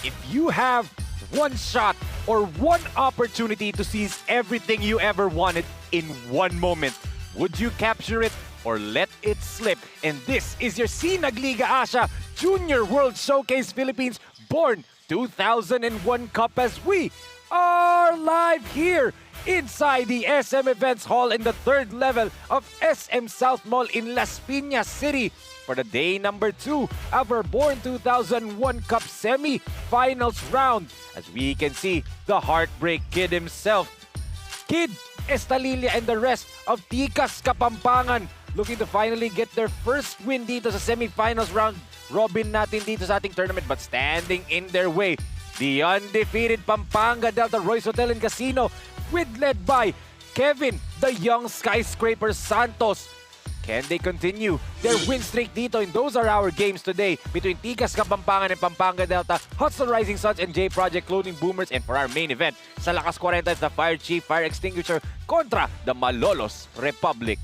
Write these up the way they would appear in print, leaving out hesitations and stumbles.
If you have one shot or one opportunity to seize everything you ever wanted in one moment, would you capture it or let it slip? And this is your Sinag Liga Asia Junior World Showcase Philippines Born 2001 Cup as we are live here inside the SM Events Hall in the third level of SM South Mall in Las Piñas City for the day number 2 of our Born 2001 Cup semi-finals round. As we can see, the Heartbreak Kid himself, Kid Estalilla and the rest of Tikas Kapampangan looking to finally get their first win dito sa semi-finals round robin natin dito sa ating tournament, but standing in their way, the undefeated Pampanga Delta Royce Hotel and Casino led by Kevin, the young skyscraper Santos. Can they continue their win streak dito? And those are our games today between Tikas Kapampangan and Pampanga Delta, Hustle Rising Suns and J Project Clothing Boomers. And for our main event, sa Lakas 40 is the Fire Chief Fire Extinguisher kontra the Malolos Republic.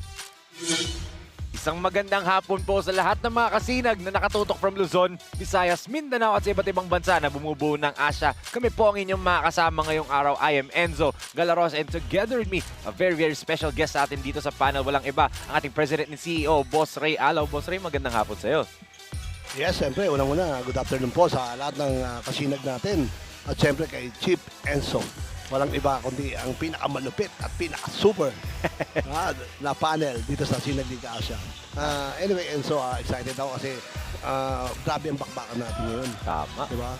Isang magandang hapon po sa lahat ng mga kasinag na nakatutok from Luzon, Visayas, Mindanao at sa iba't ibang bansa na bumubuo ng Asia. Kami po ang inyong mga kasama ngayong araw. I am Enzo Galaros and together with me, a very special guest sa atin dito sa panel. Walang iba, ang ating President and CEO, Boss Ray Alaw. Boss Ray, magandang hapon sa iyo. Yes, siyempre, unang-una, good afternoon po sa lahat ng kasinag natin. At siyempre kay Chief Enzo. Walang iba kundi ang pinakamalupit at pinaka-super na panel dito sa Sinag Liga Asia. Anyway, Enzo, excited ako kasi grabe ang bakbakan natin ngayon. Tama. Diba?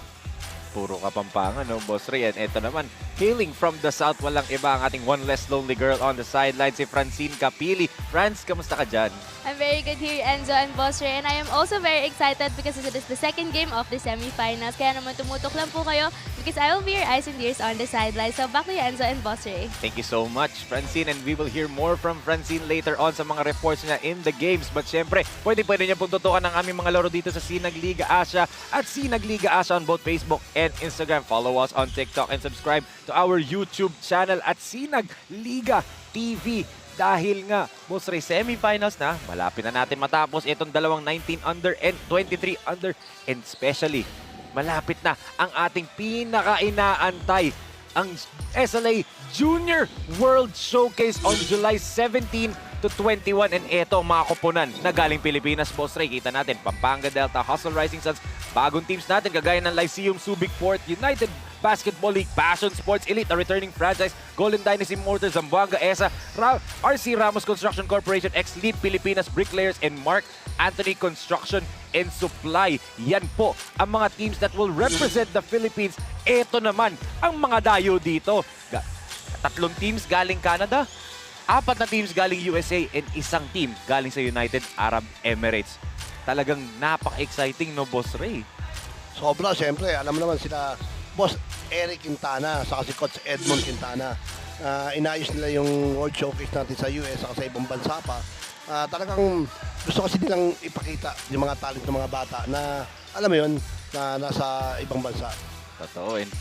Puro Kapampangan, no, Boss Ray? And ito naman, hailing from the south, walang iba ang ating one less lonely girl on the sideline, si Francine Capili. Franz, kamusta ka dyan? I'm very good here, Enzo and Boss Ray, and I am also very excited because it is the second game of the semifinals. Kaya naman tumutok lang po kayo because I will be your eyes and ears on the sideline. So back to you, Enzo and Boss Ray. Thank you so much, Francine, and we will hear more from Francine later on sa mga reports niya in the games. But syempre, pwede niya pong tutukan ang aming mga laro dito sa Sinag Liga Asia at Sinag Liga Asia on both Facebook and Instagram. Follow us on TikTok and subscribe to our YouTube channel at Sinag Liga TV. Dahil nga, Boss Ray, semifinals na, malapit na natin matapos itong dalawang 19 under and 23 under. And especially, malapit na ang ating pinaka-inaantay, ang SLA Junior World Showcase on July 17 to 21. And eto ang mga koponan na galing Pilipinas, Boss Ray. Kita natin, Pampanga Delta, Hustle Rising Suns, bagong teams natin kagaya ng Lyceum Subic Port, United Basketball League, Passion Sports Elite, a returning franchise, Golden Dynasty Motors, Zamboanga ESA, RC Ramos Construction Corporation, X-Leap Pilipinas Bricklayers, and Mark Anthony Construction and Supply. Yan po ang mga teams that will represent the Philippines. Ito naman ang mga dayo dito. 3 teams galing Canada, 4 na teams galing USA, and 1 team galing sa United Arab Emirates. Talagang napaka-exciting, no, Boss Ray? Sobra, siyempre. Alam mo naman sila, Boss Eric Quintana, saka si Coach Edmond Quintana. Inayos nila yung World Showcase natin sa US at sa ibang bansa pa. Talagang gusto kasi nilang ipakita yung mga talent ng mga bata na, alam mo yun, na nasa ibang bansa. Totoo. And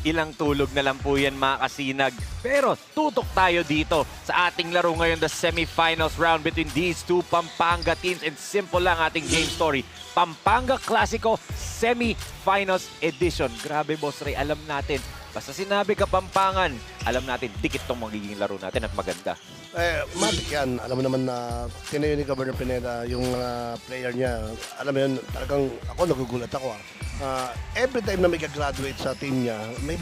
ilang tulog na lang po yan, mga kasinag. Pero tutok tayo dito sa ating laro ngayon, the semifinals round between these two Pampanga teams. And simple lang ating game story. Pampanga Clasico Semi-Finals Edition. Grabe, Boss Ray, alam natin. Basta sinabi Kapampangan, alam natin, dikit tong magiging laro natin at maganda. Matik yan. Alam mo naman na tinayo ni Governor Pineda yung player niya. Alam mo yun, talagang ako nagugulat ako. Every time na may gagraduate sa team niya, may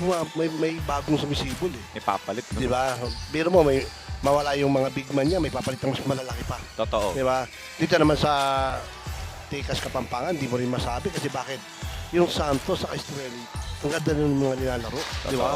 bagong sumisibol eh. May papalit. No? Diba? Biro mo, may mawala yung mga big man niya, may papalit ng mas malalaki pa. Totoo. Diba? Dito naman sa Tikas Kapampangan, di mo rin masabi kasi bakit yung Santos sa Estrella, ang ganda ng mga nilalaro. Diba?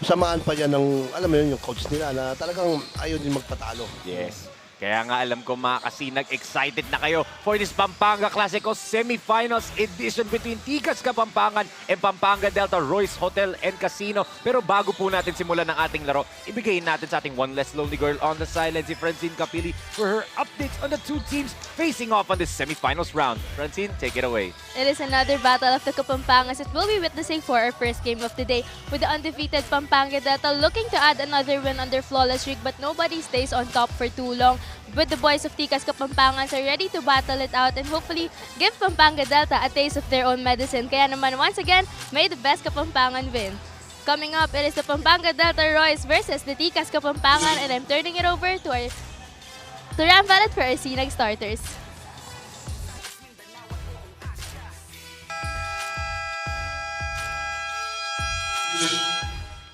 Samaan pa yan ng, alam mo yun, yung coach nila na talagang ayaw din magpatalo. Yes. Kaya nga alam ko, mga kasinag, excited na kayo for this Pampanga Clasico Semifinals Edition between Tikas Kapampangan and Pampanga Delta Royce Hotel and Casino. Pero bago po natin simulan ng ating laro, ibigay natin sa ating one less lonely girl on the sideline, si Francine Capili, for her updates on the two teams facing off on this semifinals round. Francine, take it away. It is another battle of the Kapampangas that we'll be witnessing for our first game of the day, with the undefeated Pampanga Delta looking to add another win on their flawless streak, but nobody stays on top for too long. with the boys of Ticas Kapampangan are ready to battle it out and hopefully give Pampanga Delta a taste of their own medicine. Kaya naman once again, may the best Kapampangan win. Coming up, it is the Pampanga Delta Royals versus the Ticas Kapampangan, and I'm turning it over to Ram Valet for our Sinag starters.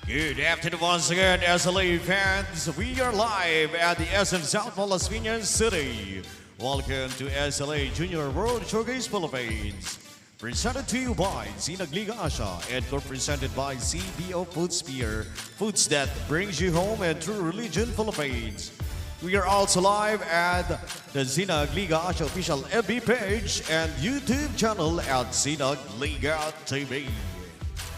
Good afternoon once again, SLA fans. We are live at the SM South Mall, Las Piñas City. Welcome to SLA Junior World Showcase Philippines. Presented to you by Sinag Liga Asia and co-presented by CBO Foods Beer, foods that brings you home and true religion Philippines. We are also live at the Sinag Liga Asia official FB page and YouTube channel at Sinag Liga TV.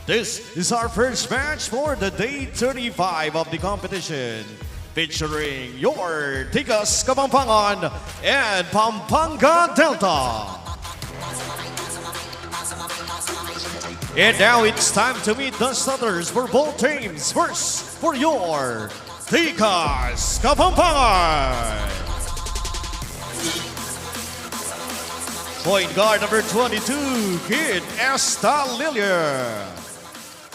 This is our first match for the day 35 of the competition, featuring your Ticas Kapampangan and Pampanga Delta. And now it's time to meet the starters for both teams. First, for your Ticas Kapampangan. Point guard number 22, Kid Estalilia.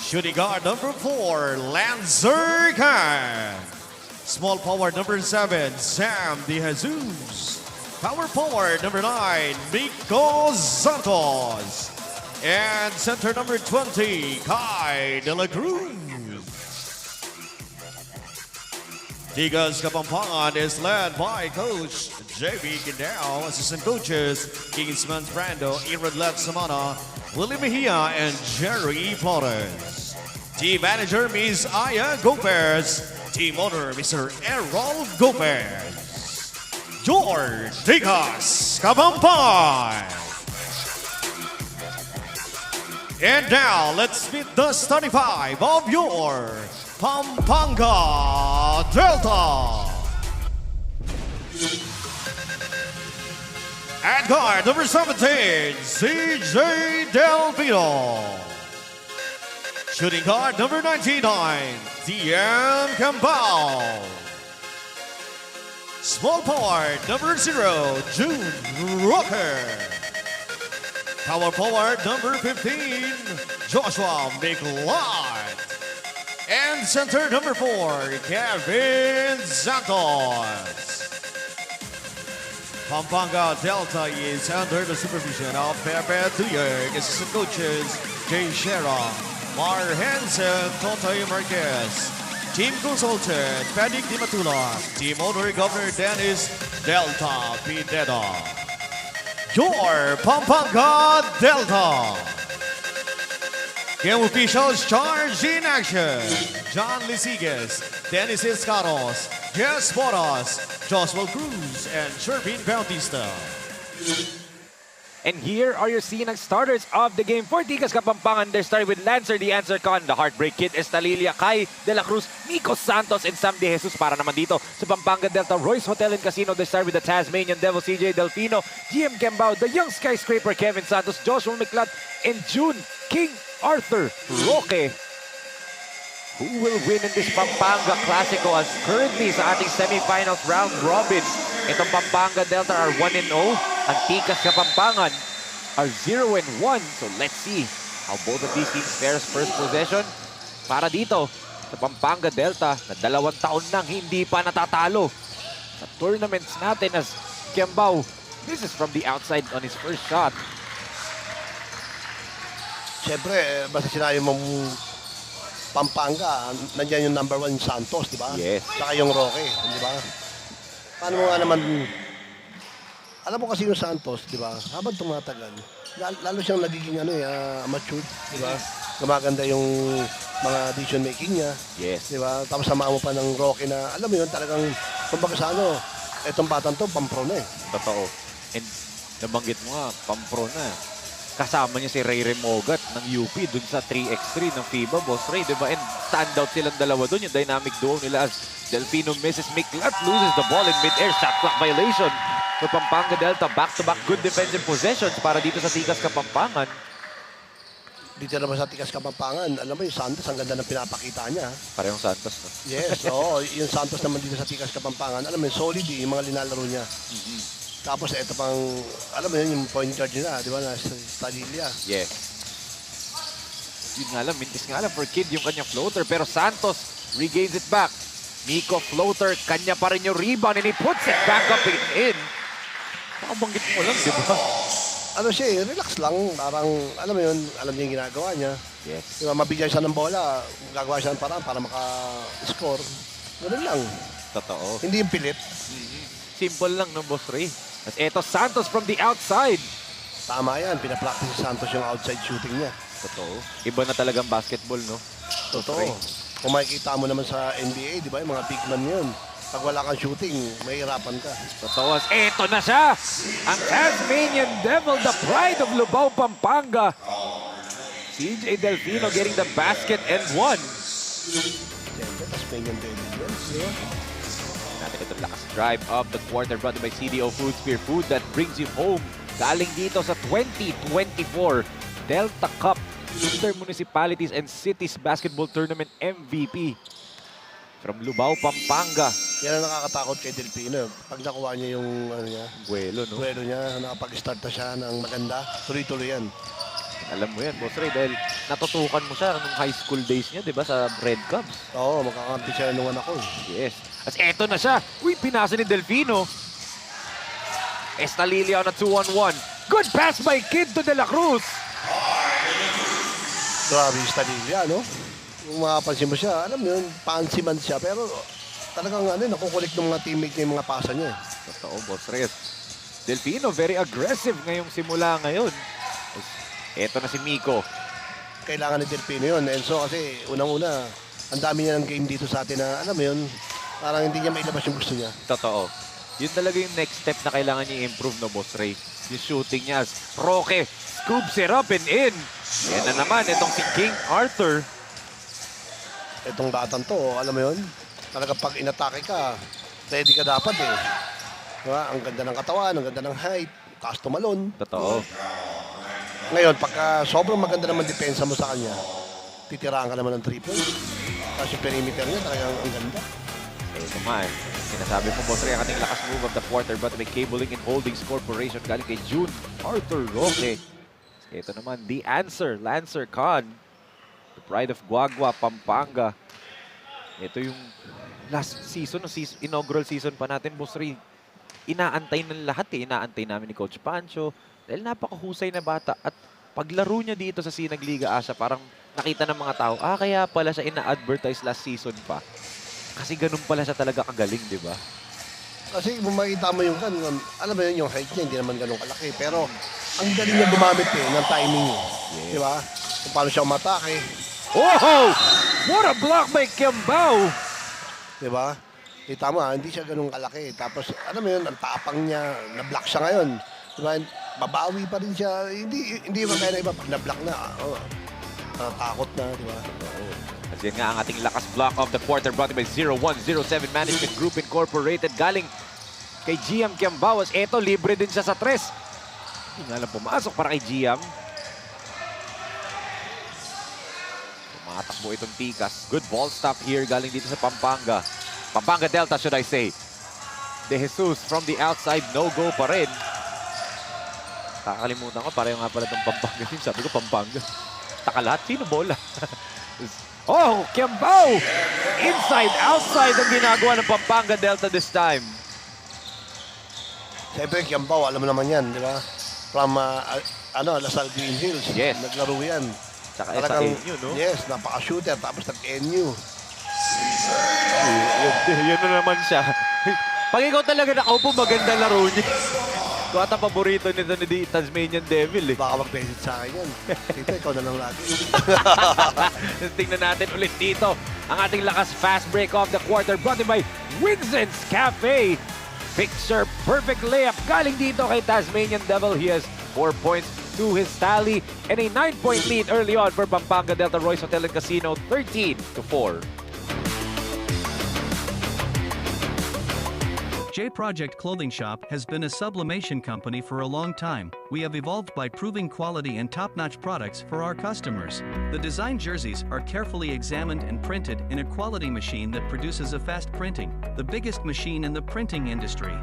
Shooting guard number 4, Lancer Khan. Small forward number 7, Sam De Jesus. Power forward number 9, Miko Santos. And center number 20, Kai De La Cruz. Ticas Kapampangan is led by Coach JB Gandao, assistant coaches Kingsman Brando, Irad Lev Samana, Willie Mejia, and Jerry Flores. Team manager, Ms. Aya Gomez. Team owner, Mr. Errol Gomez. Your Ticas Kapampangan. And now, let's meet the starting five of your Pampanga Delta. At guard, number 17, CJ Delvino. Shooting guard, number 99, DM Cambao. Small forward, number 0, June Rocker. Power forward, number 15, Joshua McLeod. And center, number 4, Kevin Santos. Pampanga Delta is under the supervision of Pepe Tuyek, assistant coaches Jay Shera, Mar Hansen, Totoy Marquez. Team consultant, Padik Di Matula. Team owner, Governor Dennis Delta Pineda. Your Pampanga Delta. Game officials charged in action. John Lisigas, Dennis Escaros, Jess Boras, Joshua Cruz, and Shervin Bautista. And here are your Sinag starters of the game for Ticas Kapampangan. They're starting with Lancer, the Answer Con, the Heartbreak Kid, Estalilia, Kai De La Cruz, Miko Santos, and Sam De Jesus. Para naman dito sa Pampanga Delta, Royce Hotel and Casino. They start with the Tasmanian Devil, CJ Delfino, GM Kembao, the Young Skyscraper, Kevin Santos, Joshua McLeod, and June King Arthur Roque. Who will win in this Pampanga Classico as currently sa ating semifinals round robin? Itong Pampanga Delta are 1-0. Ang Ticas Kapampangan are 0-1. So let's see how both of these teams fares first possession. Para dito sa Pampanga Delta na 2 taon nang hindi pa natatalo sa tournaments natin as Kembao. This is from the outside on his first shot. Siyempre, basta sinabi mong Pampanga, nandiyan yung number 1 Santos, di ba? Yes. Saka yung Roque, di ba? Paano mo nga naman, alam mo kasi yung Santos, di ba? Habang tumatagal, lalo siyang nagiging mature, di ba? Gumaganda yung mga decision making niya. Yes. Di ba? Tapos sama mo pa ng Roque na, alam mo yun, talagang, kumbaga sa etong batang to, pampro na eh. Totoo. And nabanggit mo nga, pampro na. Kasama niya si Ray Remogat ng UP dun sa 3x3 ng FIBA, Boss Ray, di ba? And standout silang dalawa dun, yung dynamic duo nila as Delfino misses, Miklat loses the ball in mid-air, shot clock violation for Pampanga Delta. Back-to-back good defensive possessions para dito sa Ticas Kapampangan. Dito naman sa Tikas Kapampangan, alam mo yung Santos, ang ganda ng pinapakita niya. Parehong Santos, no? Yes, oo. Yung Santos naman dito sa Tikas Kapampangan, alam mo yung solid yung mga linalaro niya. Tapos ito pang, alam mo yun, yung point guard nila, di ba, na Stalilia. Yes. Yun nga lang, mintis nga lang for Kid yung kanyang floater. Pero Santos regains it back. Miko floater, kanya pa rin yung rebound and he puts it back up in. Nakabanggit mo lang, di ba? Ano siya eh, relax lang. Parang, alam mo yun, alam niya yung ginagawa niya. Yes. Di ba, mabigyan siya ng bola, gagawa siya ng paraan para maka-score. Ganun lang. Totoo. Hindi yung pilit. Simple lang, no, Boss Ray? At eto, Santos from the outside. Tama yan, pinapractice si Santos yung outside shooting niya. Totoo. Iba na talagang basketball, no? Totoo. Okay. Kung makikita mo naman sa NBA, di ba, yung mga big man yun. Pag wala kang shooting, mahihirapan ka. Totoo. Eto na siya! Ang Tasmanian Devil, the pride of Lubao, Pampanga. CJ Delfino getting the basket and one. Siyempre, Tasmanian Devil yun. Di ba? Natin ito lakas drive up the quarter brought to by CDO Food Spear Food that brings you home. Galing dito sa 2024 Delta Cup Intermunicipalities and Cities Basketball Tournament MVP from Lubao, Pampanga. Yan ang nakakatakot kay Delfino. Pag nakuha niya yung ano niya, Buelo, no? duelo niya, nakapag-start na siya ng maganda, tuloy-tuloy yan. Alam mo yan, Boss Ray, dahil natutukan mo siya nung high school days niya, di ba, sa Red Cubs. Oo, makakampi siya nung anak ko. Yes. At eto na siya. Uy, pinasa ni Delfino. Estalilia on a 2-on-1. Good pass by Kid to De La Cruz. Grabe yung Stalilia, no? Kung makapansin mo siya, alam mo yun, fancy man siya, pero talagang ano, nakukulik ng mga teammate niya yung mga pasa niya. Totoo, Boss Ray. Delfino, very aggressive ngayong simula ngayon. Eto na si Miko. Kailangan ni Delfino yun, Enzo, kasi unang-una, ang dami niya ng game dito sa atin na, alam mo yun, parang hindi niya mailabas yung gusto niya. Totoo. Yun talaga yung next step na kailangan niya i-improve, no, Boss Ray. Yung shooting niya. Roque scoops it up and in. Yan na naman, itong si King Arthur. Itong batang to, alam mo yun, talaga pag inatake ka, ready ka dapat eh. Diba? Ang ganda ng katawan, ang ganda ng height, taas tumalon. Totoo. Ngayon, pagka sobrang maganda naman depensa mo sa kanya, titiraan ka naman ng triple. Tapos yung perimeter niya, talagang ang ganda. Ito man. Sinasabi mo, Boss Ray, ang ating lakas move of the quarter but may Cabling and Holdings Corporation galing kay June Arthur Roque. Ito naman, the answer, Lancer Khan. The pride of Guagua, Pampanga. Ito yung last season, inaugural season pa natin, Boss Ray. Inaantay ng lahat eh. Inaantay namin ni Coach Pancho. Dahil napakahusay na bata. At paglaro niya dito sa Sinag Liga Asia, parang nakita ng mga tao, kaya pala siya ina-advertise last season pa. Kasi ganun pala siya talaga kagaling, di ba? Kasi kung makikita mo yung alam mo yun, yung height niya, hindi naman ganun kalaki. Pero ang galing niya gumamit eh, ng timing niya. Yes. Di ba? Kung paano siya umatake. Oh! What a block by Kiambao! Di ba? Kita mo hindi siya ganun kalaki. Tapos, alam mo yun, ang tapang niya, na-block siya ngayon. Di ba? Babawi pa rin siya. Hindi ba kaya na iba, pag na-block na, takot na, di ba? Kasi nga ang ating lakas block of the quarter brought by 0107 Management Group Incorporated. Galing kay GM Kiambawas. Eto, libre din siya sa tres. Hindi nga lang pumasok para kay GM. Tumatakbo itong Tikas. Good ball stop here galing dito sa Pampanga. Pampanga Delta, should I say. De Jesus from the outside, no-go pa rin. Kakalimutan ko, pareho nga pala itong Pampanga. Sabi ko, Pampanga. Taka lahat, sino bola? Oh, Kiambao! Inside, outside ang ginagawa ng Pampanga Delta this time. Siyempre, Kiambao, alam mo naman yan, di ba? From, Lasal Green Hills. Yes. Naglaro yan. Saka sa NU, no? Yes, napaka-shooter. Tapos nag-NU. Yun na naman siya. Pag ikaw talaga nakaupo, maganda laro niya. Ito ata paborito nito ni Tasmanian Devil eh. Baka mag-message sa akin yan. Dito, ikaw na lang lagi. Tingnan natin ulit dito ang ating lakas fast break of the quarter brought to you by Winston's Cafe. Picture perfect layup galing dito kay Tasmanian Devil. He has 4 points to his tally and a 9-point lead early on for Pampanga Delta Royce Hotel and Casino, 13-4. J Project Clothing Shop has been a sublimation company for a long time. We have evolved by proving quality and top-notch products for our customers. The design jerseys are carefully examined and printed in a quality machine that produces a fast printing, the biggest machine in the printing industry.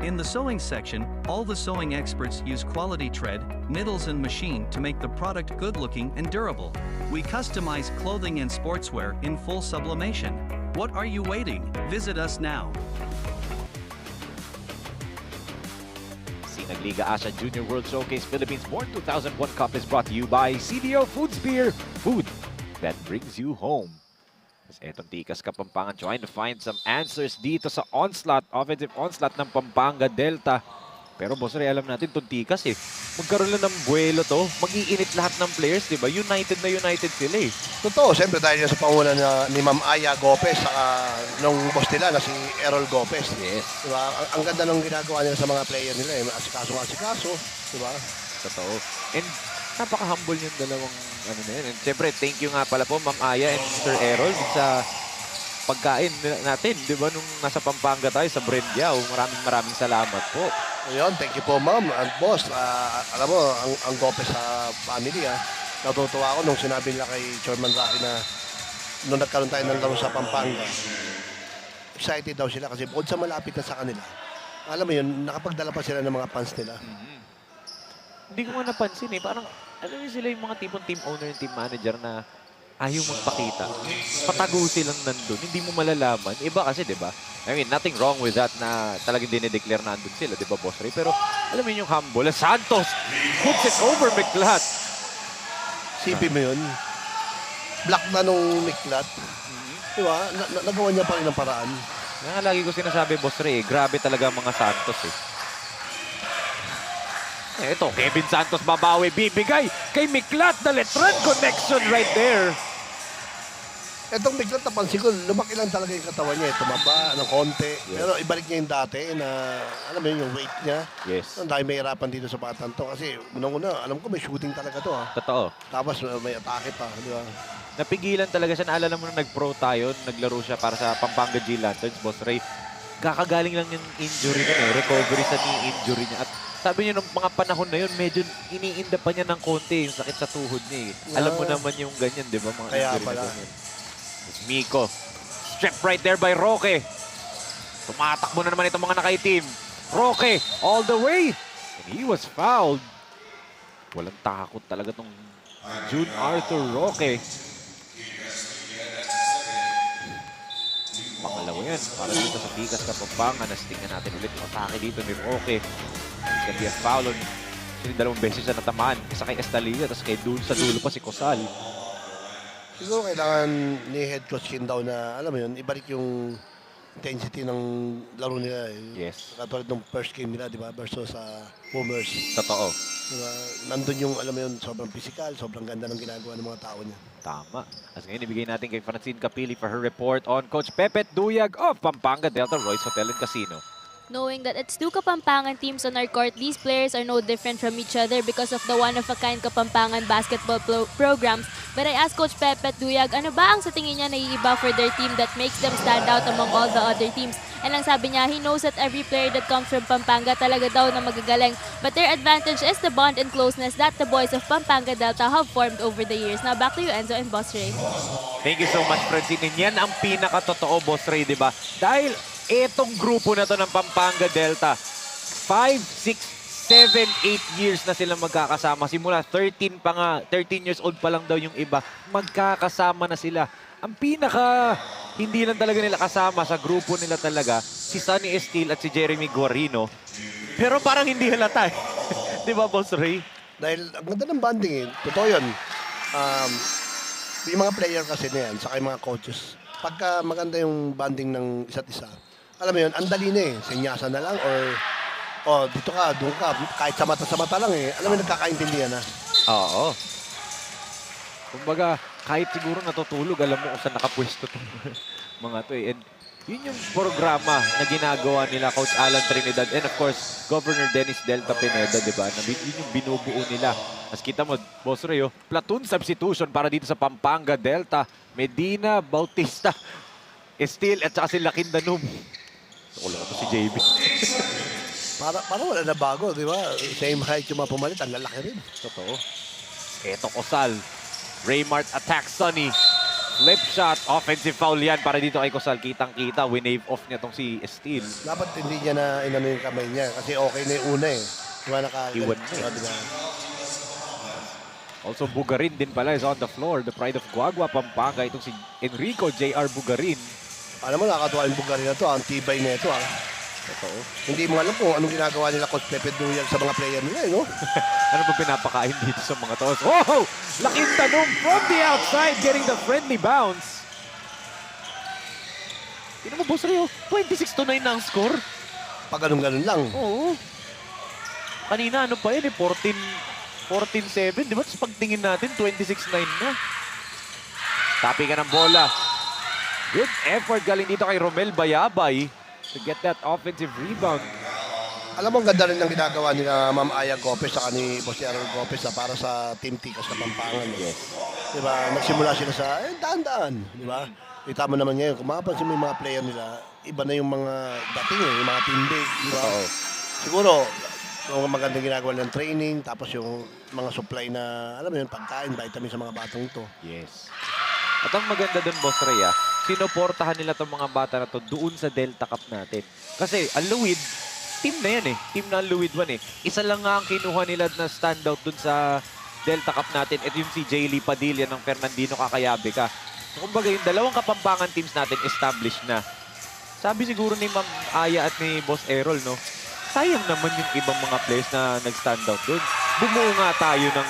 In the sewing section, all the sewing experts use quality thread, needles and machine to make the product good-looking and durable. We customize clothing and sportswear in full sublimation. What are you waiting? Visit us now. Nagliga Asia Junior World Showcase Philippines Born 2001 Cup is brought to you by CDO Foods Beer, food that brings you home. Tapos etong Tikas Kapampangan trying to find some answers dito sa onslaught, offensive onslaught ng Pampanga Delta. Pero boss Ray, alam natin itong Tikas magkaroon lang ng buwelo to, mag-iinit lahat ng players, di ba? United na United sila Totoo, siyempre dahil sa pangunan ni Ma'am Aya Gopez saka nung boss nila na si Errol Gopez. Yes. Diba? Ang ganda ng ginagawa nila sa mga player nila. Asikaso. Diba? Totoo. And napaka-humble yung dalawang ano na yun. And siyempre, thank you nga pala po Ma'am Aya and Mr. Errol sa pagkain natin, di ba? Nung nasa Pampanga tayo sa Brendiao. Maraming salamat po. Ayun, thank you po ma'am and boss. Alam mo, ang Gopez sa family natutuwa ako nung sinabi nila kay Chairman Rocky na nung nagkaroon tayo ng laro sa Pampanga. Excited daw sila kasi bukod sa malapit na sa kanila. Alam mo yun, nakapagdala pa sila ng mga fans nila. Hindi ko nga napansin Parang, alam niyo sila yung mga tipong team owner and team manager na ayaw magpakita. Patago silang nandun. Hindi mo malalaman. Iba kasi, di ba? I mean, nothing wrong with that na talagang dinideclare na andun sila, di ba, Boss Ray? Pero, alam mo yung humble. Santos puts it over Miklat. Sipin mo yun. Black na nung Miklat. Di ba? Nagawa niya pa rin ang paraan. Nga, lagi ko sinasabi, Boss Ray, grabe talaga ang mga Santos Ito, Kevin Santos babawi, bibigay kay Miklat na letran connection right there. Etong Miklat, napansin ko, lumaki lang talaga yung katawan niya. Tumaba ng konti. Yes. Pero ibalik niya yung dati na, alam mo yun, yung weight niya. Yes. Ang dahil may hirapan dito sa batang to. Kasi unang-una, alam ko may shooting talaga to Totoo. Tapos may atake pa, di ba? Napigilan talaga siya. Naalala mo na nag-pro tayo, naglaro siya para sa Pampanga G Lanterns, Boss Ray. Kakagaling lang yung injury niya recovery sa knee injury niya. At sabi niya nung mga panahon na yun, medyo iniinda pa niya ng konti yung sakit sa tuhod niya Alam mo naman yung ganyan, di ba? Mga Kaya injury pala. na ganyan. Miko, step right there by Roque. Tumatakbo na naman itong mga nakaitim. Roque, all the way. And he was fouled. Walang takot talaga itong June Arthur Roque. Pangalawa yan para dito sa Tikas Kapampangan. Tingnan natin ulit yung atake dito ni Roque. It's gonna be a foul on. Actually, dalawang beses na natamaan. Isa kay Estalia, tapos kay sa dulo pa si Cosal. Siguro kailangan ni head coach Kin daw na, alam mo yun, ibalik yung intensity ng laro nila. Yes. Katulad ng first game nila, di ba? Versus sa Boomers. Totoo. Diba? Nandun yung, alam mo yun, sobrang physical, sobrang ganda ng ginagawa ng mga tao niya. Tama. As ngayon, ibigay natin kay Francine Capili for her report on Coach Pepet Duyag of Pampanga Delta Royce Hotel and Casino. Knowing that it's two Kapampangan teams on our court, these players are no different from each other because of the one-of-a-kind Kapampangan basketball programs. But I asked Coach Pepet Duyag, ano ba ang sa tingin niya naiiba for their team that makes them stand out among all the other teams? And ang sabi niya, he knows that every player that comes from Pampanga talaga daw na magagaling. But their advantage is the bond and closeness that the boys of Pampanga Delta have formed over the years. Now back to you, Enzo and Boss Ray. Thank you so much, Francine. And yan ang pinaka-totoo, Boss Ray, di ba? Dahil etong grupo na to ng Pampanga Delta, 5, 6, 7, 8 years na silang magkakasama. Simula 13 years old pa lang daw yung iba. Magkakasama na sila. Ang pinaka hindi lang talaga nila kasama sa grupo nila talaga, si Sunny Estil at si Jeremy Guarino. Pero parang hindi halata Di ba, Boss Ray? Dahil ang ganda ng banding Totoo yun. Yung mga player kasi na yan, saka yung mga coaches. Pagka maganda yung banding ng isa't isa, alam mo yun, ang dali na Senyasa na lang or dito ka, doon ka, kahit sa mata lang Alam mo, nagkakaintindihan na. Oo. Kumbaga, kahit siguro natutulog, alam mo kung saan nakapwesto itong mga to And yun yung programa na ginagawa nila Coach Alan Trinidad and of course, Governor Dennis Delta Pineda, di ba? Yun yung binubuo nila. As kita mo, Boss Ray, platoon substitution para dito sa Pampanga Delta. Medina, Bautista, Estil at saka si Lakindanum. Wala to si JB. Para wala na bago, di ba? Same height yung mga pumalit, ang lalaki rin. Totoo. Eto Cosal. Raymart attacks Sonny. Flip shot. Offensive foul yan para dito kay Cosal. Kitang-kita. Winave off niya tong si Steele. Dapat hindi niya na inano yung kamay niya kasi okay na yung una eh. Diba Iwan na eh. Diba? Also, Bugarin din pala is on the floor. The pride of Guagua, Pampanga. Itong si Enrico J.R. Bugarin. Alam mo, nakakatuwa yung Bulgaria na to. Ang tibay na ito. Totoo. Hindi mo alam kung anong ginagawa nila Coach Pepe Duyal sa mga player nila, no? Ano ba pinapakain dito sa mga to? Oh! Laking tanong from the outside, getting the friendly bounce. Tignan mo, Boss Rio, 26-9 na ang score. Pag ganun-ganun lang. Oo. Kanina, ano pa yun eh, 14-7. Di ba? Tapos pagtingin natin, 26-9 na. Tapi ka ng bola. Good effort galing dito kay Romel Bayabay to get that offensive rebound. Alam mo, ang ganda rin ng ginagawa nila Ma'am Aya Gopez sa ni Boss Aaron Gopez para sa Team Tikas sa Pampangan. Yes. Diba? Nagsimula sila sa daan-daan. Diba? Kita mo naman ngayon, kung mapapansin mo yung mga player nila, iba na yung mga dating yung mga team big. Diba? Siguro, yung magandang ginagawa ng training, tapos yung mga supply na, alam mo yun, pagkain, vitamin sa mga batang to. Yes. At ang maganda dun, Boss Rhea, sinuportahan nila itong mga bata na to doon sa Delta Cup natin. Kasi ang Luwid, team na yan eh. Team na ang Luwid 1 eh. Isa lang nga ang kinuha nila na standout doon sa Delta Cup natin. At yung si Jaylee Padilla ng Fernandino Kakayabe ka. So, kumbaga yung dalawang Kapampangan teams natin established na. Sabi siguro ni Ma'am Aya at ni Boss Errol, no? Sayang naman yung ibang mga players na nag-standout doon. Bumuo nga tayo ng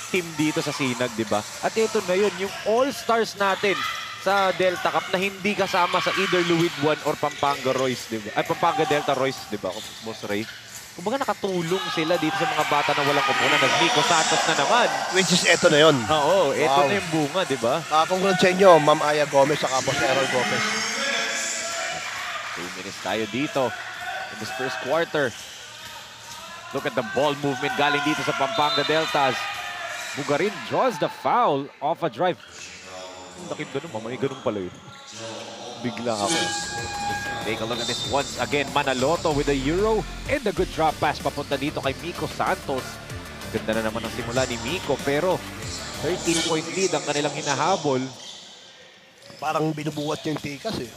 team dito sa Sinag, di ba? At ito na yun, yung all-stars natin sa Delta Cup na hindi kasama sa either Luwid 1 or Pampanga Royce, di ba? Ay, Pampanga Delta Royce, di ba? Boss Ray. Kumbaga nakatulong sila dito sa mga bata na walang kupunan. Nico Santos na naman. Which is eto na yun. Oo, ito Wow. na yung bunga, di ba? Congrats sa inyo, Ma'am Aya Gomez at Boss Aaron Gomez. 2 minutes tayo dito in this first quarter. Look at the ball movement galing dito sa Pampanga Deltas. Bugarin draws the foul off a drive. Nakita ganun, mamay ganun pala yun. Bigla ako. Take a look at this once again. Manaloto with a euro and a good drop pass papunta dito kay Miko Santos. Ganda na naman ang simula ni Miko pero 13-point lead ang kanilang hinahabol. Parang binubuhat niya yung tikas eh.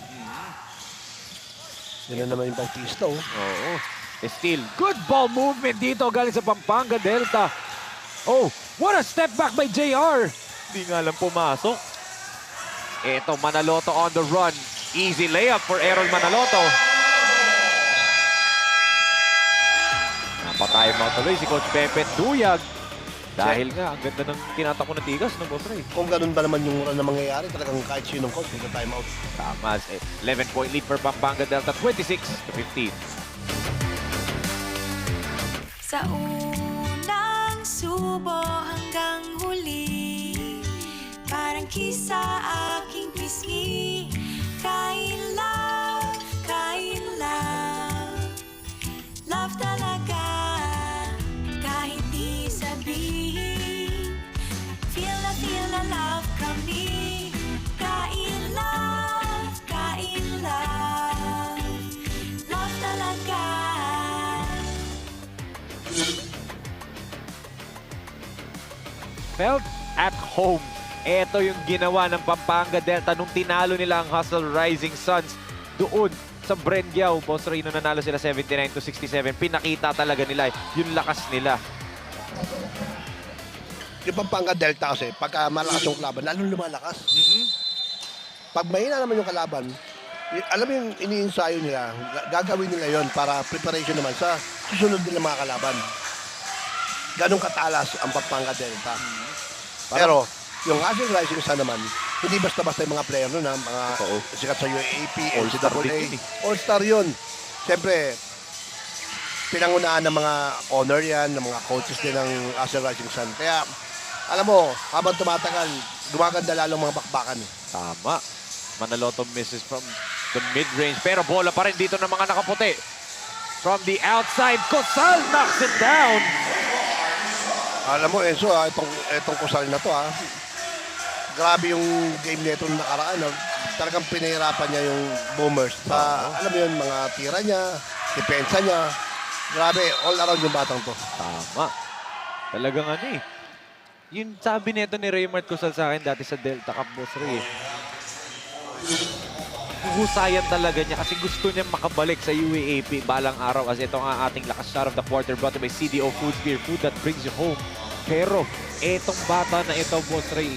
Yan na naman yung Bautista oh. Oo. Still, good ball movement dito galing sa Pampanga Delta. Oh, what a step back by JR. Hindi nga lang pumasok. Ito, Manaloto on the run. Easy layup for Errol Manaloto. Napatay mo tuloy si Coach Pepe Duyag. Dahil nga, ang ganda ng tinatako ng tigas ng Boss Ray. Kung ganun ba naman yung run na mangyayari, talagang kahit sinong coach, mag-time out. Tama. 11-point lead for Pampanga Delta, 26-15. Sa unang subo hanggang huli, parang kisa aking pisngi. Kain love, love talaga. Kahit di sabihin, feel na love kami. Kain love, love talaga. Felt at home. Ito yung ginawa ng Pampanga Delta nung tinalo nila ang Hustle Rising Suns doon sa Brengyao. Boss Ray, nung nanalo sila 79-67. Pinakita talaga nila yung lakas nila. Yung Pampanga Delta kasi, pagka malakas yung kalaban, lalong lumalakas. Pag mahina naman yung kalaban, alam mo yung iniinsayo nila, gagawin nila yon para preparation naman sa susunod nila mga kalaban. Ganong katalas ang Pampanga Delta. Pero, yung Hustle Rising Sun naman, hindi basta-basta yung mga player nun, mga sikat sa UAAP, NCAA, All-Star yun. Siyempre, pinangunahan ng mga owner yan, ng mga coaches din ng Hustle Rising Sun. Kaya, alam mo, habang tumatagal, gumaganda lalong mga bakbakan. Tama. Manaloto misses from the mid-range. Pero bola pa rin dito ng mga nakaputi. From the outside, Cosal knocks it down. Alam mo, Enzo, itong kusal na to, grabe yung game nito nung nakaraan. talagang pinahirapan niya yung Boomers sa, alam mo yun, mga tira niya, depensa niya. Grabe, all around yung batang to. Tama. Talagang ano eh. Yung sabi nito ni Raymart Cusal sa akin dati sa Delta Cup, Boss Ray. Huhusayan talaga niya kasi gusto niya makabalik sa UAAP balang araw kasi ito nga ating lakas shot of the quarter brought to by CDO Foods, beer food that brings you home. Pero etong bata na ito, Boss Ray,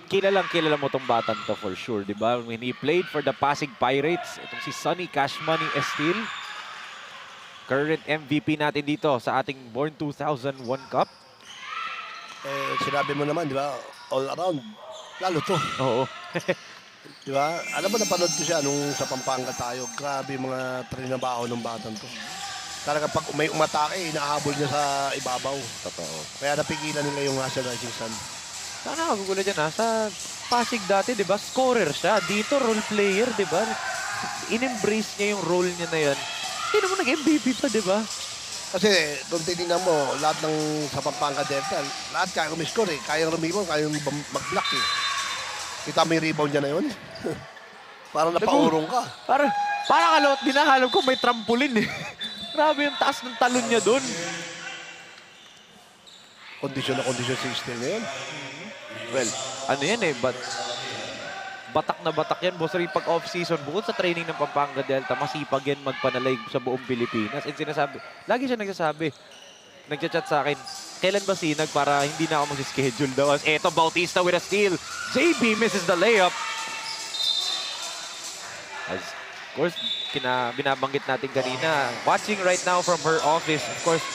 kilala mo tong batang to for sure, di ba? When he played for the Pasig Pirates, itong si Sonny Cash Money Estil, current MVP natin dito sa ating Born 2001 Cup. Sinabi mo naman, di ba, all around, lalo to. Oo. Di ba? Alam mo, napanood ko siya nung sa Pampanga tayo. Grabe yung mga trinabaho ng batang to. Talaga pag may umatake, inahabol niya sa ibabaw. Totoo. Kaya napigilan nila yung Hassel Rising Sun. Sana kagugulo dyan ha. Sa Pasig dati, di ba, scorer siya. Dito, role player, di ba? In-embrace niya yung role niya na yan. Hindi naman nag-MVP pa, di ba? Kasi kung titingnan mo, lahat ng sa Pampanga Delta, lahat kaya umiscore eh. Kayang rumibon, kayang mag-block eh. Kita mo yung rebound niya na yun. Parang napaurong ka. Parang kalot, dinahalap ko may trampoline eh. Grabe yung taas ng talon niya dun. Kondisyon na kondisyon si Steel ngayon. Well, ano yan eh, batak na batak yan, Boss Ray, pag off-season. Bukod sa training ng Pampanga Delta, masipag yan magpanalig sa buong Pilipinas. And sinasabi, lagi siya nagsasabi, nagchat-chat sa akin, kailan ba sinag para hindi na ako mag-schedule daw. As eto, Bautista with a steal. JB misses the layup. As, of course, binabanggit natin kanina, watching right now from her office, of course,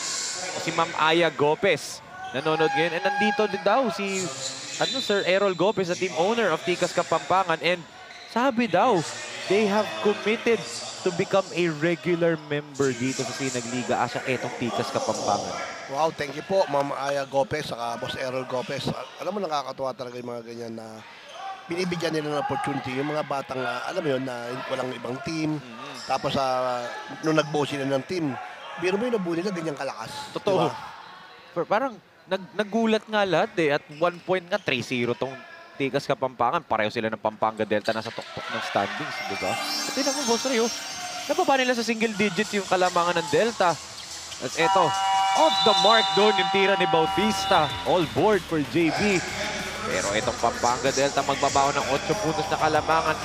si Ma'am Aya Gopez. Nanonood ngayon. And nandito din daw si Sir Errol Gopez, the team owner of Tikas Kapampangan. And sabi daw, they have committed to become a regular member dito sa Sinag Liga Asya etong Tikas Kapampangan. Wow, thank you po, Ma'am Aya Gopez, saka Boss Errol Gopez. Alam mo, nakakatuwa talaga yung mga ganyan na binibigyan nila ng opportunity. Yung mga batang, alam mo yun, na walang ibang team. Tapos, nung nagbuo sila ng team, biro mo yung nabuo nila, ganyang kalakas. Totoo. Diba? Parang nagulat nga lahat eh. At one point nga, 3-0 tong Tikas Kapampangan. Pareho sila ng Pampanga Delta nasa tuktok ng standings, di ba? At tingnan mo, Boss Ray, nababa nila sa single digit yung kalamangan ng Delta. At eto, off the mark doon yung tira ni Bautista. All board for JB. Pero itong Pampanga Delta magbabaw ng 8 puntos na kalamangan.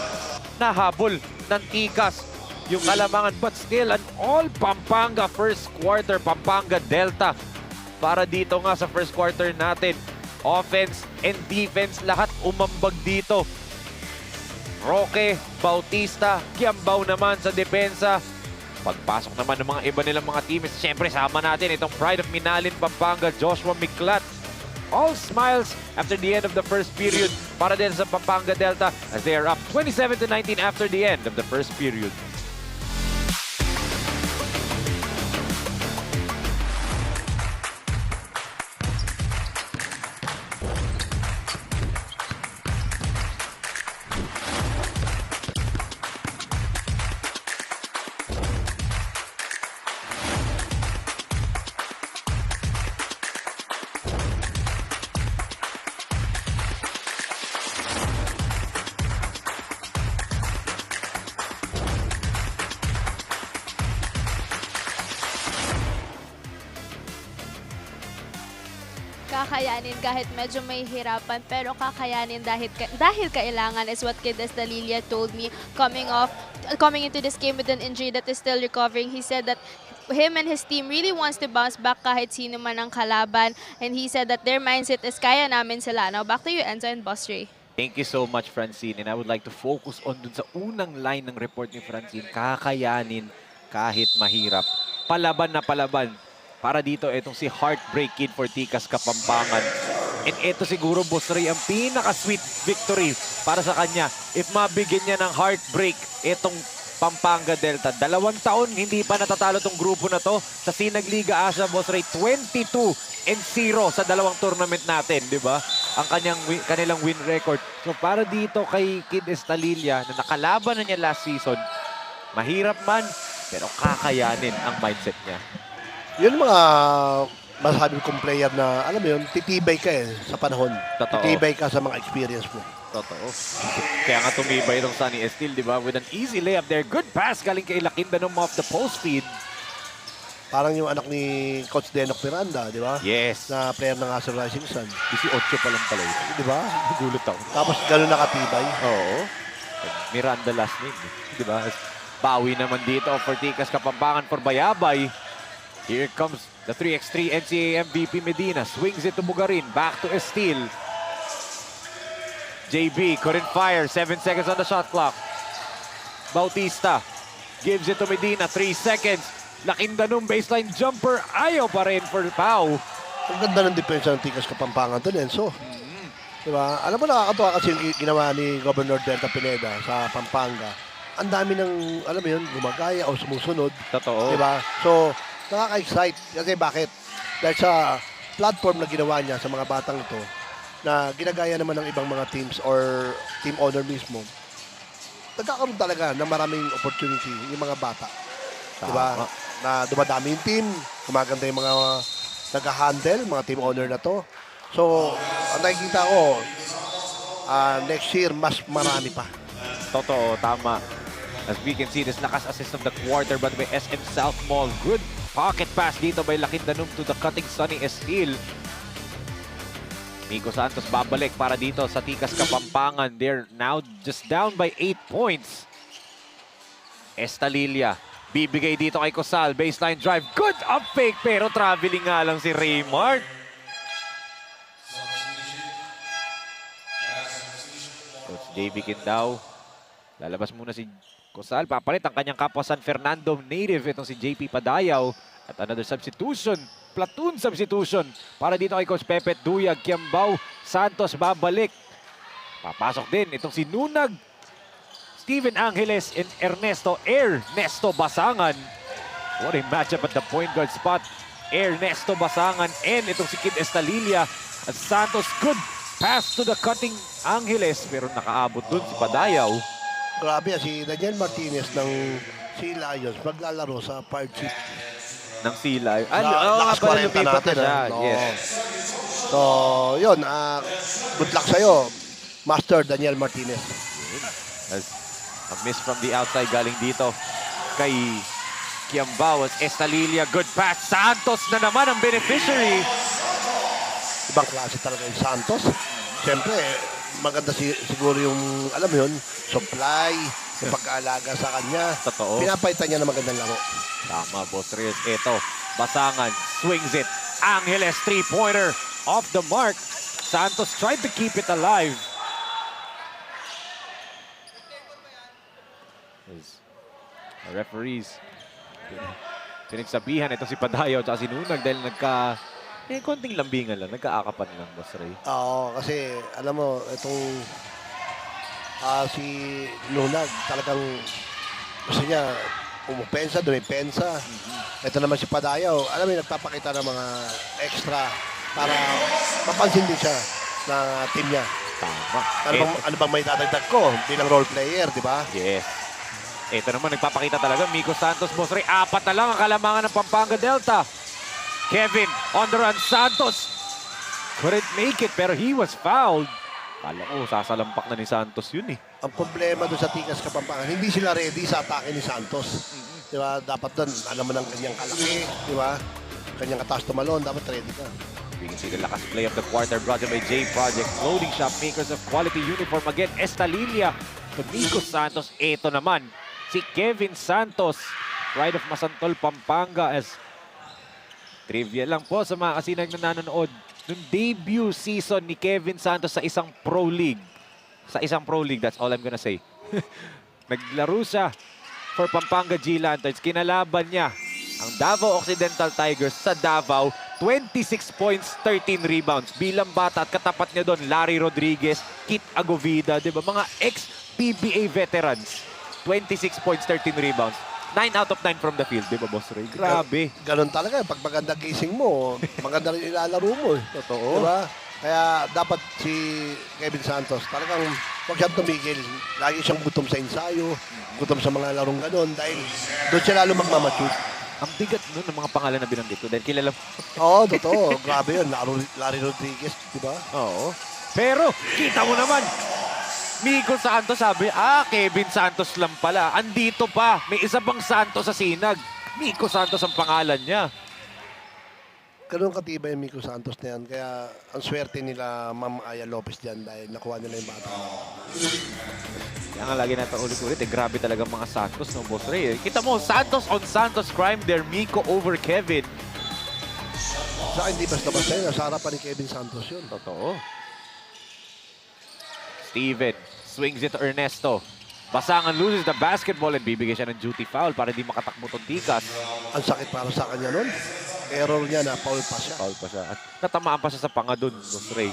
Nahabol ng Tikas yung kalamangan. But still, an all Pampanga first quarter. Pampanga Delta. Para dito nga sa first quarter natin. Offense and defense, lahat umambag dito. Roque, Bautista, Kiambao naman sa depensa. Pagpasok naman ng mga iba nilang mga teammates, siyempre sama natin itong Pride of Minalin, Pampanga, Joshua Miklat. All smiles after the end of the first period para din sa Pampanga Delta as they are up 27-19 after the end of the first period. Kakayanin kahit medyo may hirapan, pero kakayanin dahil kailangan is what Kid Estalilia told me coming into this game with an injury that is still recovering. He said that him and his team really wants to bounce back kahit sino man ang kalaban, and he said that their mindset is kaya namin sila. Now back to you, Enzo and Boss Ray. Thank you so much, Francine. And I would like to focus on dun sa unang line ng report ni Francine. Kakayanin kahit mahirap. Palaban na palaban. Para dito, itong si Heartbreak Kid for Tikas Kapampangan. And ito siguro, Boss Ray, ang pinaka-sweet victory para sa kanya. If mabigyan niya ng heartbreak, itong Pampanga Delta. 2 taon, hindi pa natatalo tong grupo na to. Sa Sinag Liga Asia, Boss Ray, 22-0 sa 2 tournament natin, di ba? Ang kanilang win record. So para dito kay Kid Estalilia, na nakalaban na niya last season, mahirap man, pero kakayanin ang mindset niya. Yun mga masasabi kong player na, alam mo yun, titibay ka sa panahon. Totoo. Titibay ka sa mga experience mo. Totoo. Kaya nga tumibay itong Sunny Estil, di ba? With an easy layup there. Good pass galing kay Lakindanom off the post feed. Parang yung anak ni Coach Denok Miranda, di ba? Yes. Na player ng Asar Rising Sun. 18 pa lang pala ito. Di ba? Nagulat ako. Tapos gano'n nakatibay. Oo. Miranda last name. Di ba? Bawi naman dito for Tikas Kapampangan for Bayabay. Here comes the 3x3 NCAA MVP Medina. Swings it to Bugarin. Back to Estil. JB couldn't fire. 7 seconds on the shot clock. Bautista gives it to Medina. 3 seconds. Lakindanom baseline jumper. Ayaw pa rin for Pau. Ang ganda ng depensa ng Tikas Kapampangan to, Enzo. Diba? Alam mo, nakakatuwa kasi yung ginawa ni Governor Delta Pineda sa Pampanga. Ang dami ng, alam mo yun, gumagaya o sumusunod. Totoo. Diba? So, nakaka-excite. Kasi bakit? Dahil sa platform na ginawa niya sa mga batang ito, na ginagaya naman ng ibang mga teams or team owner mismo, nagkakaroon talaga ng maraming opportunity yung mga bata. Diba? Tama. Na dumadami yung team, gumaganda yung mga nag-handle, mga team owner na to. So, ang nakikita ko, next year, mas marami pa. Totoo, tama. As we can see, this lakas assist of the quarter by SM South Mall. Good pocket pass dito by Lakindanom to the cutting Sunny Estil. Nico Santos babalik para dito sa Tikas Kapampangan. They're now just down by 8 points. Estalilia, bibigay dito kay Cosal. Baseline drive. Good up fake pero traveling nga lang si Raymart. Coach JB Quindao. Lalabas muna si Cosal. Papalit ang kanyang kapwa San Fernando native. Itong si JP Padayaw. At another substitution. Platoon substitution. Para dito kay Coach Pepe Duyag. Kiambao Santos babalik. Papasok din itong si Nunag. Steven Angeles and Ernesto Basangan. What a matchup at the point guard spot. Ernesto Basangan and itong si Kid Estalilia. At Santos, good pass to the cutting Angeles. Pero nakaabot dun si Padayaw. Grabe, si Daniel Martinez ng Sea Lions maglalaro sa part 6. Ng sila. Lakas 40 natin. Siya. No. Yes. So, yun. Good luck sa'yo, Master Daniel Martinez. As a miss from the outside galing dito kay Kiambao. Estalilia, good pass. Santos na naman ang beneficiary. Ibang klase talaga yung Santos. Siyempre, maganda siguro yung, alam mo yun, supply, yung pag-aalaga sa kanya. Totoo. Pinapaitan niya na magandang laro. Tama, Boss Reyes. Ito, Basangan, swings it. Angeles, three-pointer, off the mark. Santos tried to keep it alive. The referees, pinagsabihan ito si Padayaw at si Nunag dahil konting lambingan lang, nagkaakapan lang, Boss Ray. Oo, kasi alam mo, itong si Nunag talagang gusto niya umupensa, dumipensa. Ito naman si Padayaw, alam mo, nagpapakita ng mga extra para mapansin din siya ng team niya. Tama. Ano bang may dadagdag ko bilang role player, di ba? Yes. Ito naman, nagpapakita talaga. Miko Santos, Boss Ray. 4 na lang ang kalamangan ng Pampanga Delta. Kevin on the run. Santos couldn't make it pero he was fouled. Kala ko, sasalampak na ni Santos yun eh. Ang problema doon sa Tikas Kapampangan, hindi sila ready sa atake ni Santos. Di ba? Dapat doon, alam mo ng kanyang kalaki, di ba? Kanyang kataas tumalon, dapat ready ka. We can see the lakas play of the quarter brought by J Project. Loading shop makers of quality uniform again. Estalilia to Nico Santos. Ito naman, si Kevin Santos. Pride of Masantol, Pampanga. As trivia lang po sa mga kasinag na nanonood. Nung debut season ni Kevin Santos sa isang pro league. Sa isang pro league, that's all I'm gonna say. Naglaro siya for Pampanga G Lanterns. Kinalaban niya ang Davao Occidental Tigers sa Davao. 26 points, 13 rebounds. Bilang bata at katapat niya doon, Larry Rodriguez, Kit Agovida, di ba? Mga ex-PBA veterans. 26 points, 13 rebounds. 9 out of 9 from the field, di ba, Boss Ray? Grabe. Ganon talaga. Pag maganda gising mo, maganda rin ilalaro mo. Totoo. Di ba? Kaya dapat si Kevin Santos, talagang huwag siyang tumigil. Lagi siyang gutom sa ensayo, gutom sa mga larong ganon. Dahil doon siya lalo magmamature. Ang bigat nun ng mga pangalan na binanggit ko dahil kilala mo. Oo, totoo. Grabe yun. Larry Rodriguez, di ba? Oo. Pero, kita mo naman, Miko Santos sabi, Kevin Santos lang pala. Andito pa. May isa pang Santos sa sinag. Miko Santos ang pangalan niya. Ganun katibay yung Miko Santos na yan. Kaya ang swerte nila Ma'am Aya Lopez dyan dahil nakuha nila yung bata. Kaya nga lagi natin ulit-ulit, grabe talaga mga Santos, no, Boss Ray. Kita mo, Santos on Santos crime there, Miko over Kevin. Sa akin, hindi basta-basta yun. Nasa harapan ni Kevin Santos yun. Totoo. Steven swings it to Ernesto. Basangan loses the basketball and bibigay siya ng duty foul para di makatakbo tong Tikas. Ang sakit para sa kanya nun. Error niya na foul pa siya. Foul pa siya. At natamaan pa siya sa panga dun, Boss Ray.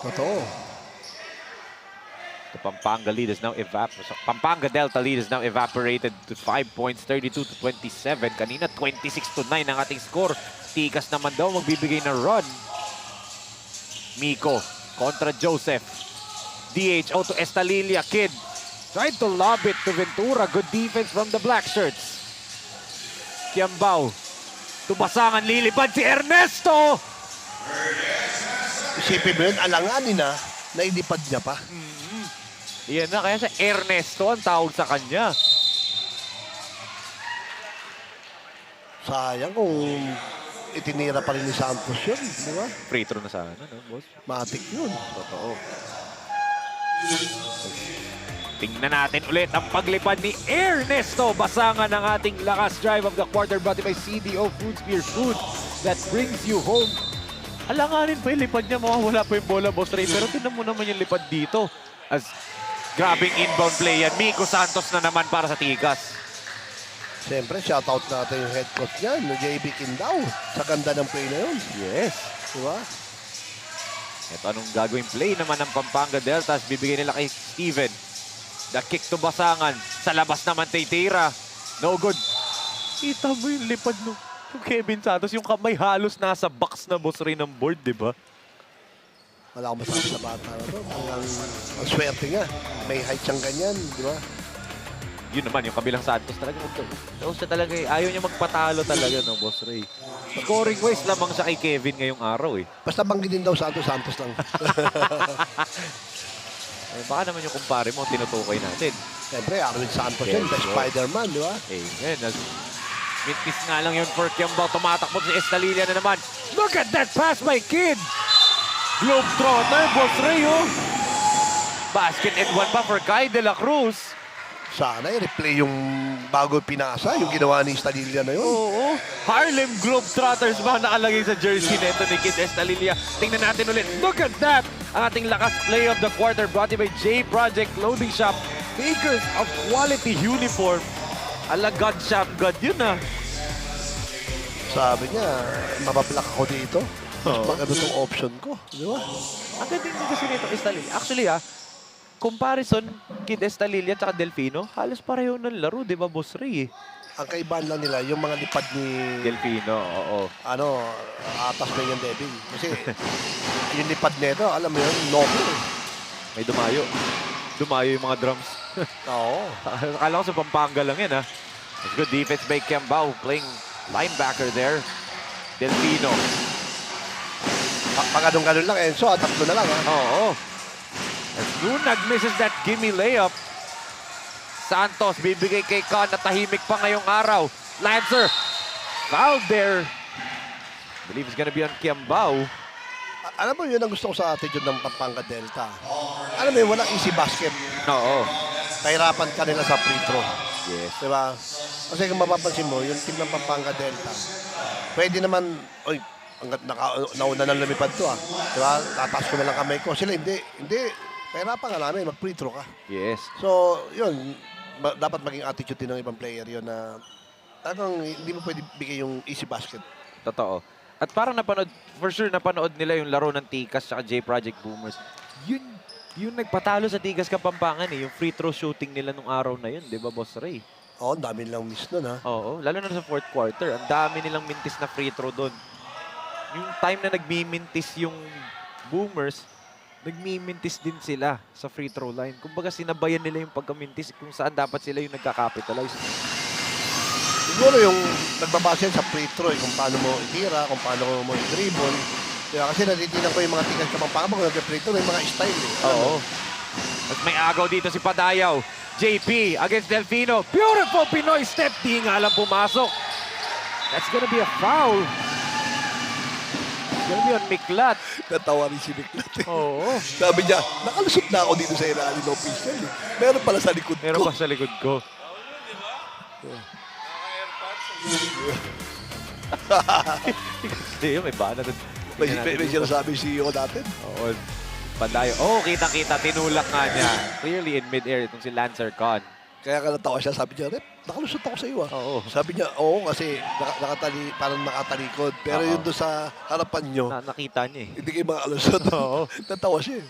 Totoo. The Pampanga lead is now Pampanga Delta lead is now evaporated to 5 points, 32-27. Kanina 26-9 ang ating score. Tikas naman daw magbibigay ng run. Miko kontra Joseph. DHO to Estalilia. Kid tried to lob it to Ventura. Good defense from the black shirts. Kiambao. Tubasangan, lilipad si Ernesto! Isipin mo yun, alanganin na nailipad niya pa. Yan na, kaya sa Ernesto ang tawag sa kanya. Sayang kung itinira pa rin ni Santos yun, di ba? Free throw na sana, no, boss? Matik yun. Totoo. Tingnan natin ulit ang paglipad ni Ernesto. Basangan ng ating lakas drive of the quarter brought to you by CDO Foods, Beer Food that brings you home. Alanganin pa yung lipad niya, mawawala pa yung bola, Boss Ray. Pero tingnan mo naman yung lipad dito. As grabing inbound play yan. Miko Santos na naman para sa Tigas. Siyempre, shoutout natin yung head coach niyan, no JB Kindao. Sa ganda ng play na yun. Yes. Di ba? Ito anong gagawing play naman ng Pampanga Deltas. Bibigay nila kay Steven. The kick to Basangan. Sa labas naman titira. No good. Kita mo yung lipad ng Kevin Santos. Yung kamay halos nasa box na, Boss Ray, ng board, di ba? Wala akong masabi sa bata na to. Ang swerte nga. May height siyang ganyan, di ba? Yun naman, yung kabilang Santos talaga. Siya talaga, ayaw niya magpatalo talaga, no, Boss Ray. Scoring wise lamang siya kay Kevin ngayong araw, eh. Basta banggitin daw Santos lang. Eh, baka naman yung kumpare mo, tinutukoy natin. Siyempre, Arwin Santos Yes, yun, the bro. Spider-Man, di ba? Amen. Mintis nga lang yun for Kiambao. Tumatakbo si Estalilia na naman. Look at that pass by Kid! Globetrotter, Boss Ray, oh! Basket and one pa for Kai De La Cruz. Sana i-replay yung bago pinasa, yung ginawa ni Stadilla na yun. Oo. Harlem Globetrotters ba nakalagay sa jersey nito ni Kid Estalilia? Tingnan natin ulit. Look at that! Ang ating lakas play of the quarter brought to you by J Project Clothing Shop. Makers of quality uniform. Alagad shotgun yun, ah. Sabi niya, mabablock ako dito. Mas Oo. maganda itong option ko, di ba? Ang ganda din kasi nito Estalilia. Actually, comparison, Kid Estalilia at Delfino, halos pareho ng laro, di ba, Boss Ray? Ang kaibahan lang nila, yung mga lipad ni, Delfino, oo. atas na yung Devin. Kasi yung lipad nito, alam mo yun, noble. May dumayo. Dumayo yung mga drums. Oo. Akala ko sa Pampanga lang yan, ha? It's good defense by Kiambao, playing linebacker there. Delfino. Pag ganun lang, Enzo, tatlo na lang, ha? Oo. As Lunag misses that gimme layup. Santos bibigay kay Khan na tahimik pa ngayong araw. Lancer. Foul there. Believe it's gonna be on Kiambao. Alam mo, yun ang gusto ko sa attitude ng Pampanga Delta. Alam mo yun, walang easy basket. Oo. Kahirapan ka nila sa free throw. Yes. Di ba? Kasi kung mapapansin mo, yung team ng Pampanga Delta, pwede naman, oy, nauna na lumipad to, ah. Di ba? Tataas ko na lang kamay ko. Sila, hindi. Kahirapan ka namin, mag-free throw ka. Yes. So, yun, dapat maging attitude din ng ibang player yun na talagang hindi mo pwede bigay yung easy basket. Totoo. At parang napanood, for sure napanood nila yung laro ng Tikas at J Project Boomers. Yun nagpatalo sa Tikas Kapampangan, eh. Yung free throw shooting nila nung araw na yun, di ba, Boss Ray? Oo, ang dami nilang miss nun, ha? Oo, lalo na sa fourth quarter. Ang dami nilang mintis na free throw doon. Yung time na nagmimintis yung Boomers, nagmimintis din sila sa free throw line. Kumbaga sinabayan nila yung pagkamintis kung saan dapat sila yung nagka-capitalize. Siguro yung nagbabase sa free throw, kung paano mo itira, kung paano mo i-dribble. Diba? Kasi natitinan ko yung mga Tikas Kapampangan, pag nag-free throw, may mga style, eh. Oo. Mas may agaw dito si Padayaw. JP against Delfino. Beautiful Pinoy step. Di nga lang pumasok. That's gonna be a foul. It's gonna be on Miklat. Natawa rin si Miklat. Oo. Sabi niya, nakalusot na ako dito sa ilalim ng official. Meron pala sa likod Meron ko. pa sa likod ko. Hindi, may bana doon. May sinasabi yung CEO natin. Oo. Padayaw. Oh, kitang-kita. Tinulak nga niya. Clearly in mid-air itong si Lancer Con. Kaya ka natawa siya, sabi niya, Rep, nakalusot ako sa iyo ah. Oo. Sabi niya, oo kasi parang nakatalikod. Pero Oo. yun doon sa harapan nyo, Nakita niya eh. hindi kayo makalusot. Oo. Natawa siya eh.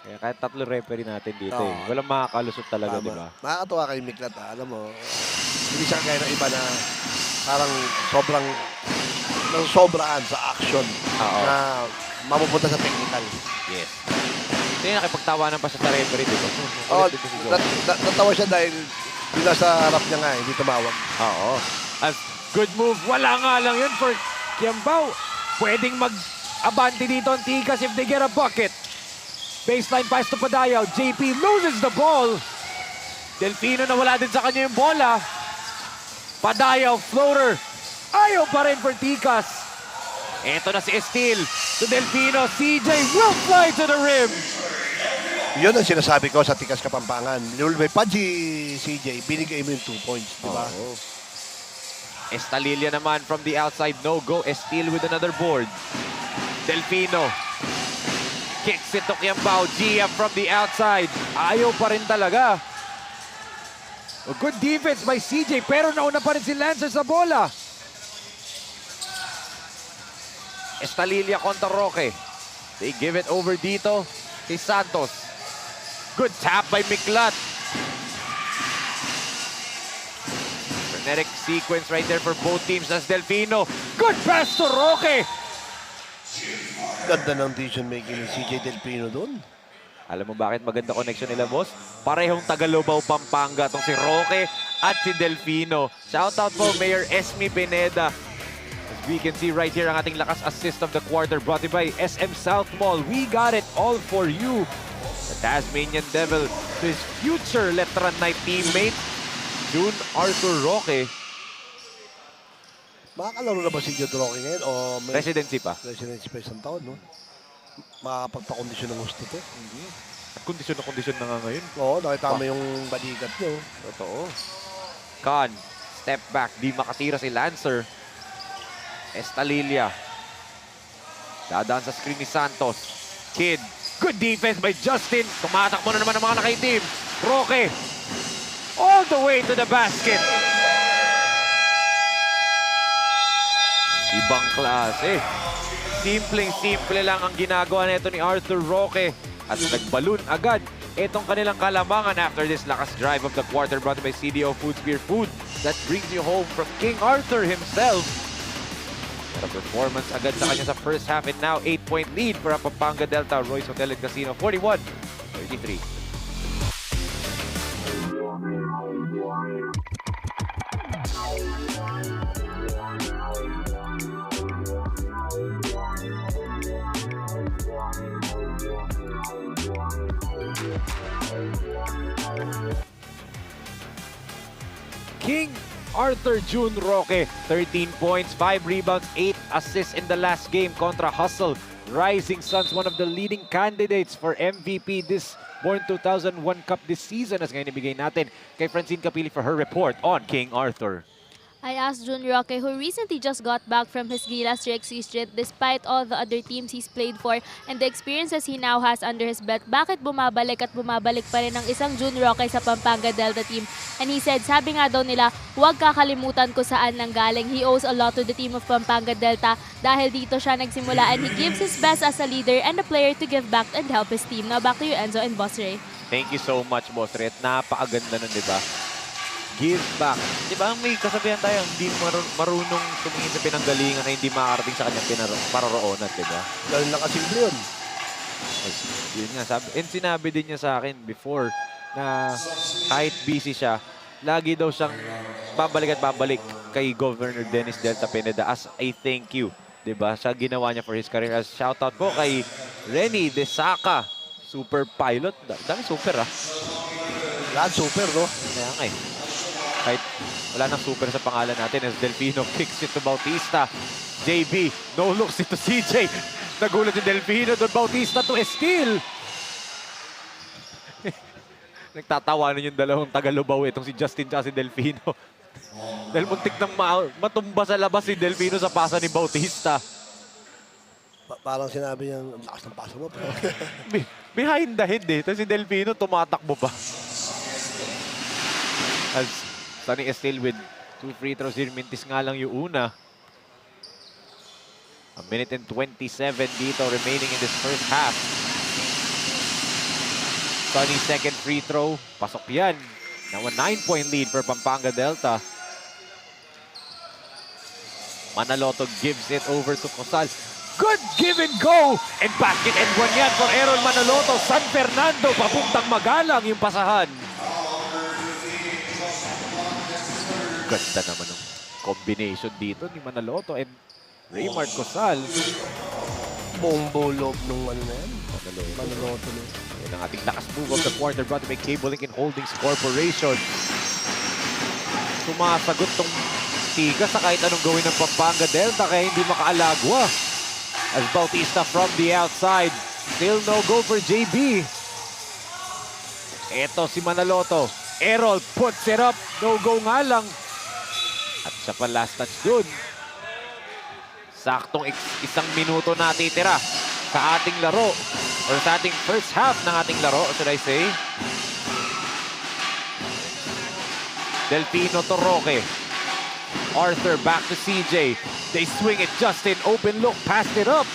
Kaya kahit 3 referee natin dito Oo. eh. Walang makakalusot talaga, Tama. di ba? Nakakatawa kay Miklat ah. Alam mo, hindi siya kaya ng iba na parang sobrang nasobrahan sa action Oo. na mapupunta sa technical. Yes. Ito yung nakipagtawanan pa siya sa referee, di ba? Oh, Ulit din si Joe. natawa siya dahil yung nasa harap niya nga, hindi tumawag. Oo. As good move. Wala nga lang yun for Kiambao. Pwedeng mag-abante dito ang Tigas if they get a bucket. Baseline pass to Padayaw. JP loses the ball. Delfino na wala din sa kanya yung bola. Padayaw, floater. Ayaw pa rin for Tigas. Eto na si Estil. To Delfino. CJ will fly to the rim. Yun ang sinasabi ko sa Tikas Kapampangan. May Paji CJ, binigay mo yung 2 points, di ba? Oo. Estalilia naman from the outside. No go. Estil with another board. Delfino. Kicks it to Kiambao. Gia from the outside. Ayaw pa rin talaga. A good defense by CJ pero nauna pa rin si Lancer sa bola. Estalilia kontra Roque. They give it over dito kay Santos. Good tap by Miklat. Frenetic sequence right there for both teams. That's Delfino. Good pass to Roque. Ganda ng decision making ni CJ Delfino doon. Alam mo bakit maganda connection nila, boss? Parehong Tagalobaw, Pampanga tong si Roque at si Delfino. Shoutout po, Mayor Esme Pineda. As we can see right here, ang ating lakas assist of the quarter brought to you by SM South Mall. We got it all for you. The Tasmanian Devil to his future Letran Knight teammate, June Arthur Roque. Makakalaro na ba si Jod Roque ngayon? O may Residency pa. residency pa isang taon, no? Makakapagpakondisyon ng gusto to. At kondisyon na nga ngayon. Oo, nakita mo yung balikat nyo. Totoo. Khan, step back, di makatira si Lancer. Estalilia. Dadaan sa screen ni Santos. Kid. Good defense by Justin. Tumatakbo na naman ang mga nakaitim. Roque. All the way to the basket. Ibang klase. Simpleng-simple lang ang ginagawa nito ni Arthur Roque. At nagbalun agad itong kanilang kalamangan after this lakas drive of the quarter brought by CDO Foods Beer Food. That brings you home from King Arthur himself. The performance agad sa kanya sa first half and now 8-point lead for Pampanga Delta Royce Hotel and Casino 41-33. King Arthur June Roque, 13 points, 5 rebounds, 8 assists in the last game kontra Hustle. Rising Suns, one of the leading candidates for MVP this Born 2001 Cup this season. As ngayon ibigay natin kay Francine Capili for her report on King Arthur. I asked June Roque, who recently just got back from his Gilas Rexy stint despite all the other teams he's played for and the experiences he now has under his belt, bakit bumabalik at bumabalik pa rin ang isang June Roque sa Pampanga Delta team? And he said, sabi nga daw nila, huwag kakalimutan ko saan nanggaling. He owes a lot to the team of Pampanga Delta dahil dito siya nagsimula and he gives his best as a leader and a player to give back and help his team. Now back to you, Enzo and Boss Ray. Thank you so much, Boss Red. Napakaganda nun, di ba? Give back. Di ba, may kasabihan tayo, hindi marunong tumingin sa pinanggalingan na hindi makakarating sa kanyang paroroonan, di ba? Ganun lang kasimple yun. Yun nga, and sinabi din niya sa akin before na kahit busy siya, lagi daw siyang babalik at babalik kay Governor Dennis Delta Pineda as a thank you. Diba? Sa ginawa niya for his career. As shoutout po kay Renny Desaka. Super pilot. Dami super ah. Lahat super, no? Kaya nga eh. Kahit wala nang super sa pangalan natin as Delfino kicks it to Bautista. JB, no looks it to CJ. Nagulat yung Delfino doon. Bautista to steal. Nagtatawanan yung dalawang Tagalubaw itong si Justin at si Delfino. Dahil muntik nang matumba sa labas si Delfino sa pasa ni Bautista. Parang sinabi niya, lakas ng pasa mo. Behind the head eh. Tapos si Delfino tumatakbo pa. As Sunny Estil with 2 free throws here. Mintis nga lang yung una. A minute and 27 dito remaining in this first half. Sunny second free throw. Pasok yan. Now a 9-point lead for Pampanga Delta. Manaloto gives it over to Cosal. Good give and go! And basket and one yan for Aaron Manaloto. San Fernando papuntang Magalang yung pasahan. Ganda naman ng combination dito ni Manaloto and Raymart Cosal. Bombo loob nung ano na yan. Manaloto na. Yan ang ating lakas move of the quarter brought to by Cable Link and Holdings Corporation. Sumasagot tong Tika sa kahit anong gawin ng Pampanga Delta kaya hindi makaalagwa. As Bautista from the outside. Still no go for JB. Eto si Manaloto. Errol puts it up. No go nga lang. At siya pa last touch dun. Saktong isang minuto natitira sa ating laro. Or sa ating first half ng ating laro, should I say. Delfino to Roque. Arthur back to CJ. They swing it. Justin, open look. Passed it up.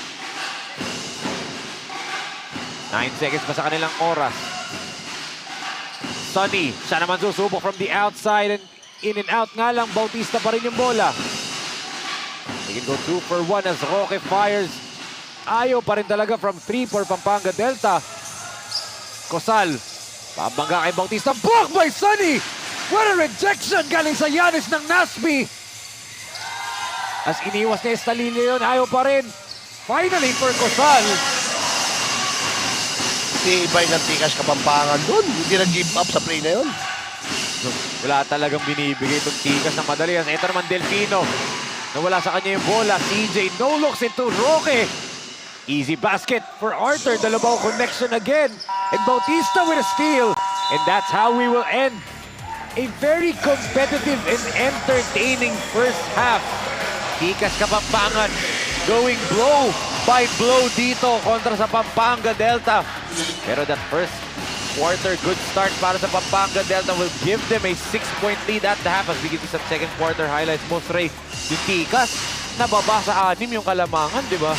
9 seconds pa sa kanilang oras. Sunny, siya naman susubok from the outside and in and out nga lang. Bautista pa rin yung bola. They can go 2 for 1 as Roque fires. Ayaw pa rin talaga from 3 for Pampanga Delta. Cosal, pabangga kay Bautista. Blocked by Sunny! What a rejection galing sa Yanis ng Nasby. As iniwas ni Estalino yun, ayaw pa rin. Finally for Cosal. Si Ibay ng Tikas Kapampangan doon. Hindi nag-give up sa play na yun. Wala talagang binibigay itong Tikas ng madali. Ito naman Delfino. Nawala sa kanya yung bola. CJ no looks into Roque. Easy basket for Arthur. Dalabaw connection again. And Bautista with a steal. And that's how we will end a very competitive and entertaining first half. Tikas Kapampangan going blow by blow dito kontra sa Pampanga Delta. Pero that first quarter, good start para sa Pampanga Delta will give them a 6-point lead at the half as we get to some second quarter highlights. Mosrey, yung Tikas, nababa sa 6 yung Kalamangan, di ba?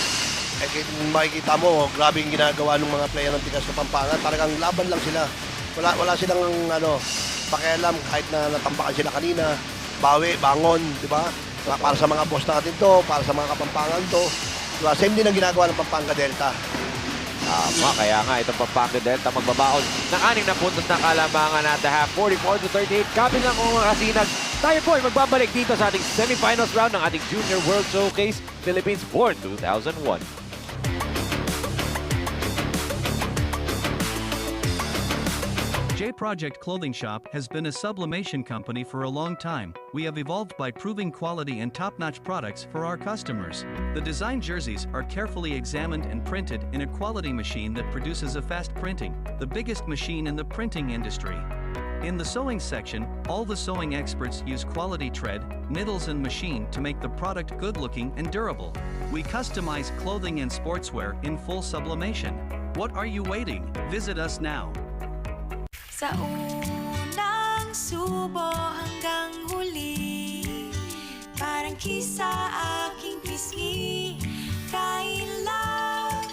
Eh, makikita mo, grabe yung ginagawa ng mga player ng Tikas Kapampangan. Talagang laban lang sila. Wala silang pakialam kahit na natampakan sila kanina. Bawi, bangon, di ba? Para sa mga boss natin to, para sa mga Kapampangan to. Diba? Same din ang ginagawa ng Pampanga Delta. Tama, kaya nga itong Pampanga Delta magbabaon ng 6 na puntos na Kalamangan at the half, 44-38. Kapin lang kung mga kasinag. Tayo po ay magbabalik dito sa ating semifinals round ng ating Junior World Showcase Philippines Born 2001. J Project Clothing Shop has been a sublimation company for a long time. We have evolved by proving quality and top-notch products for our customers. The design jerseys are carefully examined and printed in a quality machine that produces a fast printing, the biggest machine in the printing industry. In the sewing section, all the sewing experts use quality thread, needles and machine to make the product good-looking and durable. We customize clothing and sportswear in full sublimation. What are you waiting? Visit us now. Sa unang subo hanggang huli, parang kisa aking pisngi. Kain love,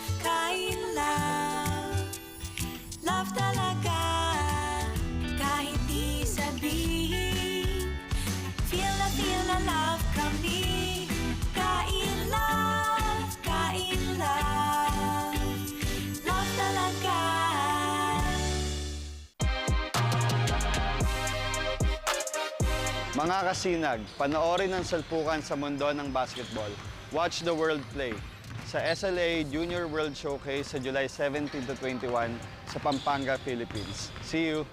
love talaga. Kahit di sabihin, feel na love kami. Kain love, love talaga. Mga kasinag, panoorin ang salpukan sa mundo ng basketball. Watch the world play. sa SLA Junior World Showcase sa July 17 to 21 sa Pampanga, Philippines. See you!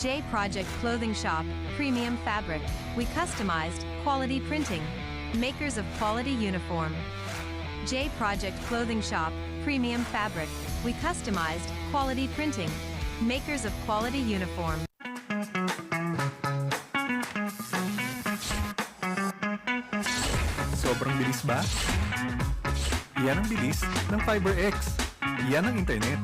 J Project Clothing Shop, Premium Fabric. We customized, quality printing. Makers of quality uniform. J Project Clothing Shop, Premium Fabric. We customized, quality printing. Makers of quality uniform. Sobrang bilis ba? Yan ang bilis ng FiberX. Yan ang internet.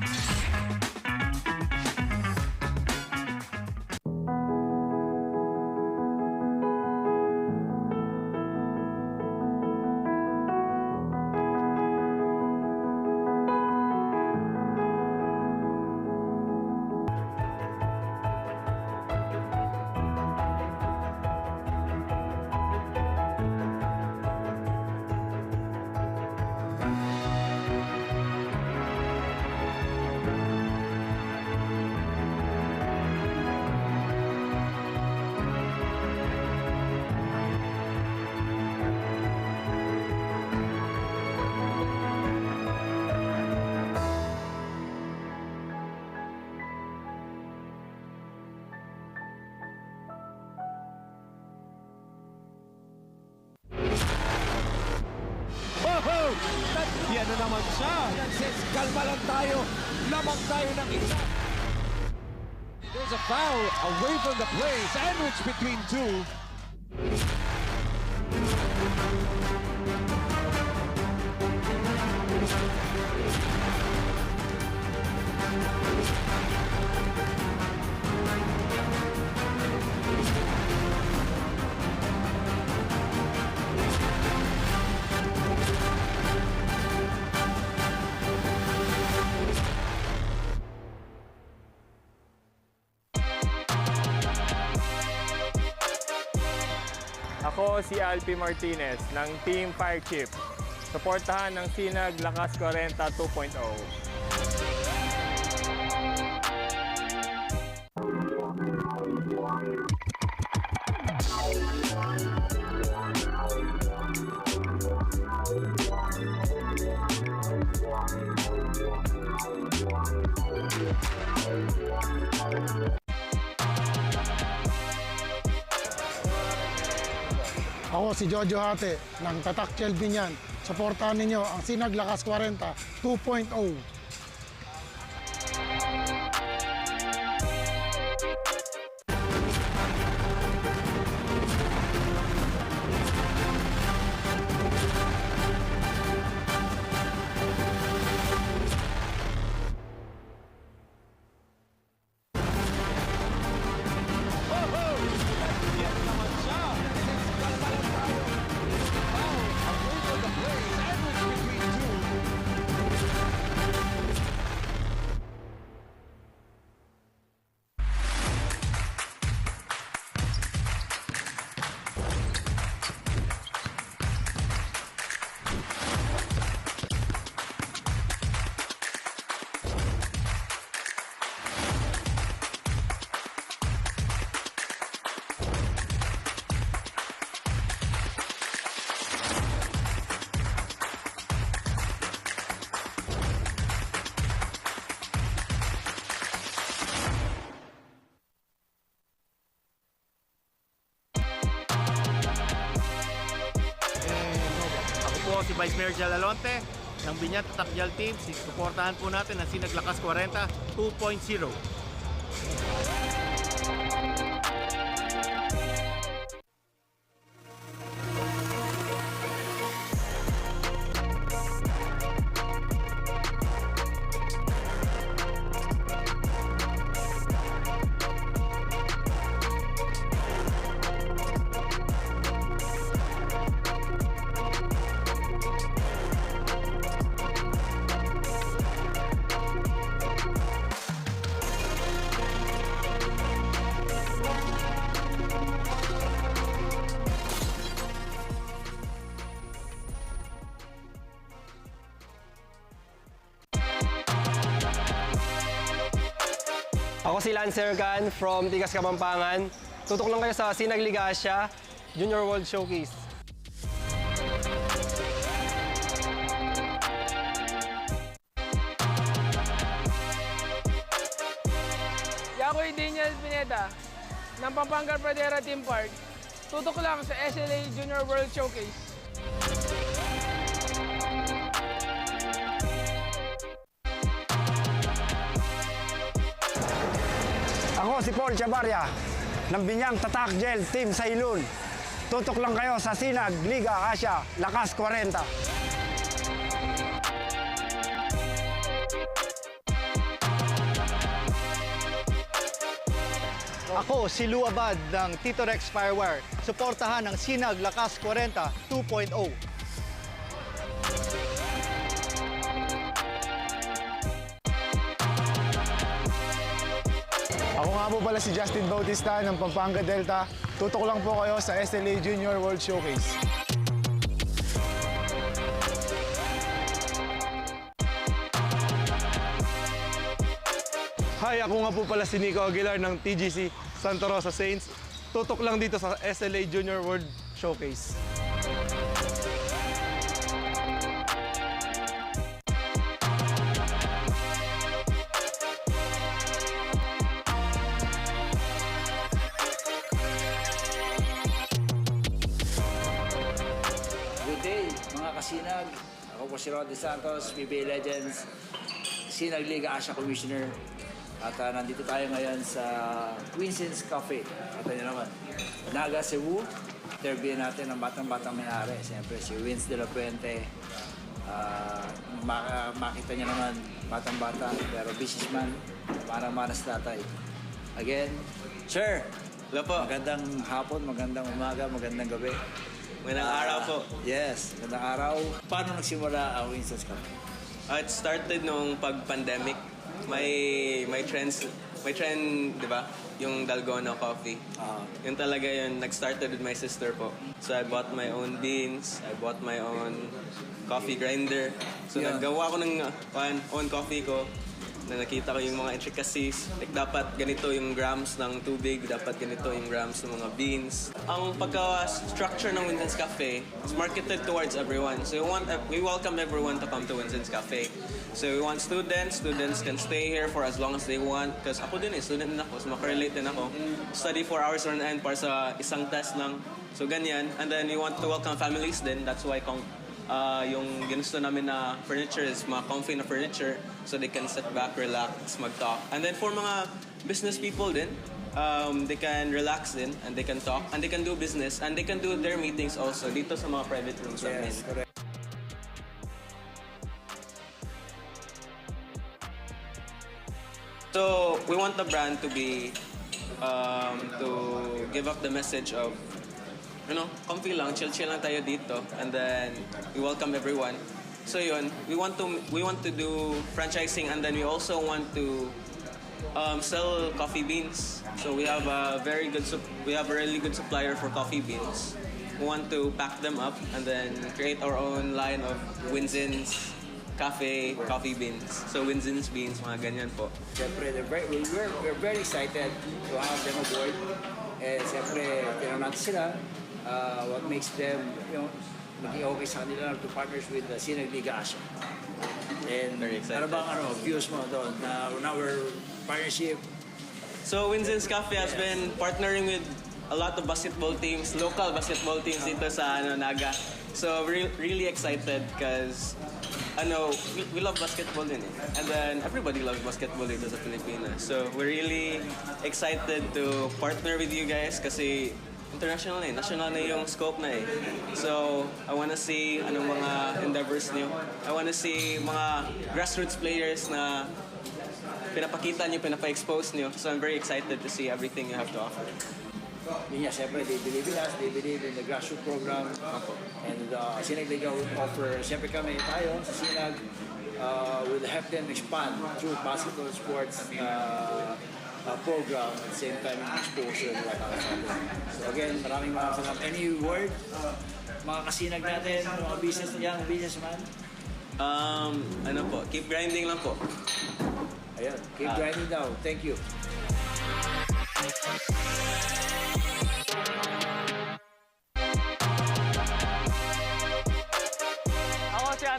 Yan na naman siya. Kalma lang tayo. Lamang tayo ng isa. There's a foul away from the play. Sandwich between two. Ako si Alpi Martinez ng Team Firechief. Suportahan ng Sinag Lakas 40 2.0. Ako si Jojo Hate ng Tatak Chelbinyan. Suportahan ninyo ang Sinag Lakas 40 2.0. Po si Vice Mayor Jal Alonte ng Binyat Tatakjal Team. Suportahan po natin ang Sinag Lakas 40 2.0. Ako si Lancer Gan from Tigas Kapampangan. Tutok lang kayo sa Sinag Ligasya Junior World Showcase. Ako'y Daniel Pineda ng Pampanga Pradera Team Park. Tutok lang sa SLA Junior World Showcase. Ako si Paul Chavarria ng Binyang Tatak Gel Team Sailun. Tutok lang kayo sa Sinag Liga Asia Lakas 40. Ako si Lou Abad ng Tito Rex Firewire. Suportahan ang Sinag Lakas 40 2.0. Ako nga po pala si Justin Bautista ng Pampanga Delta. Tutok lang po kayo sa SLA Junior World Showcase. Hi, ako nga po pala si Nico Aguilar ng TGC Santa Rosa Saints. Tutok lang dito sa SLA Junior World Showcase. Good day, mga kasinag. Ako po si Rod De Santos, PBA Legends, Sinag Liga Asia Commissioner. At nandito tayo ngayon sa Queens's Cafe. Ito nyo naman, Naga, Cebu. Interview natin ang batang-batang may-ari. Siyempre si Vince De La Puente. Makita nyo naman, batang-bata, pero businessman. Manang-manas tatay. Again, sir. Hello po. Magandang hapon, magandang umaga, magandang gabi. Magandang araw po. Yes, magandang araw. Paano nagsimula ang Winston's Cafe? It started nung pag-pandemic. May trend, 'di ba? Yung Dalgona coffee. Yun talaga yun. Nag-started with my sister po. So I bought my own beans. I bought my own coffee grinder. So naggawa ko ng own coffee ko. Na nakita ko yung mga intricacies. Like, dapat ganito yung grams ng tubig, dapat ganito yung grams ng mga beans. Ang pagka-structure ng Winston's Cafe is marketed towards everyone. So we welcome everyone to come to Winston's Cafe. So we want students can stay here for as long as they want. Because ako din student din ako, so makarelate din ako. Study 4 hours on end para sa isang test lang. So ganyan. And then we want to welcome families din. That's why yung ginusto namin na furniture is mga comfy na furniture so they can sit back, relax, mag-talk. And then for mga business people din, they can relax din and they can talk and they can do business and they can do their meetings also dito sa mga private rooms namin. Yes, correct. So we want the brand to be to give up the message of comfy lang, chill lang tayo dito, and then we welcome everyone. So yun, we want to do franchising, and then we also want to sell coffee beans. So we have a really good supplier for coffee beans. We want to pack them up and then create our own line of Winston's Cafe coffee beans. So Winston's beans, mga ganyan po. Siyempre, we're very excited to have them aboard. Eh, siyempre, tinanong natin sila what makes them, maging okay sa kanila to partners with the Sinag Liga Asia. And very excited. Ano bang views mo doon on our partnership? So Winston's Cafe has been partnering with a lot of basketball teams, local basketball teams dito sa Naga. So we're really excited because we love basketball din eh. And then everybody loves basketball dito sa Pilipinas. So we're really excited to partner with you guys kasi international na eh. National na yung scope na eh. So I wanna see anong mga endeavors niyo. I wanna see mga grassroots players na pinapakita niyo, pinapa-expose niyo. So I'm very excited to see everything you have to offer. Yun nga, siyempre, they believe in us, they believe in the grassroots program. And Sinag Liga will offer, siyempre kami tayo sa Sinag, will help them expand through basketball sports program at the same time exposure right now. So again, maraming salamat. Any word, mga kasinag natin, mga businessman? Keep grinding lang po. Ayan, keep grinding daw. Thank you.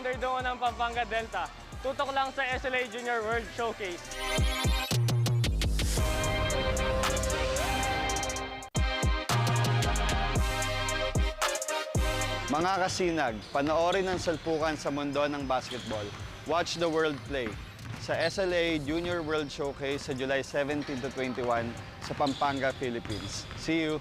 underdog ng Pampanga Delta. Tutok lang sa SLA Junior World Showcase. Mga kasinag, panoorin ang salpukan sa mundo ng basketball. Watch the world play sa SLA Junior World Showcase sa July 17 to 21 sa Pampanga, Philippines. See you!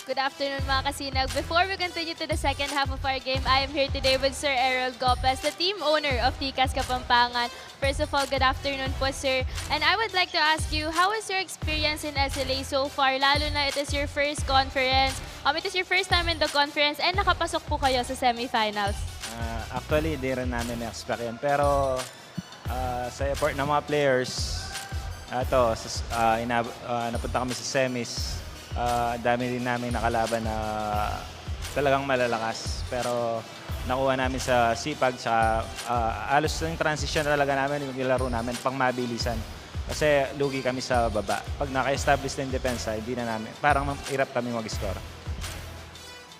Good afternoon mga kasinag. Before we continue to the second half of our game, I am here today with Sir Errol Gopez, the team owner of Tikas Kapampangan. First of all, good afternoon po, sir. And I would like to ask you, how is your experience in SLA so far? Lalo na it is your first conference. It is your first time in the conference and nakapasok po kayo sa semifinals. Actually, di rin namin na-expect yun. Pero sa effort ng mga players, napunta kami sa semis. Dami din namin nakalaban na talagang malalakas. Pero nakuha namin sa sipag, tsaka alos yung transition talaga namin, yung nilaro namin pang mabilisan. Kasi lugi kami sa baba. Pag naka-establish na yung depensa, hindi na namin, parang hirap kami mag-score.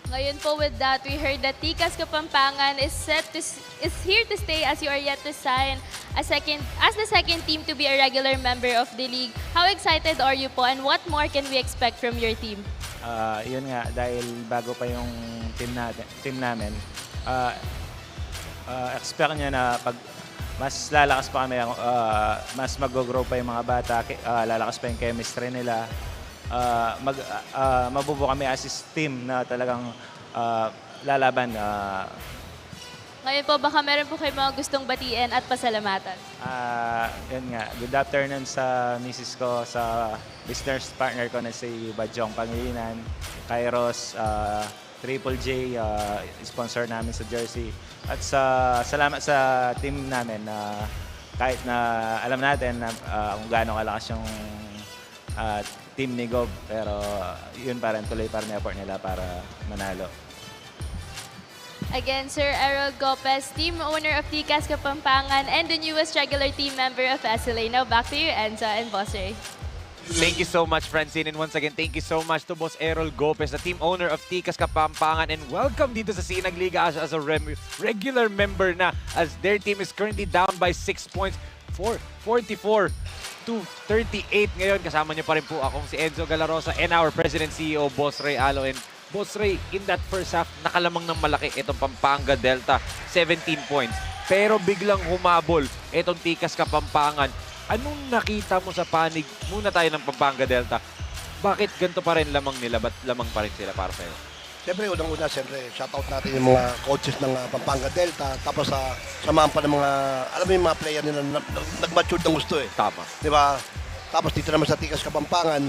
Ngayon po with that, we heard that Tikas Kapampangan is here to stay as you are yet to sign as the second team to be a regular member of the league. How excited are you po and what more can we expect from your team? Yun nga, dahil bago pa yung team namin, expect nyo na pag mas lalakas pa kami, mas mag-grow pa yung mga bata, lalakas pa yung chemistry nila. Mabubuo kami as team na talagang lalaban. Ngayon po, baka meron po kayo mga gustong batiin at pasalamatan. Yun nga, good afternoon sa misis ko, sa business partner ko na si Badyong Pangilinan, Kairos, Triple J, sponsor namin sa jersey. At salamat sa team namin na kahit na alam natin na kung gaano kalakas yung team ni Gob, pero yun pa rin, tuloy pa rin effort nila para manalo. Again, Sir Errol Gopez, team owner of Tikas Kapampangan and the newest regular team member of SLA. Now back to you, Enza and Boss Ray. Thank you so much, Francine. And once again, thank you so much to Boss Errol Gopez, the team owner of Tikas Kapampangan. And welcome dito sa Sinag Liga as a regular member na, as their team is currently down by 6 points, 44 to 38 ngayon. Kasama niyo pa rin po akong si Enzo Galarosa and our President CEO, Boss Ray Alo. And Boss Ray, in that first half, nakalamang ng malaki itong Pampanga Delta, 17 points. Pero biglang humabol itong Tikas Kapampangan. Anong nakita mo sa panig muna tayo ng Pampanga Delta? Bakit ganito pa rin lamang nila? Ba't lamang pa rin sila para sa'yo? Siyempre, unang-una, shoutout natin yung mga coaches ng Pampanga Delta. Tapos samahan pa ng mga, alam mo yung mga player nila nag-matured ng gusto eh. Tama. Di ba? Tapos dito naman sa Tikas Kapampangan,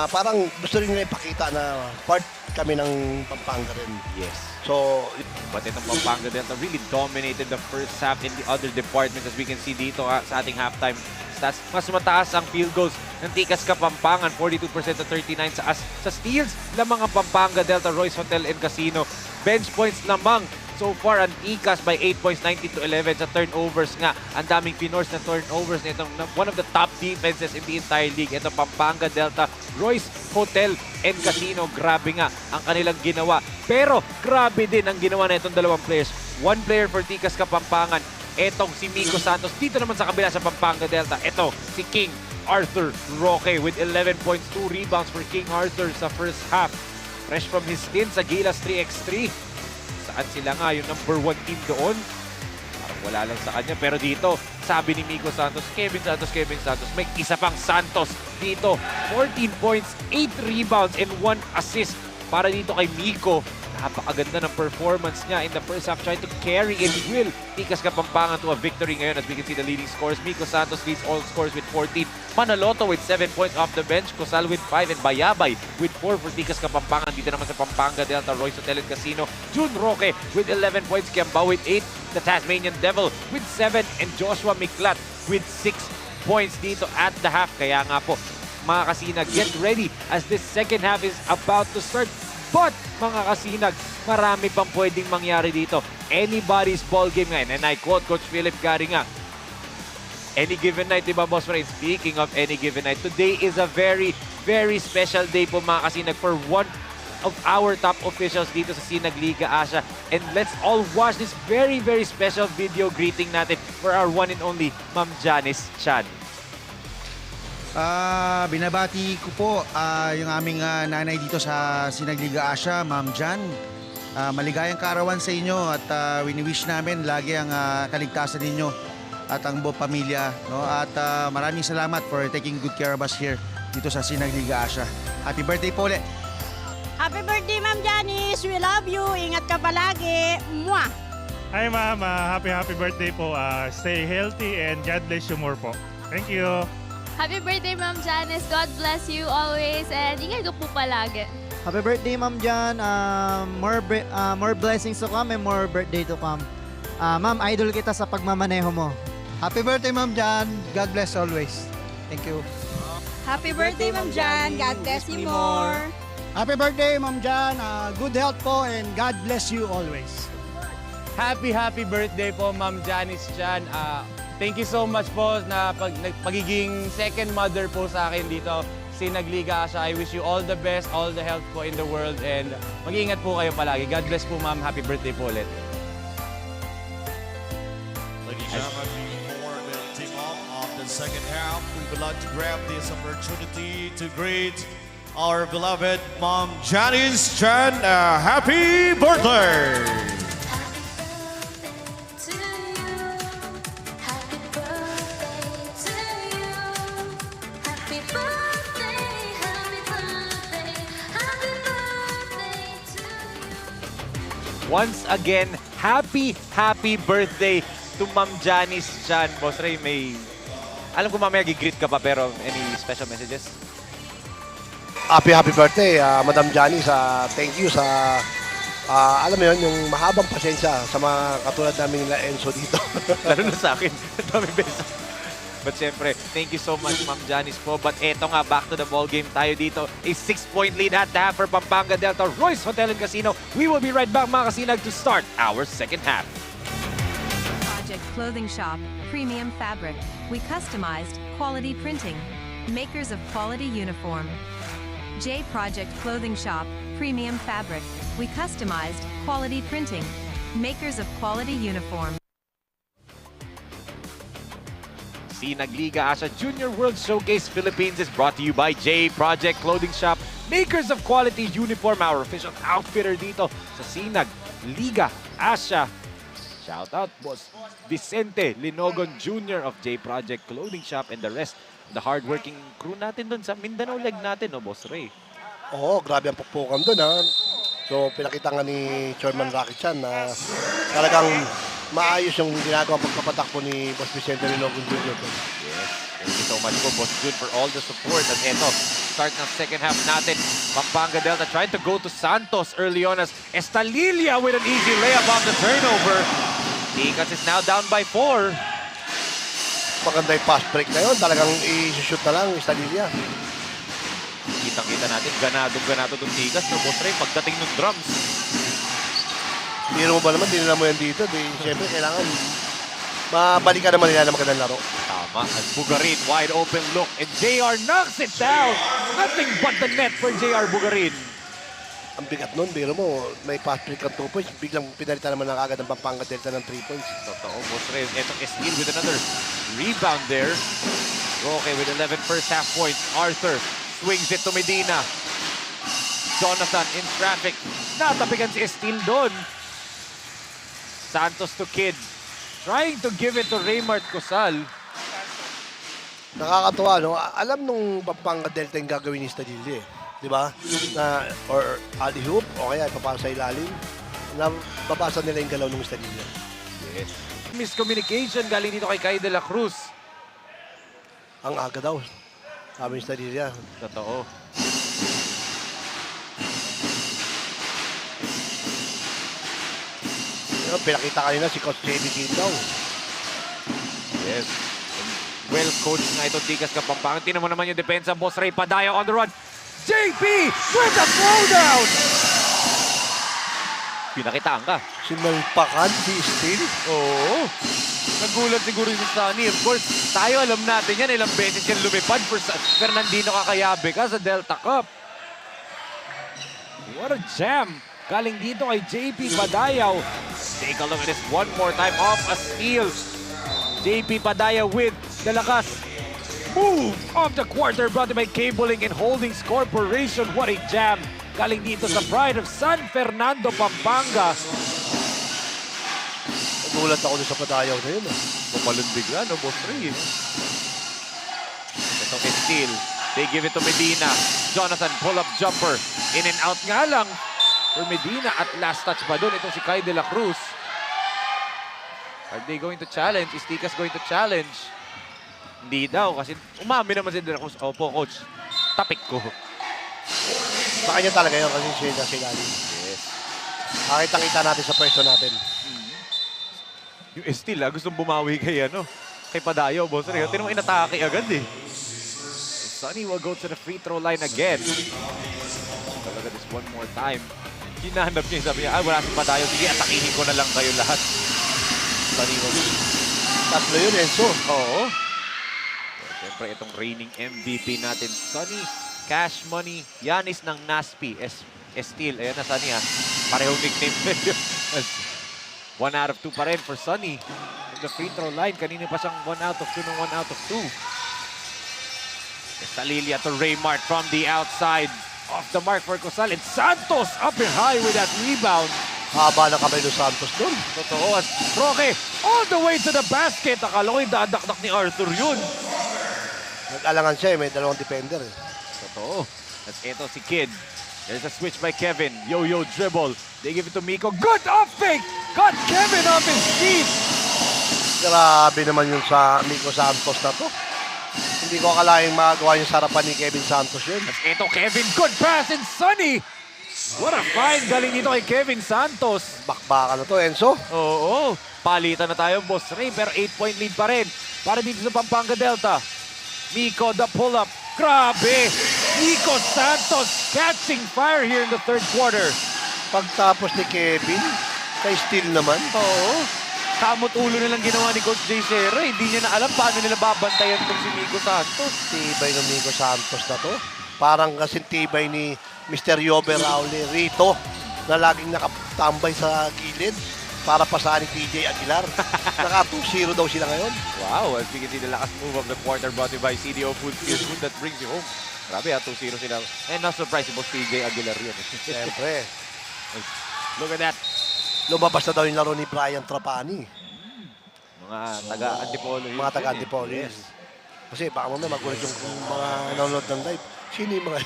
parang gusto rin nila ipakita na part kami ng Pampanga rin. Yes. So, but itong Pampanga Delta really dominated the first half in the other departments, as we can see dito sa ating halftime stats, mas mataas ang field goals ng Tikas Kapampangan, 42% to 39 sa steals ng mga Pampanga Delta Royce Hotel and Casino. Bench points lamang so far ang Tikas by 8 points, 19 to 11 sa turnovers nga. Ang daming pinorse na turnovers nitong one of the top defenses in the entire league. Ito Pampanga Delta Royce Hotel and Casino. Grabe nga ang kanilang ginawa. Pero grabe din ang ginawa na itong dalawang players. One player for Tikas Kapampangan. Etong si Miko Santos. Dito naman sa kabila sa Pampanga Delta. Ito si King Arthur Roque with 11 points, 2 rebounds for King Arthur sa first half. Fresh from his stint sa Gilas 3x3. Saan sila nga yung number 1 team doon? Parang wala lang sa kanya. Pero dito, sabi ni Miko Santos, Kevin Santos, may isa pang Santos dito. 14 points, 8 rebounds, and 1 assist para dito kay Miko. Napakaganda ng performance niya in the first half, trying to carry and will Tikas Kapampangan to a victory ngayon. As we can see the leading scores, Miko Santos leads all scores with 14. Manaloto with 7 points off the bench, Cosal with 5, and Bayabay with 4 for Tikas Kapampangan. Dito naman sa Pampanga Delta, Royce Hotel and Casino, June Roque with 11 points, Kiambao with 8, the Tasmanian Devil with 7, and Joshua Miklat with 6 points dito at the half. Kaya nga po, mga kasinag, get ready as this second half is about to start. But, mga kasinag, marami pang pwedeng mangyari dito. Anybody's ball game ngayon. And I quote Coach Philip Gary nga, any given night, diba, Boss Ray? Speaking of any given night, today is a very, very special day po, mga kasinag, for one of our top officials dito sa Sinag Liga Asia. And let's all watch this very, very special video greeting natin for our one and only Ma'am Janice Chan. Binabati ko po yung aming nanay dito sa Sinag Liga Asia, Ma'am Jan. Maligayang kaarawan sa inyo at wini-wish namin lagi ang kaligtasan ninyo at ang buong pamilya. No? At maraming salamat for taking good care of us here dito sa Sinag Liga Asia. Happy birthday po ulit! Happy birthday, Ma'am Janice! We love you! Ingat ka palagi! Mwah! Hi, Ma'am! Happy birthday po! Stay healthy and God bless you more po. Thank you! Happy birthday, Ma'am Janice. God bless you always. And ingat ka po palagi. Happy birthday, Ma'am Jan. More blessings to come and more birthday to come. Ma'am, idol kita sa pagmamaneho mo. Happy birthday, Ma'am Jan. God bless always. Thank you. Happy birthday, Ma'am Jan. God bless you more. Happy birthday, Ma'am Jan. Good health po and God bless you always. Happy birthday po, Ma'am Janice Chan. Thank you so much po na pagiging second mother po sa akin dito Sinag Liga Asia. I wish you all the best, all the health po in the world, and mag-iingat po kayo palagi. God bless po, ma'am. Happy birthday po ulit. Ladies and gentlemen, before the tip-off of the second half, we would like to grab this opportunity to greet our beloved Mom Janice Chan. Happy birthday! Once again, happy birthday to Ma'am Janice Chan. Boss Ray, alam ko mamaya gigreet ka pa, pero any special messages? Happy birthday, Madam Janice. Thank you sa, alam mo yun, yung mahabang pasensya sa mga katulad namin nila Enzo dito. Lalo na sa akin. Dami beses. But syempre, thank you so much, Ma'am Janice po. But eto nga, back to the ball game tayo dito. A 6-point lead at the half for Pampanga Delta, Royce Hotel and Casino. We will be right back, mga kasinag, to start our second half. Project Clothing Shop, premium fabric. We customized quality printing. Makers of quality uniform. J Project Clothing Shop, premium fabric. We customized quality printing. Makers of quality uniform. Sinag Liga Asia Junior World Showcase Philippines is brought to you by J Project Clothing Shop, makers of quality uniform, our official outfitter dito sa Sinag Liga Asia. Shout out, Boss Vicente Linogon Jr. of J Project Clothing Shop and the rest of the hardworking crew natin doon sa Mindanao leg natin, no, Boss Ray? Oo, grabe ang pukpukan doon, ha. So, pinakita nga ni Chairman Rocky Chan na talagang maayos yung ginagawa pagpapatakbo ni Boss Vicente Linogon Jr. Yes, thank you so much po, Boss Jun, for all the support. At eto, start ng second half natin. Pampanga Delta trying to go to Santos early on as Estalilia with an easy layup off the turnover. Tikas is now down by 4. Maganda yung fast break na yun. Talagang i-shoot na lang, Estadilla. Kitang-kita natin, ganado itong Tigas, no, Boss Ray, pagdating ng drums. Biro mo ba naman, dinala mo yan dito. Siyempre, kailangan mabalikan naman nila na magandang laro. Tama, at Bugarin, wide open look, and JR knocks it down. Nothing but the net for JR Bugarin. Ang bigat nun, biro mo, may fast break ang 2 points. Biglang pinalitan naman ng agad ng Pampanga Delta ng 3 points. Totoo, Boss Ray. Etong Estil with another rebound there. Okay, with 11 first half points. Arthur swings it to Medina. Jonathan in traffic. Natapigan si Estil doon. Santos to Kid. Trying to give it to Raymart Cosal. Nakakatuwa, no? Alam nung Pampanga Delta yung gagawin ni Stadilli, di ba? Or alley-hoop, o kaya ipapasa sa ilalim. Babasa nila yung galaw ng Stadilli. Yes. Miscommunication galing dito kay Kai de la Cruz. Ang aga daw, sabi ni Stadilli. Totoo. Pinakita kanina si Coach JB Quinto. Yes. Well coached na ito, Tigas Kapampangan. Tinan mo naman yung depensa, Boss Ray Padayo on the run. JP with the throwdown! Pinakitaan ka. Sinalpakan si Steel? Oo. Nagulat siguro yung Sunny. Of course, tayo alam natin yan. Ilang beses yan lumipad for Fernandino Kakayabe ka sa Delta Cup. What a jam! Galing dito kay JP Padayaw. Take a look at this one more time off a steal. JP Padayaw with the lakas. Move of the quarter brought by Cabling and Holdings Corporation. What a jam. Galing dito sa Pride of San Fernando, Pampanga. Nagulat ako sa Padayaw na yun. Pumalun bigla, no, Boss Ray? Itong steal. They give it to Medina. Jonathan, pull-up jumper. In and out nga lang. For Medina at last touch pa doon. Itong si Kai de la Cruz. Are they going to challenge? Is Tikas going to challenge? Hindi daw kasi umami naman si de la Cruz. Opo, coach. Tapik ko. Sa kanya talaga yun kasi siya na sila. Yes. Nakitang-kita natin sa pwesto natin. Yung Estil, gustong bumawi kay ano. Kay Padayo, Boss Ray. Tinan mo inatake agad eh. Sunny will go to the free throw line again. Look at this one more time. Hinahanap niya, sabi niya, wala si Padayo. Sige, atakihin ko na lang kayo lahat. Sunny will. Tatlo yun, Enzo. Oo. Siyempre, itong reigning MVP natin, Sunny, Cash Money, Yanis ng Naspi, Estil. Ayan na, Sunny ha. Parehong nickname. 1 out of 2 pa rin for Sunny. In the free throw line, kanina pa siyang 1 out of 2 ng 1 out of 2. Estalilia to Raymart from the outside. Off the mark for Cosal. And Santos up and high with that rebound. Haba na kamay ng Santos doon. Totoo. At Roque all the way to the basket. Akala ko yung dadakdak ni Arthur yun. Nag-alangan siya may dalawang defender eh. Totoo. At ito si Kid. There's a switch by Kevin. Yo-yo dribble. They give it to Miko. Good off fake. Got Kevin off his feet. Grabe naman yung sa Miko Santos na to. Hindi ko akalaing magawa yung sarapan ni Kevin Santos yun. At ito Kevin, good pass and Sunny. What a find galing dito kay Kevin Santos. Bakbakan na to, Enzo. Oo. Palitan na tayo, Boss Ray, pero 8-point lead pa rin. Para dito sa Pampanga Delta. Miko, the pull-up. Grabe! Miko Santos catching fire here in the third quarter. Pagtapos ni Kevin, kay Steel naman. Oo. Kamot ulo nilang ginawa ni Coach Jay Serra. Hindi niya na alam paano nila babantayan itong si Miko Santos. Tibay ng Miko Santos na to. Parang kasing tibay ni Mr. Yobe Rauli Rito na laging nakatambay sa gilid para pasahan ni TJ Aguilar. Naka 2-0 daw sila ngayon. Wow, as you can see the last move of the quarter brought to you by CDO Food Food that brings you home. Grabe ha, 2-0 sila. And not surprised si Boss TJ Aguilar yun. Siyempre. Look at that. Lumabas na daw yung laro ni Brian Trapani. Mga taga-Antipolo. Mga taga-Antipolo, yes. Kasi baka mamaya magulat yung mga nanonood ng live. Sino yung mga...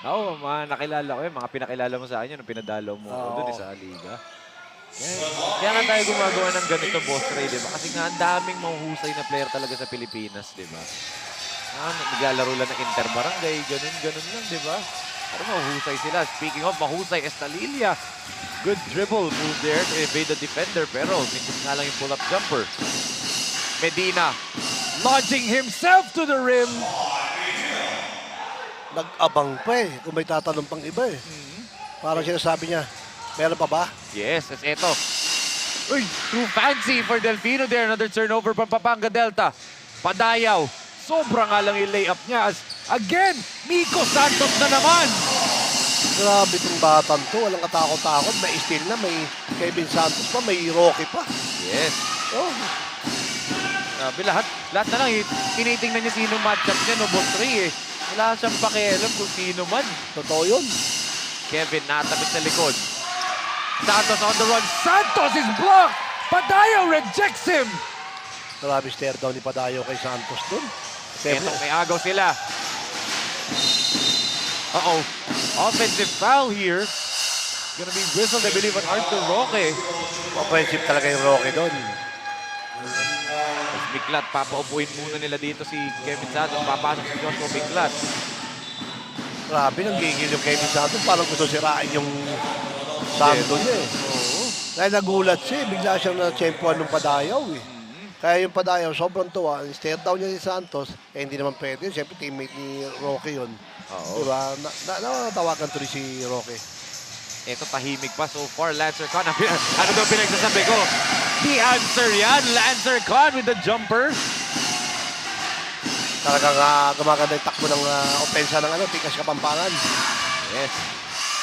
Oo, mga nakilala ko yun. Mga pinakilala mo sa akin yun. Pinadalaw mo ko doon sa Liga. Kaya nga tayo gumagawa ng ganito, Boss Ray, diba? Kasi nga ang daming mahuhusay na player talaga sa Pilipinas, diba? Naglalaro lang ng interbarangay, ganun lang, diba? Pero mahuhusay sila. Speaking of mahusay, Estalilia. Good dribble move there to evade the defender, pero minsan nga lang yung pull-up jumper. Medina launching himself to the rim. Nag-abang pa eh, kung may tatanong pang iba eh. Parang sinasabi niya, meron pa ba? Yes, as eto. Uy, too fancy for Delfino there. Another turnover from Pampanga Delta. Padayaw. Sobra nga lang yung layup niya. As again, Miko Santos na naman. Grabe itong batang to. Walang katakot-takot. May steal na, may Kevin Santos pa, may Rocky pa. Yes. Oh. Sabi lahat na lang. Tinitingnan niya sino matchup niya, no, boss Ray eh. Wala siyang pakialam kung sino man. Totoo yun. Kevin natapit sa likod. Santos on the run. Santos is blocked. Padayaw rejects him. Grabe stare down ni Padayaw kay Santos dun. Eto, may agaw sila. Uh-oh. Offensive foul here. Gonna be whistled, I believe, on Arthur Roque. Offensive talaga yung Roque dun. Miklat, papaupuin muna nila dito si Kevin Santos. Papasok si Joshua Miklat. Grabe, nanggigil yung Kevin Santos. Parang gusto sirain yung Santos niya eh. Oo. Dahil nagulat siya, bigla siyang na-champuan ng Padayaw eh. Kaya yung Padayaw, sobrang tuwa. Stare down niya si Santos, eh hindi naman pwede. Siyempre, teammate ni Roque yun. Oo. Diba? Natawagan tuloy si Roque. Ito tahimik pa so far. Lancer Con. Ano daw pinagsasabi ko? The answer yan. Lancer Con with the jumper. Talagang gumaganda yung takbo ng opensa ng Tikas Kapampangan. Yes.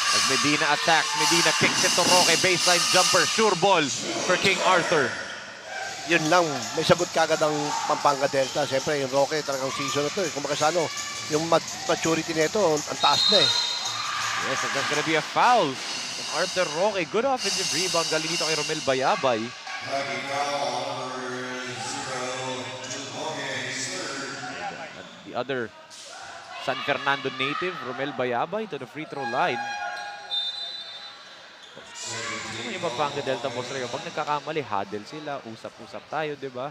As Medina attacks, Medina kicks it to Roque. Baseline jumper. Sure ball for King Arthur. Yun lang, may sagot kagad ang Pampanga Delta. Siyempre, yung Roque talagang season na to eh. Kung makasano, yung maturity nito, ang taas na eh. Yes, and that's gonna be a foul from Arthur Roque. Good offensive rebound. Galing dito kay Romel Bayabay. And the other San Fernando native, Romel Bayabay, to the free throw line. Yung Pampanga Delta boss rin, pag nagkakamali, huddle sila, usap-usap tayo, di ba?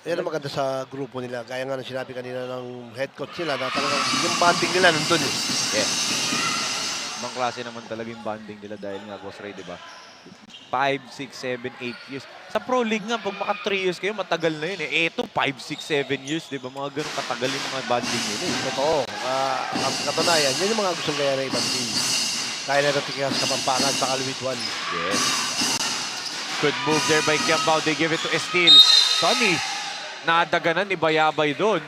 Yan ang maganda sa grupo nila. Gaya nga ng sinabi kanina ng head coach nila na talagang yung bonding nila nandun eh. Yeah. Ibang klase naman talaga yung bonding nila dahil nga boss Ray, di ba? 5, 6, 7, 8 years. Sa Pro League nga, pag maka 3 years kayo, matagal na yun eh. Eto, 5, 6, 7 years, di ba? Mga ganun katagal yung mga bonding nila eh. Totoo. Ang katunayan, yan yung mga gustong gaya na ibang team. Kaya na Tikas Kapampangan sa Kaluwit 1. Yes. Good move there by Kiambao. They give it to Estil. Sonny, nadaganan ni Bayabay doon.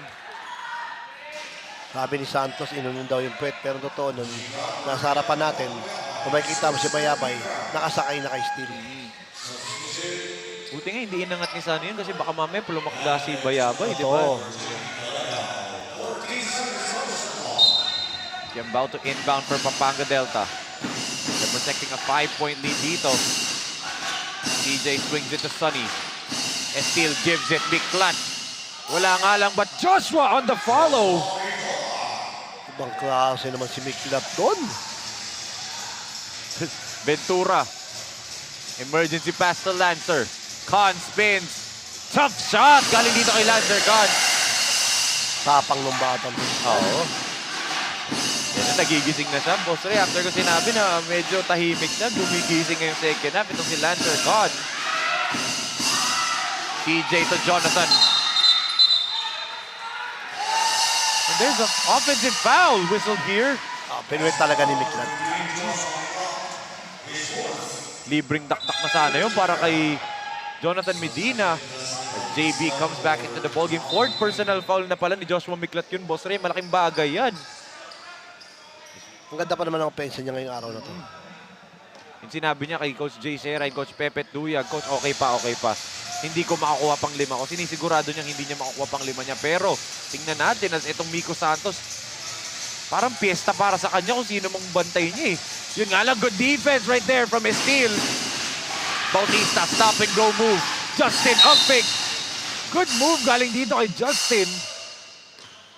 Sabi ni Santos, inunin daw yung puwet. Pero totoo nun, nasa harapan natin, kung makikita mo si Bayabay, nakasakay na kay Estil. Buti nga, hindi inangat ni Sonny yun kasi baka mamaya pulumakda si Bayabay, di ba? Kiambao to inbound for Pampanga Delta. They're protecting a 5-point lead dito. TJ swings it to Sonny. Estil gives it. Miklat. Wala nga lang, but Joshua on the follow. Ibang klase naman si Miklat doon. Ventura. Emergency pass to Lancer. Con spins. Tough shot. Galing dito kay Lancer. Con. Tapang ng batang. Oo. Yan na, nagigising na siya. Boss Ray, after ko sinabi na medyo tahimik siya, gumigising ngayong second half. Itong si Lancer Con. TJ to Jonathan. And there's an offensive foul whistled here. Pinuwet talaga ni Miklat. Libreng dakdak na sana yun para kay Jonathan Medina. As JB comes back into the ballgame. Fourth personal foul na pala ni Joshua Miklat yun, Boss Ray. Malaking bagay yan. Ang ganda pa naman ang offense niya ngayong araw na to. Yung sinabi niya kay Coach Jay Seray, Coach Pepe Duyag, Coach, okay pa. Hindi ko makakuha pang 5 ko. Sinisigurado niyang hindi niya makakuha pang 5 niya. Pero, tingnan natin, as itong Miko Santos, parang piyesta para sa kanya kung sino mong bantay niya eh. Yun nga lang, good defense right there from Estil. Bautista, stop and go move. Justin, up pick. Good move galing dito kay Justin.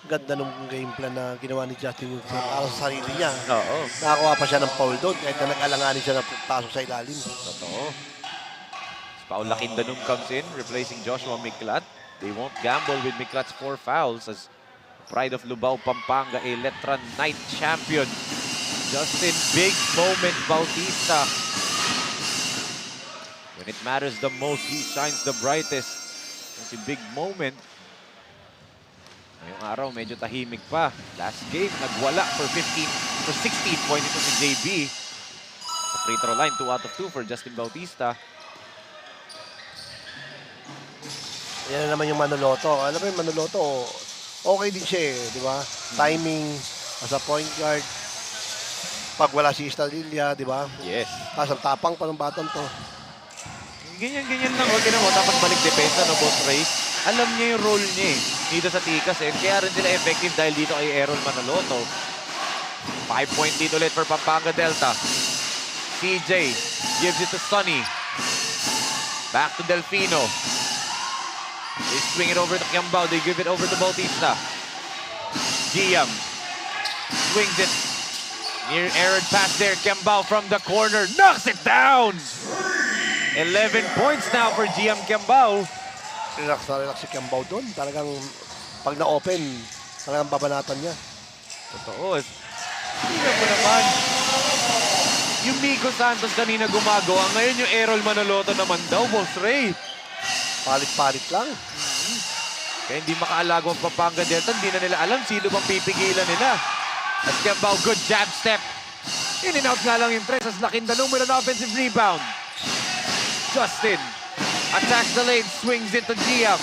Ganda nung game plan na ginawa ni Justin para sa sarili niya. Oo. Nakakuha pa siya ng foul doon kahit na nag-alanganin siya na pasok sa ilalim. Totoo. Paul Lakindanum comes in, replacing Joshua Miklat. They won't gamble with Miklat's 4 fouls as Pride of Lubao, Pampanga, a Letran Night champion. Justin, big moment, Bautista. When it matters the most, he shines the brightest. Si big moment. Ngayong araw, medyo tahimik pa. Last game, nagwala for 16 points ito si JB. Sa free throw line, 2 out of 2 for Justin Bautista. Yan na naman yung Manaloto. Alam mo yung Manaloto, okay din siya eh, di ba? Timing, as a point guard. Pag wala si Estadilla, di ba? Yes. Tapos ang tapang pa ng batang to. Ganyan lang. Huwag mo, dapat balik depensa, no, Boss Ray. Alam niya yung role niya eh, dito sa Tikas eh. Kaya rin sila effective dahil dito kay Errol Manaloto. 5-point lead ulit for Pampanga Delta. CJ gives it to Sonny. Back to Delfino. They swing it over to Kiambao. They give it over to Bautista. Giam swings it. Near errant pass there. Kiambao from the corner. Knocks it down! 11 points now for Giam Kiambao. Relax na relax si Kiambao doon. Talagang pag na-open, talagang babanatan niya. Totoo. Tingnan mo naman. Yung Miko Santos kanina gumagawa. Ngayon yung Errol Manaloto naman daw, Boss Ray. Palit-palit lang. Kaya hindi makaalago ang Pampanga Delta. Hindi na nila alam sino bang pipigilan nila. At Kiambao, good jab step. In and out nga lang yung tres as Lakindanum with an offensive rebound. Justin attacks the lane, swings it to Giam.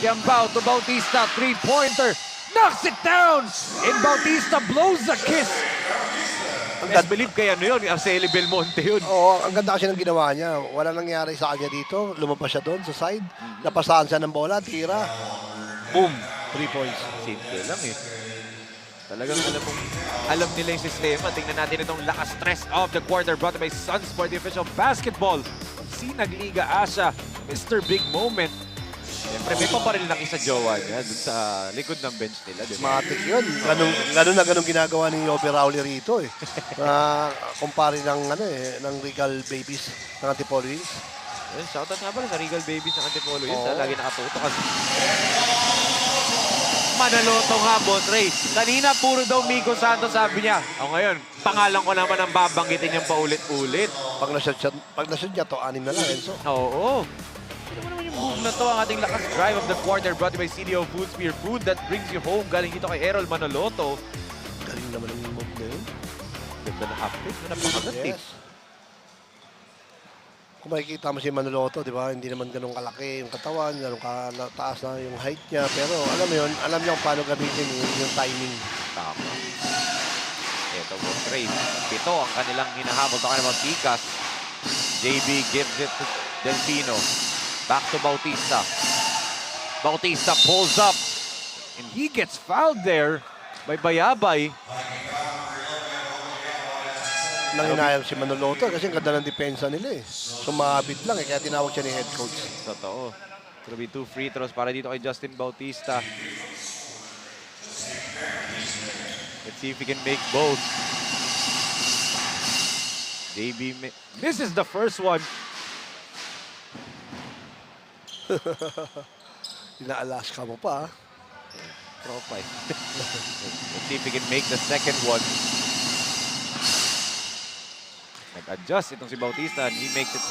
Kiambao to Bautista, three-pointer. Knocks it down! And Bautista blows a kiss. Best believe kaya ano yun, Arceli Belmonte yun. Oo, ang ganda kasi ng ginawa niya. Wala nangyari sa kanya dito. Lumabas siya doon sa side. Napasahan siya ng bola, tira. Boom! 3 points. Simple lang eh. Talagang alam nila yung sistema. Tingnan natin itong lakas stress of the quarter brought by Suns for the official basketball. Sinag Liga Asia, Mr. Big Moment. Siyempre, may paparil na isa jowa niya dun sa likod ng bench nila. Diba? Matik yun. Ganun ginagawa ni Yobi Rowley rito eh. Kumpare ng, ng Regal Babies ng Antipolo Hills. Shoutout nga pala sa Regal Babies ng Antipolo Hills. Lagi nakatuto kasi. Manaloto nga, Boss Ray. Kanina, puro daw Miko Santos, sabi niya. O ngayon, pangalan ko naman ang babanggitin niyang paulit-ulit. Pag na-shoot niya to, 6 na lang, Enzo. Oo. Ano naman yung move na to, ang ating lakas drive of the quarter brought to by CDO Food Spear Food that brings you home. Galing dito kay Errol Manaloto. Galing naman yung move na yun. Ganda na half-pick na napakagat. Kung makikita mo si Manaloto, di ba? Hindi naman ganun kalaki yung katawan, ganun kataas na yung height niya. Pero alam mo yun, alam niya kung paano gamitin yung timing. Tama. Ito, Boss Ray. 7 ang kanilang hinahabol sa kanilang Tikas. JB gives it to Delfino. Back to Bautista. Bautista pulls up. And he gets fouled there by Bayabay. Nanginayang si Manaloto kasi ang ganda ng depensa nila eh. Sumabit lang eh, kaya tinawag siya ni head coach. Totoo. It'll be 2 free throws para dito kay Justin Bautista. Let's see if he can make both. JB, this is the first one. Ina-Alaska mo pa, Tropa eh. Let's see if he can make the second one. Nag-adjust itong si Bautista and he makes it.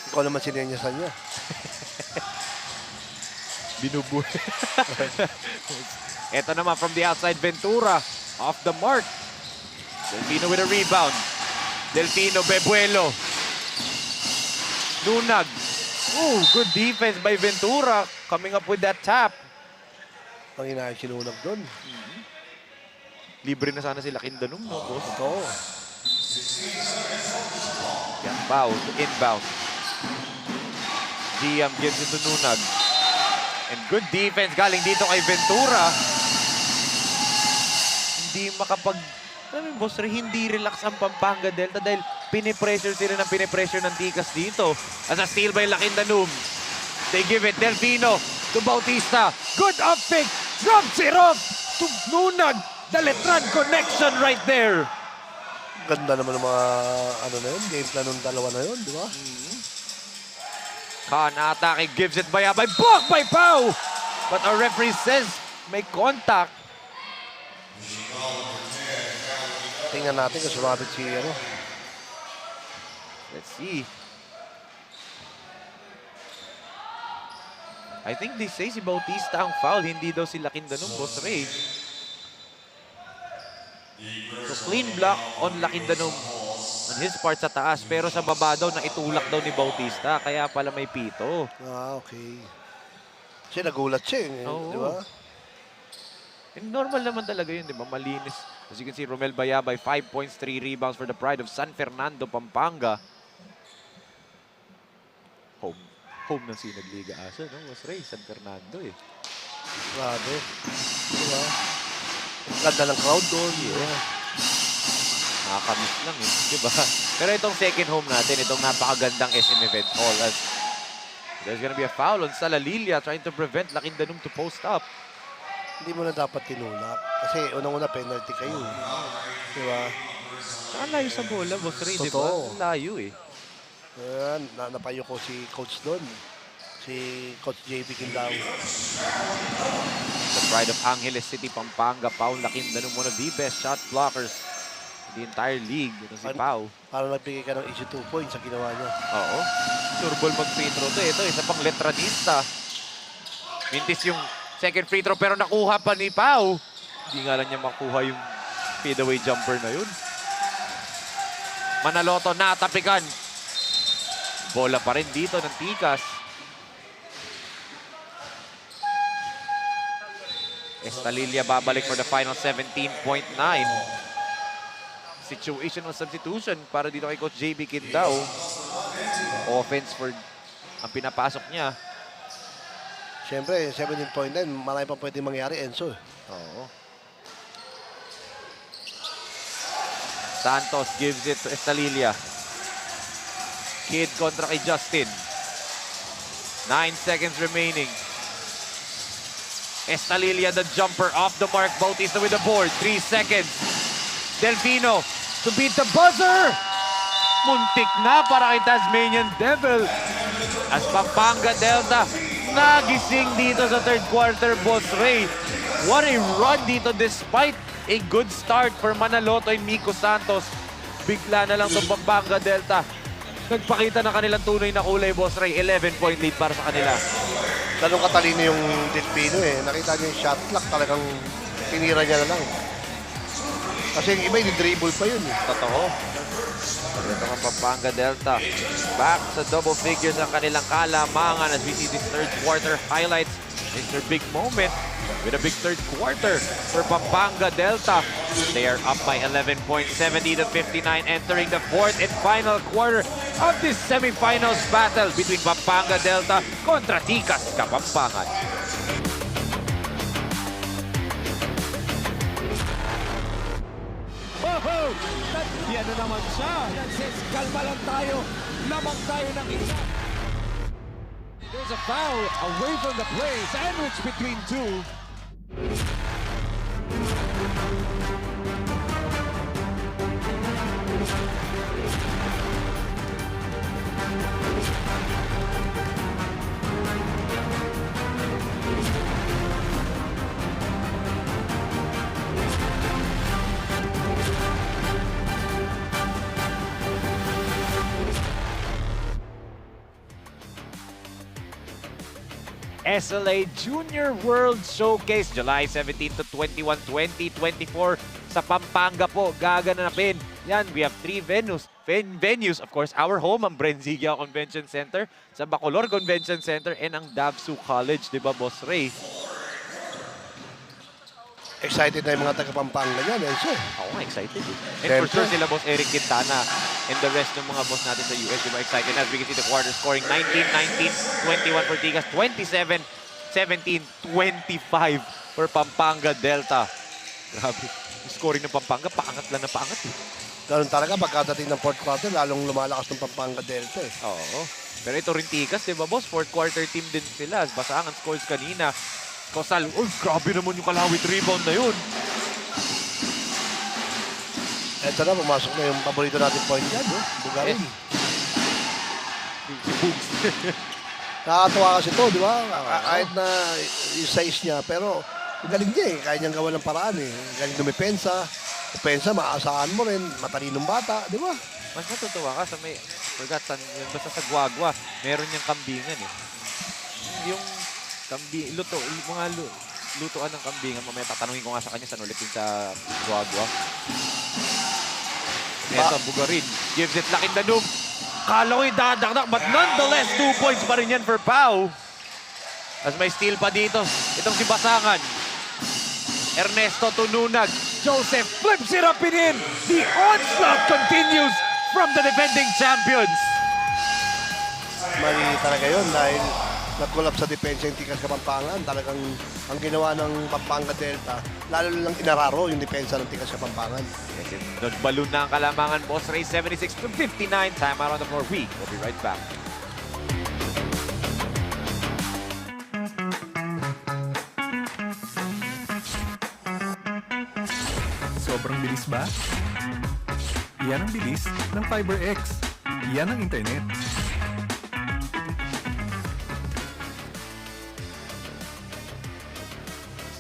Ikaw naman sinenyasan niya. Binubuhay. Ito naman from the outside, Ventura. Off the mark. Delfino with a rebound. Delfino, Bebuelo. Lunag. Ooh, good defense by Ventura. Coming up with that tap. Panginayang sinunag doon. Libre na sana si Lakindanum, no, boss? Ito. Kiambao to inbound. Giam gives it to Nunag. And good defense galing dito kay Ventura. Hindi makapag... Alam mo, Boss Ray, hindi relax ang Pampanga Delta dahil pinipressure sila ng pinipressure ng Tikas dito. As a steal by Lakindanum. They give it Delfino to Bautista. Good up pick. Drops it off to Nunag. The Letran connection right there. Ganda naman ng mga na yun, game plan ng dalawa na yun, di ba? Khan atake, gives it Bayabay. Blocked by Pau! But our referee says may contact. Tingnan natin kung sumabit si Let's see. I think they say si Bautista ang foul, hindi daw si Lakindanum, Boss Ray. So clean block on Lakindanum on his part sa taas, pero sa baba daw na itulak daw ni Bautista, kaya pala may pito. Okay. Kasi nagulat siya di ba? And normal naman talaga yun, di ba? Malinis. As you can see, Romel Bayabay, 5 points, 3 rebounds for the pride of San Fernando, Pampanga. Home ng Sinagliga Asa, no? Was Ray, San Fernando eh. Grabe. Diba? Ganda ng crowd doon. Nakakamiss lang eh, di ba? Pero itong second home natin, itong napakagandang SM Events Hall. As there's gonna be a foul on Salalilla trying to prevent Lakindanum to post up. Hindi mo na dapat tinulak. Kasi unang-una penalty kayo. Di ba? Saan layo sa bola, Boss Ray, di ba? Layo eh. Ayan, napayo ko si Coach doon. Si Coach JB Quindao. The pride of Angeles City, Pampanga, Pau Lakindanum, one of the best shot blockers in the entire league. Ito si Pau. Parang nagbigay ka ng easy 2 points sa ginawa niya. Oo. Surbol mag-free throw to. Ito, isa pang letranista. Mintis yung second free throw pero nakuha pa ni Pau. Hindi nga lang niya makuha yung fadeaway jumper na yun. Manaloto natapikan. Bola pa rin dito ng Tikas. Estalilla babalik for the final 17.9. Situational substitution para dito kay Coach JB Quindao. Offense for ang pinapasok niya. Siyempre, 17.9, marami pa pwede mangyari, Enzo. Oo. Santos gives it to Estalilla. Kid kontra kay Justin. 9 seconds remaining. Estalilla, the jumper off the mark. Bautista with the board. 3 seconds. Delfino to beat the buzzer. Muntik na para kay Tasmanian Devil. As Pampanga Delta nagising dito sa third quarter, Boss Ray. What a run dito despite a good start for Manaloto and Miko Santos. Bigla na lang itong Pampanga Delta. Nagpakita na kanilang tunay na kulay, Boss Ray. 11-point lead para sa kanila. Ganun katalino yung Delfino eh. Nakita niyo yung shot clock, talagang tinira niya na lang. Kasi yung iba, dribble pa yun eh. Totoo. Ito ang Pampanga Delta. Back sa double figures ng kanilang kalamangan as we see this third quarter highlights. It's their big moment with a big third quarter for Pampanga Delta. They are up by 11 points, 70-59, entering the fourth and final quarter of this semifinals battle between Pampanga Delta kontra Tikas Kapampangan. Oh, yan na naman siya. Says, kalma lang tayo. Lamang tayo ng isa. There's a foul away from the play. Sandwich between two. SLA Junior World Showcase, July 17 to 21, 2024 sa Pampanga po. Gaganapin. Yan, we have 3 venues. Of course, our home, ang Brenzigua Convention Center, sa Bacolor Convention Center, and ang Davsu College, di ba, Boss Ray? Excited na yung mga taga-Pampanga niyan, Enzo. Ako nga, excited eh. And for sure sila Boss Eric Quintana and the rest ng mga boss natin sa US, di ba, excited. As we can see the quarter scoring 19-19, 21 for Tigas, 27-17, 25 for Pampanga Delta. Grabe. Yung scoring ng Pampanga, paangat lang na paangat eh. Ganun talaga, pagkadating ng fourth quarter, lalong lumalakas ng Pampanga Delta eh. Oo. Pero ito rin Tigas, di ba, boss? Fourth quarter team din sila. Basangan scores kanina. Kosal, oh, grabe naman yung kalawit rebound na yun. Eto na, pumasok na yung paborito natin point guard, Bugarin. Si Bugs. Nakakatuwa kasi ito, di ba? Kahit na yung size niya, pero galing niya eh. Kaya niyang gawa ng paraan eh. Galing dumipensa. Depensa, maaasahan mo rin. Matalinong bata, di ba? Mas matutuwa ka sa may, basta sa Guagua, meron niyang kambingan eh. Yung lutuan ng kambingan. Mamaya tatanungin ko nga sa kanya saan ulit yung sa Guagua. Eto, Bugarin. Gives it Lakindanum. Kala ko yung dadakdak, but nonetheless, 2 points pa rin yan for Pau. As may steal pa dito. Itong si Basangan. Ernesto Tununag. Joseph flips it up and in. The onslaught continues from the defending champions. Mali talaga yun dahil nag-collapse sa depensa yung Tikas Kapampangan. Talagang ang ginawa ng Pampanga Delta, lalo lang inararo yung depensa ng Tikas Kapampangan. Yes, nagbalon na ang kalamangan. Boss Ray 76-59. Time out on the floor. We'll be right back. Sobrang bilis ba? Iyan ang bilis ng FiberX. Iyan ang internet.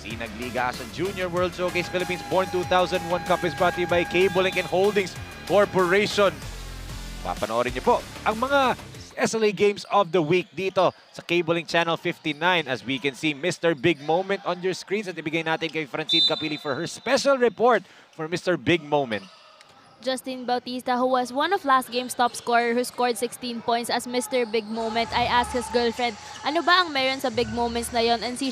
Sinag Liga sa Junior World Showcase Philippines Born 2001 Cup is brought to you by Cable Link and Holdings Corporation. Papanoorin niyo po ang mga SLA Games of the Week dito sa Cable Link Channel 59. As we can see, Mr. Big Moment on your screens. At ibigay natin kay Francine Capili for her special report for Mr. Big Moment. Justin Bautista, who was one of last game's top scorer who scored 16 points as Mr. Big Moment. I asked his girlfriend, ano ba ang meron sa big moments na yon? And she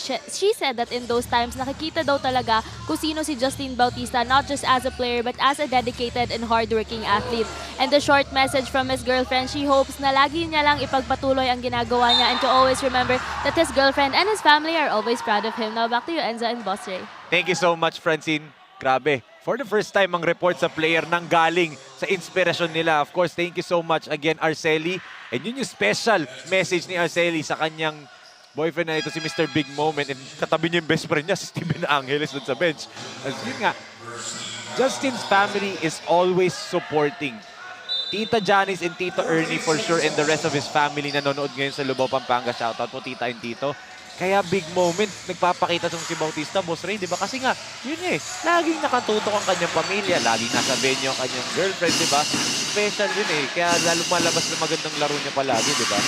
said that in those times, nakikita daw talaga kung sino si Justin Bautista, not just as a player, but as a dedicated and hardworking athlete. And the short message from his girlfriend, she hopes na lagi niya lang ipagpatuloy ang ginagawa niya and to always remember that his girlfriend and his family are always proud of him. Now back to you, Enzo and Boss Ray. Thank you so much, Francine. Grabe. For the first time, ang report sa player nang galing sa inspirasyon nila. Of course, thank you so much again, Arceli. And yun yung special message ni Arceli sa kanyang boyfriend na ito, si Mr. Big Moment. And katabi niya yung best friend niya, si Steven Angeles dun sa bench. As yun nga, Justin's family is always supporting. Tita Janice and Tito Ernie for sure and the rest of his family nanonood ngayon sa Lubao, Pampanga. Shoutout po, Tita and Tito. Kaya big moment, nagpapakita sa si Bautista, Boss Ray, di ba? Kasi nga, yun laging nakatutok ang kanyang pamilya, laging nasa venue ang kanyang girlfriend, di ba? Special yun Kaya lalo malabas na magandang laro niya palagi, di ba?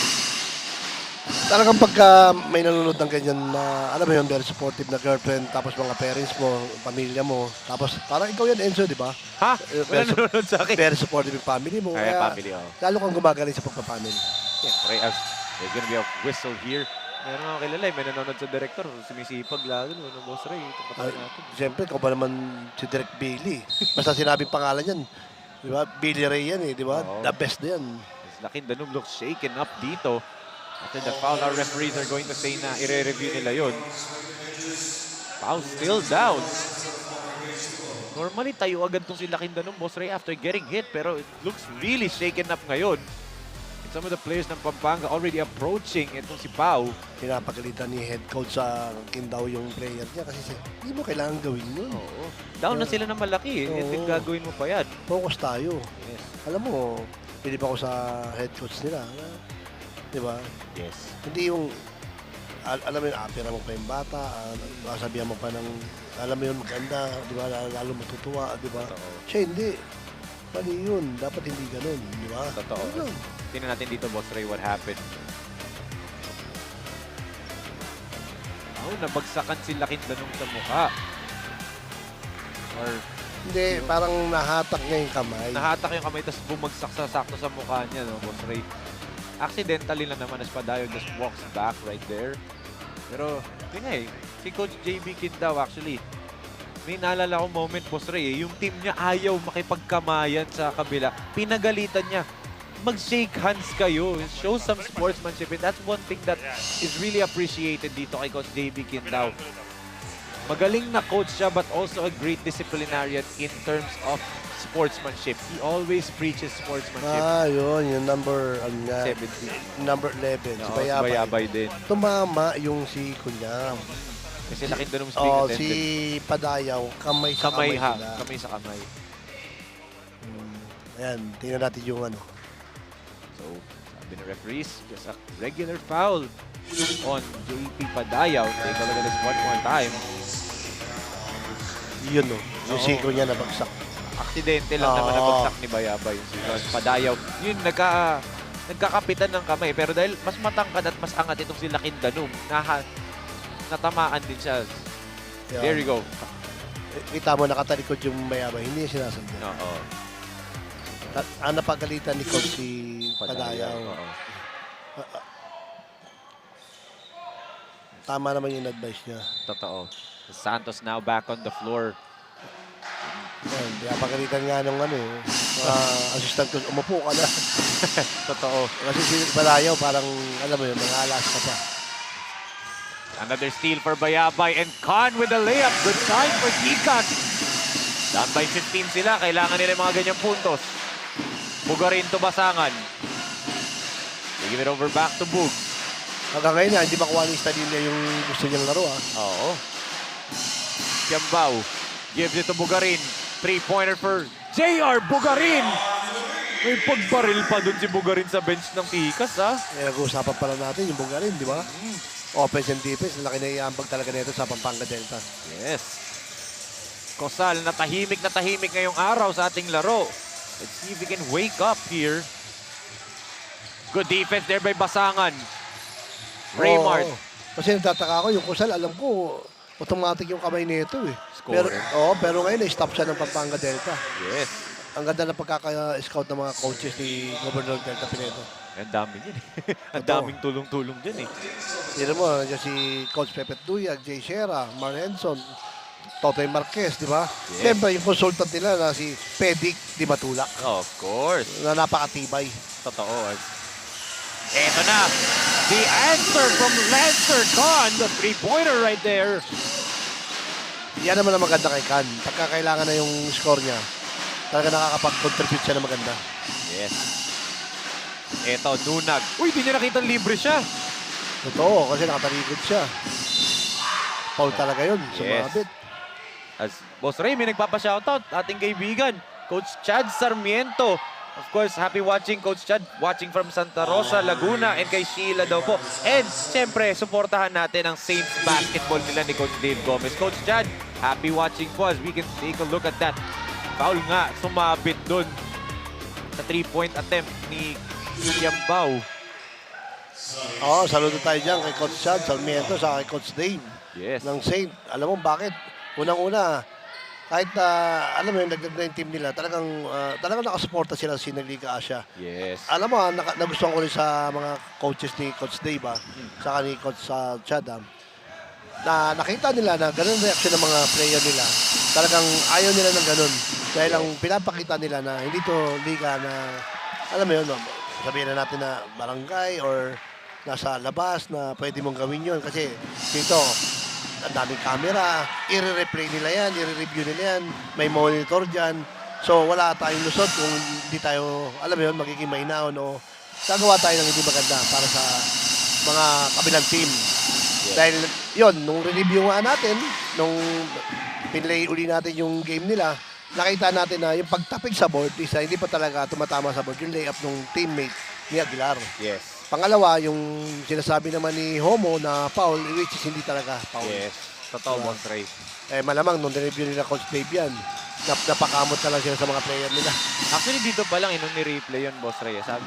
Talagang pagka may nanonood ng ganyan na, alam mo yun, very supportive na girlfriend, tapos mga parents mo, pamilya mo, tapos parang ikaw yan, Enzo, di ba? Ha? Wala nanonood sa akin. Very supportive yung family mo. Kaya family, lalo kang gumagaling sa pagpapamilya. Siyempre, as there's gonna be a whistle here. Meron ako kilala may nanonood sa director, sumisipag lalo, Boss Ray, tapos natin. Siyempre, ikaw ba naman si Direk Billy? Basta sinabing pangalan yan, di ba? Billy Ray yan di ba? The best na yan. Lakindanum looks shaken up dito. After the foul, our referees are going to say na i-review nila yun. Foul still down. Normally, tayo agad tong si Lakindanum, Boss Ray, after getting hit, pero it looks really shaken up ngayon. Some of the players ng Pampanga already approaching itong si Pau. Pinapagalitan ni head coach sa Kindaw yung player niya kasi hindi mo kailangan gawin yun. Oo. Down na sila ng malaki and then gagawin mo pa yan. Focus tayo. Yes. Alam mo, bilib ako sa head coach nila. Di ba? Yes. Hindi yung, alam mo yun, apira mo pa yung bata, sabihan mo pa ng, alam mo yun, maganda, di ba? Lalo matutuwa, di ba? Siya hindi. Mali yun. Dapat hindi ganun, di ba? Totoo. Tingnan natin dito, Boss Ray, what happened. Nabagsakan si Lakindanum sa mukha. Or hindi, parang nahatak niya yung kamay. Nahatak yung kamay, tapos bumagsak sa sakto sa mukha niya, Boss Ray. Accidentally lang naman, as Padayon just walks back right there. Pero, yun si Coach JB Kindaw actually, may naalala ko moment, Boss Ray, yung team niya ayaw makipagkamayan sa kabila. Pinagalitan niya. Mag-shake hands kayo. Show some sportsmanship. And that's one thing that is really appreciated dito kay Coach JB Kindaw. Magaling na coach siya but also a great disciplinarian in terms of sportsmanship. He always preaches sportsmanship. Yun. Yung number, 17. Number 11. No, si Bayabay din. Tumama yung si Kunyam. Kasi Lakindanum being attended. Si Padayaw, kamay sa kamay. Kamay sa kamay. Ayan, tingnan natin yung ano. So, sabi ng referees, just a regular foul on JP Padayaw. Take a look at this one more time. Yun yung siko niya nabagsak. Aksidente lang naman nabagsak ni Bayabay. Si Padayaw. Yun, nagkakapitan ng kamay. Pero dahil mas matangkad at mas angat itong si Lakindanum, natamaan din siya. Yan. There you go. Kita mo, nakatalikod yung Mayabay. Hindi niya sinasadya. Oo. Ang napagalitan ni Coach si Padayaw. Tama naman yung advice niya. Totoo. Santos now back on the floor. Yan, pinapagalitan nga nung assistant coach, umupo ka na. Totoo. Kasi si Padayaw parang, alam mo yun, mga alas ka pa. Another steal for Bayabay and Khan with the layup. Good time for Gikas. Down by 15 sila. Kailangan nila yung mga ganyang puntos. Bugarin to Basangan. They give it over back to Bug. Hanggang ngayon hindi makuha ni Stadilla yung gusto niyang laro. Oo. Kiambao gives it to Bugarin. 3-pointer for JR Bugarin. May pagbaril pa dun si Bugarin sa bench ng Tikas, ha? Nag-uusapan pala natin yung Bugarin, di ba? Offense and defense, laki na iambag talaga nito sa Pampanga Delta. Yes. Kosal, natahimik ngayong araw sa ating laro. Let's see if we can wake up here. Good defense there by Basangan. Raymart. Kasi nagtataka ako, yung Kosal, alam ko, automatic yung kamay nito eh. Scorer. Pero ngayon, na-stop siya ng Pampanga Delta. Yes. Ang ganda ng pagkaka-scout ng mga coaches ni Governor Delta Pinedo. Ang dami yun eh. Ang daming tulong-tulong din eh. Tira mo, nandiyan si Coach Pepet Duyag, Jay Sierra, Mar Henson, Totoy Marquez, di ba? Yes. Siyempre, yung consultant nila na si Pedic Di Matulak. Of course. Na napakatibay. Totoo. Eto na. The answer from Lancer Khan. The three-pointer right there. Yan naman ang maganda kay Khan. Pagka kailangan na yung score niya, talaga nakakapag-contribute siya na maganda. Yes. Eto, Nunag. Uy, di niya nakitang libre siya. Totoo, kasi nakatalikod siya. Foul talaga yun. Sumabit. As Boss Ray, may nagpapa-shoutout. Ating kaibigan, Coach Chad Sarmiento. Of course, happy watching, Coach Chad. Watching from Santa Rosa, Laguna. And kay Sheila daw po. And siyempre, suportahan natin ang Saints basketball nila ni Coach Dave Gomez. Coach Chad, happy watching po as we can take a look at that. Foul nga, sumabit dun sa 3-point attempt ni Yambao. Oo, saludo tayo dyan kay Coach Chad Sarmiento sa kay Coach Dave. Yes. Ng Saint. Alam mo bakit? Unang-una, kahit na, alam mo yung nagdag na yung team nila, talagang nakasuporta sila sa Liga Asia. Yes. Alam mo, nagustuhan ko rin sa mga coaches ni Coach Dave, saka ni Coach Chad, na nakita nila na ganun reaction ng mga player nila. Talagang ayaw nila ng ganun. Dahil ang pinapakita nila na hindi to liga na, alam mo yun, sabihin na natin na barangay or nasa labas na pwede mong gawin yun. Kasi dito, ang daming camera, i-replay nila yan, i-review nila yan, may monitor dyan. So wala tayong lusot kung hindi tayo, alam mo yun, magiging mainaon o gagawa tayo ng hindi maganda para sa mga kabilang team. Dahil yun, nung review nga natin, nung pinlay uli natin yung game nila, nakita natin na yung pagtapig sa board, isa hindi pa talaga tumatama sa board, yung layup ng teammate ni Aguilar. Yes. Pangalawa, yung sinasabi naman ni Homo na foul, which is hindi talaga foul. Yes. Totoo, Boss Ray. Malamang nung review nila Coach Dave yan, napakamot na lang sila sa mga player nila. Actually, dito pa lang, nung ni-replay yun, Boss Ray. Sabi,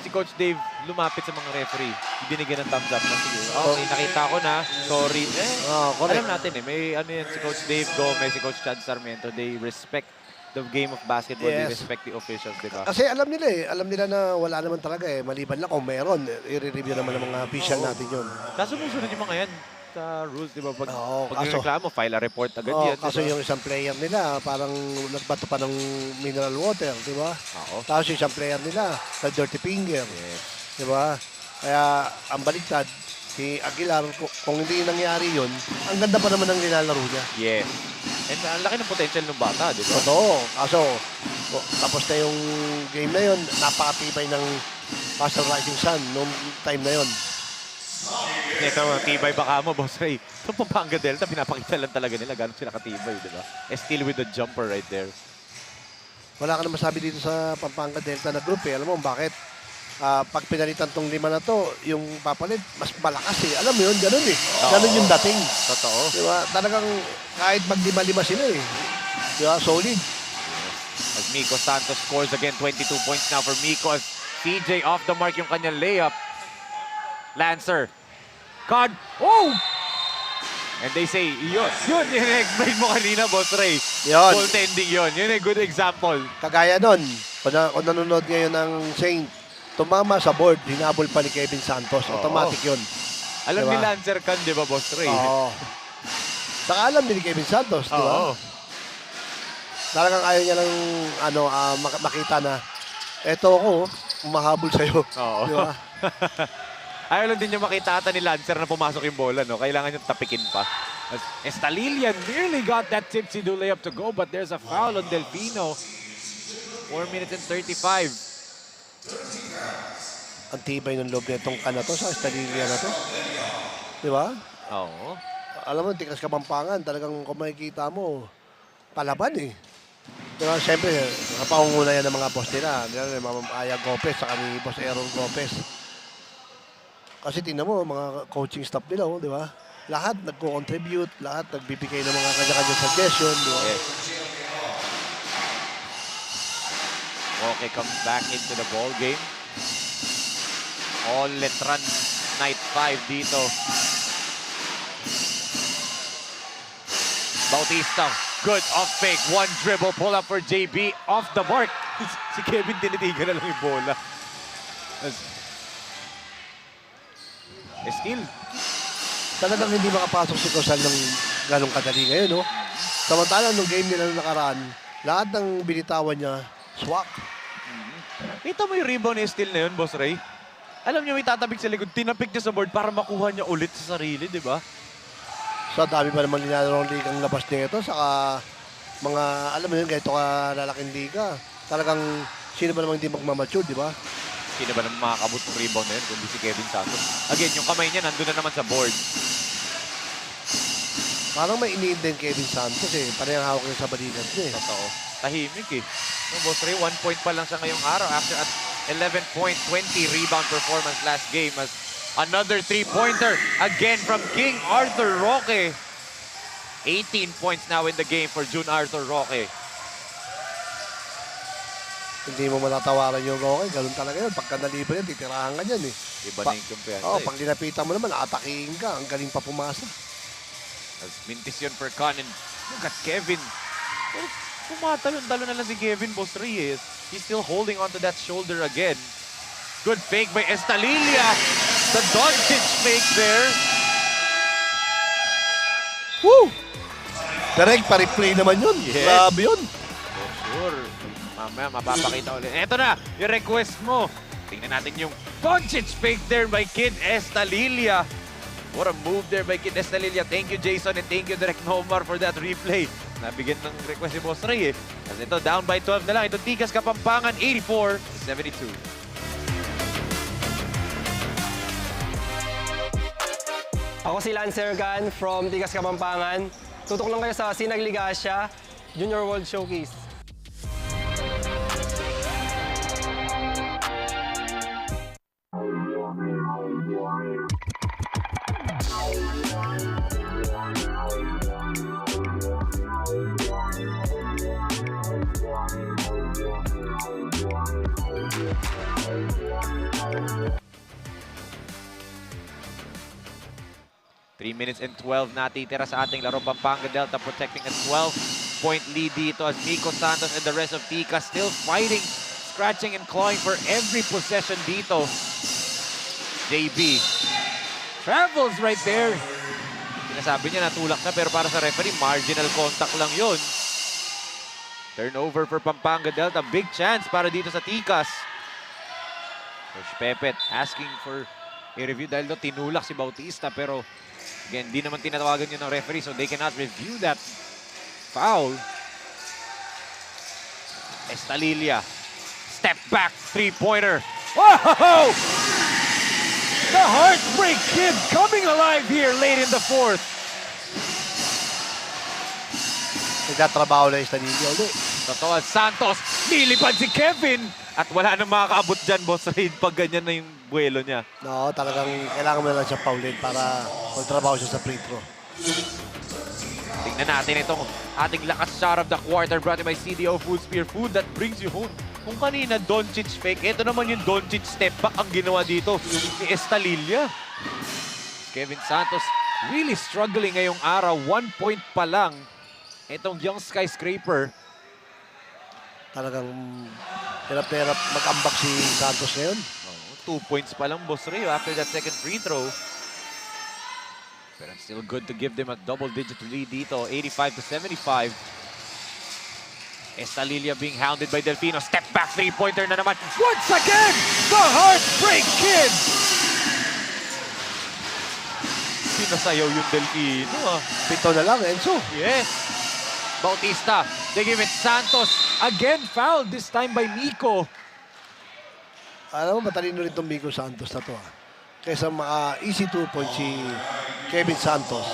si Coach Dave lumapit sa mga referee. Binigyan ng thumbs up na sige. Okay, nakita ko na. Sorry. Alam natin may ano yan, si Coach Dave Gomez, si Coach Chad Sarmiento, they respect the game of basketball. They respect the officials, di ba? Kasi alam nila na wala naman talaga maliban lang kung meron. I-review naman ng mga official natin yun. Kaso musunod yung mga yan sa rules, di ba? Pag kaso, reklamo, file a report agad yan. Kaso diba? Yung isang player nila, parang nagbato pa ng mineral water, di ba? Tapos yung isang player nila, na dirty finger. Di ba? Kaya ang baliktad, si Aguilar, kung hindi nangyari yun, ang ganda pa naman ng nilalaro niya. Yes. And ang laki ng potential ng bata, di ba? Totoo. Kaso, tapos na yung game na yun, napakatibay ng Castle Rising Sun noong time na yun. Ito, tibay baka mo, Boss Ray. Itong Pampanga Delta, pinapakita lang talaga nila gano'n sila katibay, di ba? Still with the jumper right there. Wala ka na masabi dito sa Pampanga Delta na group Alam mo bakit? Pag pinalitan tong 5 na to, yung papalit, mas malakas Alam mo yun, ganun Ganun yung dating. Totoo. Diba? Talagang kahit mag-5 sila Diba? Solid. As Miko Santos scores again, 22 points now for Miko as CJ off the mark yung kanyang layup. Lancer. God. Oh! And they say, yun yung explain mo kanina, Boss Ray. Yun. Goaltending yun. Yun ay good example. Kagaya nun, kung nanonood ngayon ng Saint, tumama sa board, hinabol pa ni Kevin Santos. Automatic yun. Alam Diba? ni Lancer Can, di ba, Boss Ray? Oo. Saka alam din ni Kevin Santos, di ba? Oo. Talagang ayaw niya lang makita na eto ako, umahabol sa'yo. Oo. Di ba? Ayaw lang din niya makita ata ni Lancer na pumasok yung bola, no? Kailangan niya tapikin pa. Estalilla nearly got that tipsy do layup to go, but there's a foul on Delfino. 4 minutes and 35. Ang tibay ng loob nitong to sa Estalilla na to. Di ba? Oo. Alam mo, Tikas Kapampangan, talagang kung makikita mo, palaban eh. Diba, siyempre, napangunguna yan ng mga boss nila. Ma'am Aya Gopez, saka ni Boss Aaron Gopez. Kasi tingnan mo, mga coaching staff nila, di ba? Lahat nagko-contribute, lahat nagbibigay ng mga kanya-kanya suggestion. Di ba? Yes. Okay, comes back into the ball game. All Letran night 5 dito. Bautista, good off fake. One dribble, pull up for JB. Off the mark. Si Kevin tinitigan na lang yung bola. Still. Talagang hindi makapasok si Cosal ng ganong kadali ngayon, no? Samantala, nung game nila nung nakaraan, lahat ng binitawan niya, swak. Kita mo yung rebound ni Steele na yun, Boss Ray? Alam niyo, may tatabik sa likod. Tinapik niya sa board para makuha niya ulit sa sarili, di ba? So, dami pa naman nilalaro ang ligang labas niya ito. Saka, mga, alam mo yun, kahit ito ka lalaking liga. Talagang, sino ba naman hindi magmamature, di ba? Sino ba naman makakabot ng rebound na yun kundi si Kevin Santos? Again, yung kamay niya nandun na naman sa board. Parang may iniin din Kevin Santos eh. Parang hawak niya sa balikat niya eh. Totoo. Tahimik eh. So, Boss Ray, 1 point pa lang siya ngayong araw after at 11-point, 20 rebound performance last game as another 3-pointer again from King Arthur Roque. 18 points now in the game for June Arthur Roque. Hindi mo matatawaran yung Roque. Ganun talaga yun. Pagka nalibre yan, titirahan ka dyan eh. Iba na yung kumpiyansa Oh, eh. pag dinapitan mo naman, atakihin ka. Ang galing pa pumasa. As mintis yun for Con and look at Kevin. Well, tumatalo-talo na lang si Kevin, Boss Ray eh. He's still holding onto that shoulder again. Good fake by Estalilla. The Doncic fake there. Woo! Direct, pa-replay naman yun. Yes. Grabe yun. For sure. Mamaya, mapapakita ulit. Eto na, yung request mo. Tingnan natin yung Doncic fake there by Kid Estalilla. What a move there by Kid Estalilla. Thank you, Jason, and thank you, Direk Nomar, for that replay. Nabigyan ng request si Boss Ray eh. Kasi ito, down by 12 na lang. Ito, Tikas Kapampangan, 84-72. Ako si Lancer Can from Tigas Kapampangan. Tutok lang kayo sa Sinag Ligasya Junior World Showcase. Minutes and 12 natitira sa ating laro. Pampanga Delta protecting a 12-point lead dito as Miko Santos and the rest of Tika still fighting, scratching and clawing for every possession dito. JB travels right there. Sinasabi niya natulak na pero para sa referee, marginal contact lang yun. Turnover for Pampanga Delta. Big chance para dito sa Tikas. Coach Pepet asking for a review dahil doon tinulak si Bautista pero again, di naman tinatawagan yun ng referee so they cannot review that foul. Estalilla. Step back, three-pointer. Whoa! The Heartbreak Kid coming alive here late in the fourth. Nagtatrabaho na Estalilla ulit. Totoo, Santos, nilipad si Kevin. At wala nang makakaabot dyan, Boss Ray, pag ganyan na yung buwelo niya. No, talagang kailangan mo na lang siya paulin para magtrabaho siya sa free throw. Tingnan natin itong ating lakas shot of the quarter brought to you by CDO Food Spear, food that brings you home. Kung kanina, Doncic fake, ito naman yung Doncic step back ang ginawa dito ni Estalilla. Kevin Santos really struggling ngayong araw. 1 point pa lang itong young skyscraper. Talagang hirap na hirap mag-ambak si Santos ngayon. 2 points pa lang, Boss Ray, after that second free throw. Pero still good to give them a double-digit lead dito, 85-75. Estalilia being hounded by Delfino. Step back three-pointer na naman. Once again, the Heartbreak Kid! Pinasayaw yung Delfino. Pito na lang, Enzo. Yes. Bautista, they give it Santos. Again fouled, this time by Miko. Alam mo, matalino rin itong Miko Santos na to. Kaysa maka-easy 2 point si Kevin Santos.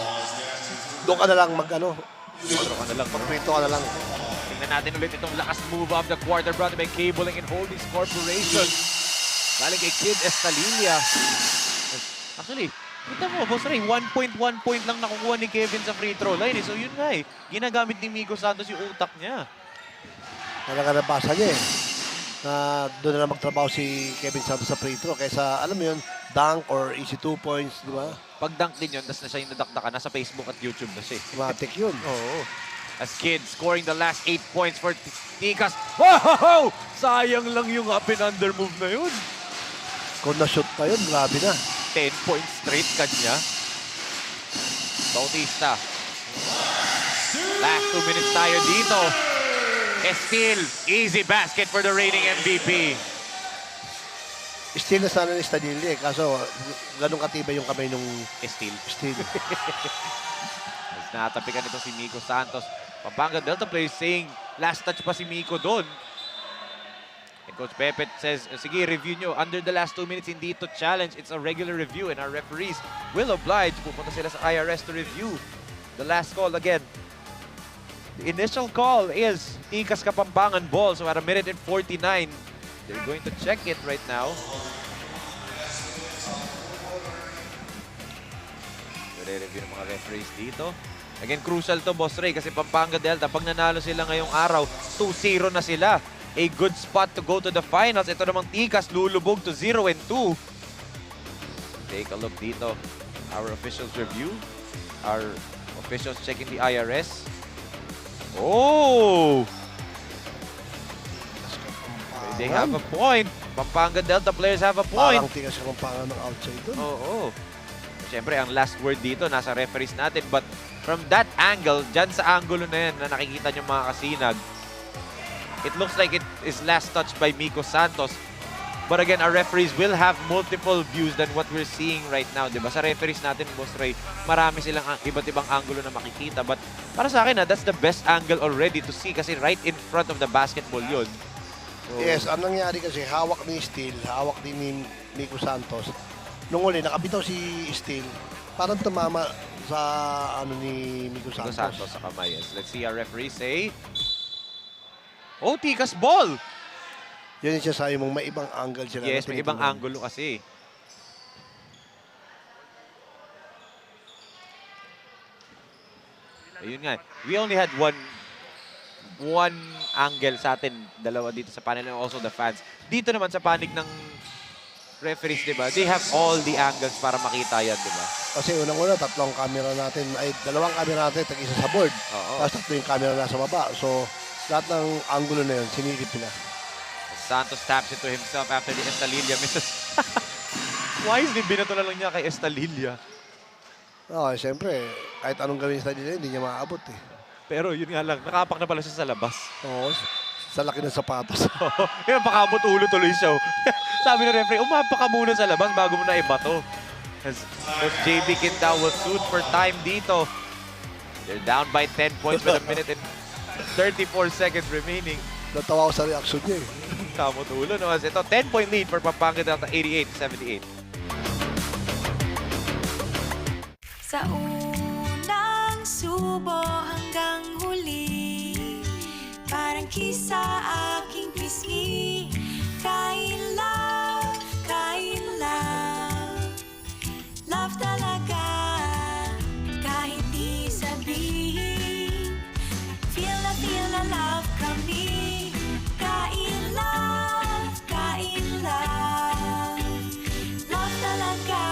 Doon ka na lang mag-ano. Magprito ka na lang. Tingnan natin ulit itong last move of the quarter brought by Cabling and Holdings Corporation. Galing kay Kid Estalilia. Actually, kita mo, Boss Ray, 1 point lang nakukuha ni Kevin sa free throw line. So yun nga ginagamit ni Miko Santos yung utak niya. Talaga nabasa niya na doon na lang magtrabaho si Kevin Santos sa free throw. Kaysa, alam mo yun, dunk or easy 2 points, di ba? Pag dunk din yun, tas na siya yung nadakdakan. Nasa Facebook at YouTube na siya. Matik yun. Oo. As Kid scoring the last 8 points for Tikas. Wow! Sayang lang yung up and under move na yun. Kung na-shoot pa yun, grabe na. 10 points straight kanya. Bautista. Last 2 minutes tayo dito. Estil, easy basket for the reigning MVP. Still na sana ni Stadilli kaso ganun katibay yung kamay nung Estil. Mas natapikan ito si Miko Santos. Pampanga Delta players saying last touch pa si Miko doon. And Coach Pepe says, sige, review nyo. Under the last 2 minutes, hindi ito challenge. It's a regular review and our referees will oblige. Pupunta sila sa IRS to review the last call again. The initial call is Tikas Kapampangan ball. So at 1 minute and 49, they're going to check it right now. Re-review ng mga referees dito. Again, crucial to, Boss Ray, kasi Pampanga Delta, pag nanalo sila ngayong araw, 2-0 na sila. A good spot to go to the finals. Ito namang Tikas, lulubog to 0-2. Take a look dito. Our officials review. Our officials checking the IRS. Oh! They have a point. Pampanga Delta players have a point. Parang Tikas ka Pampanga ng outside doon. Oo. Siyempre, ang last word dito, nasa referees natin. But from that angle, dyan sa angulo na yan, na nakikita nyo mga kasinag, it looks like it is last touched by Miko Santos. But again, our referees will have multiple views than what we're seeing right now. Diba? Sa referees natin, Boss Ray, marami silang iba't ibang angulo na makikita. But para sa akin, that's the best angle already to see kasi right in front of the basketball yun. So, yes, ang nangyari kasi, hawak ni Steel, hawak din ni Miko Santos. Nung uli, nakabitaw si Steel, parang tumama sa ano ni Miko Santos. Sa kamay. Yes. Let's see our referee say, oh, Tikas ball! Yun yung sasabi mong may ibang angle sila. Yes, may ibang angulo kasi. Ayun nga. We only had one angle sa atin. Dalawa dito sa panel and also the fans. Dito naman sa panig ng referees, diba? They have all the angles para makita yan, diba? Kasi unang-una, tatlong camera natin, ay dalawang camera natin, tag-isa sa board. Tapos tatlo yung camera nasa baba. So, lahat ng angulo na yun, sinilip nila. Santos taps it to himself after the Estalilia misses. Why is binato na lang niya kay Estalilia? Oo, siyempre, kahit anong gawin sa Estalilia, hindi niya maaabot eh. Pero yun nga lang, nakapak na pala siya sa labas. Oo, sa laki ng sapatos. Kaya pakabot ulo tuloy siya. Sabi ng referee, umapa ka muna sa labas bago mo na ibato. As JB Quintao will shoot for time dito. They're down by 10 points with 1 minute and 34 seconds remaining. Natawa ko sa reaction niya eh. Kamot ulo. No? As ito, 10-point lead for Pampanga Delta, 88-78. Sa unang subo hanggang huli, parang kisa aking pisngi. Kain love, love talaga. Kahit di sabihin, feel na love kami. Kain love, love talaga.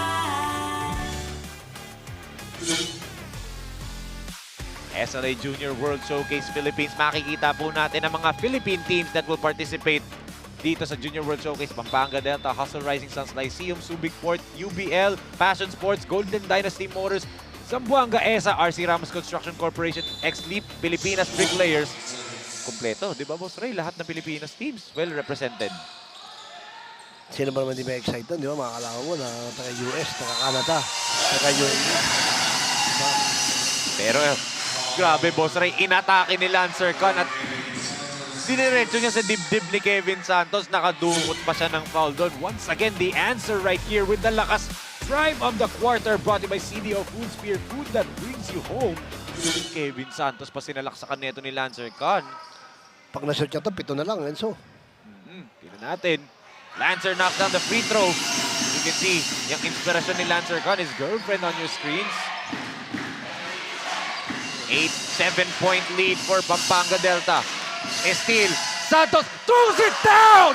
SLA Junior World Showcase Philippines. Makikita po natin ang mga Philippine teams that will participate dito sa Junior World Showcase. Pampanga Delta, Hustle Rising Suns, Lyceum, Subic Port, UBL, Passion Sports, Golden Dynasty Motors, Zamboanga ESA, RC Ramos Construction Corporation, X-Leap, Pilipinas Bricklayers. Kompleto, di ba, Boss Ray? Lahat ng Pilipinas teams well represented. Sino ba naman di may excite doon, di ba? Mga kalaman mo na taga-US, taga-Canada, taga-UAE. Diba? Pero grabe, Boss Ray, inatake ni Lancer Khan at diniretso niya sa dibdib ni Kevin Santos. Nakadukot pa siya ng foul doon. Once again, the answer right here with the lakas drive of the quarter brought to you by CDO Food Spear, food that brings you home. Kevin Santos pa sinalaksakan nito ni Lancer Khan. Pag na-shoot niya ito, 7 na lang, Enzo. Tingnan natin. Lancer knocks down the free throw. You can see, yung inspirasyon ni Lancer Khan, his girlfriend on your screens. 8-7-point lead for Pampanga Delta. Steal. Santos throws it down!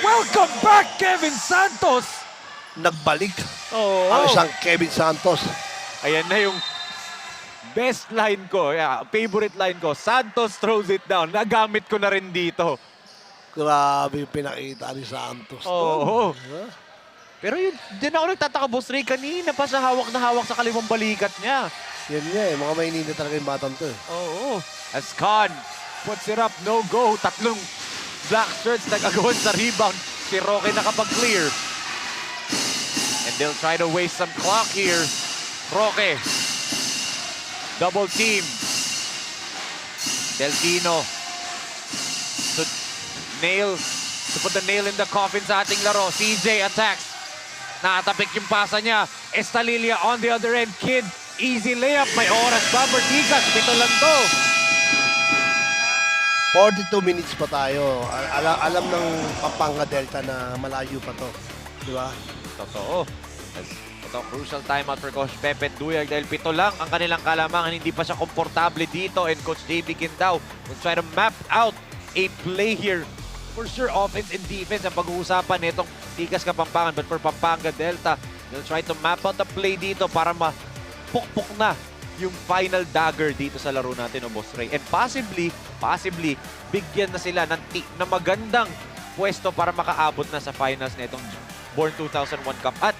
Welcome back, Kevin Santos! Nagbalik Oh, ang isang Kevin Santos. Ayan na yung best line ko, favorite line ko. Santos throws it down. Nagamit ko na rin dito. Grabe yung pinakita ni Santos. Oo. Pero yun, din ako nagtataka, Boss Ray. Kanina pa siya hawak na hawak sa kalimang balikat niya. Yan nga eh, mga maininda talaga yung batang to eh. Oo. As Khan puts it up, no go. Tatlong black shirts nagagawan sa rebound. Si Roque nakapag-clear. And they'll try to waste some clock here. Roque. Double team. Delfino. To put the nail in the coffin sa ating laro. CJ attacks. Nakatapik yung pasa niya. Estalilia on the other end. Kid, easy layup. May oras pa. Bertigas, 7 lang to. 42 minutes pa tayo. Alam ng Pampanga Delta na malayo pa to. Di ba? Totoo. Ito, crucial timeout for Coach Pepe Duyag dahil 7 lang ang kanilang kalamangan. Hindi pa siya komportable dito. And Coach JB Quindao will try to map out a play here. For sure, offense and defense ang pag-uusapan nitong Tigas Kapampangan. But for Pampanga Delta, they'll try to map out a play dito para mapukpok na yung final dagger dito sa laro natin, Boss Ray. And possibly, bigyan na sila ng magandang pwesto para makaabot na sa finals nitong Born 2001 Cup at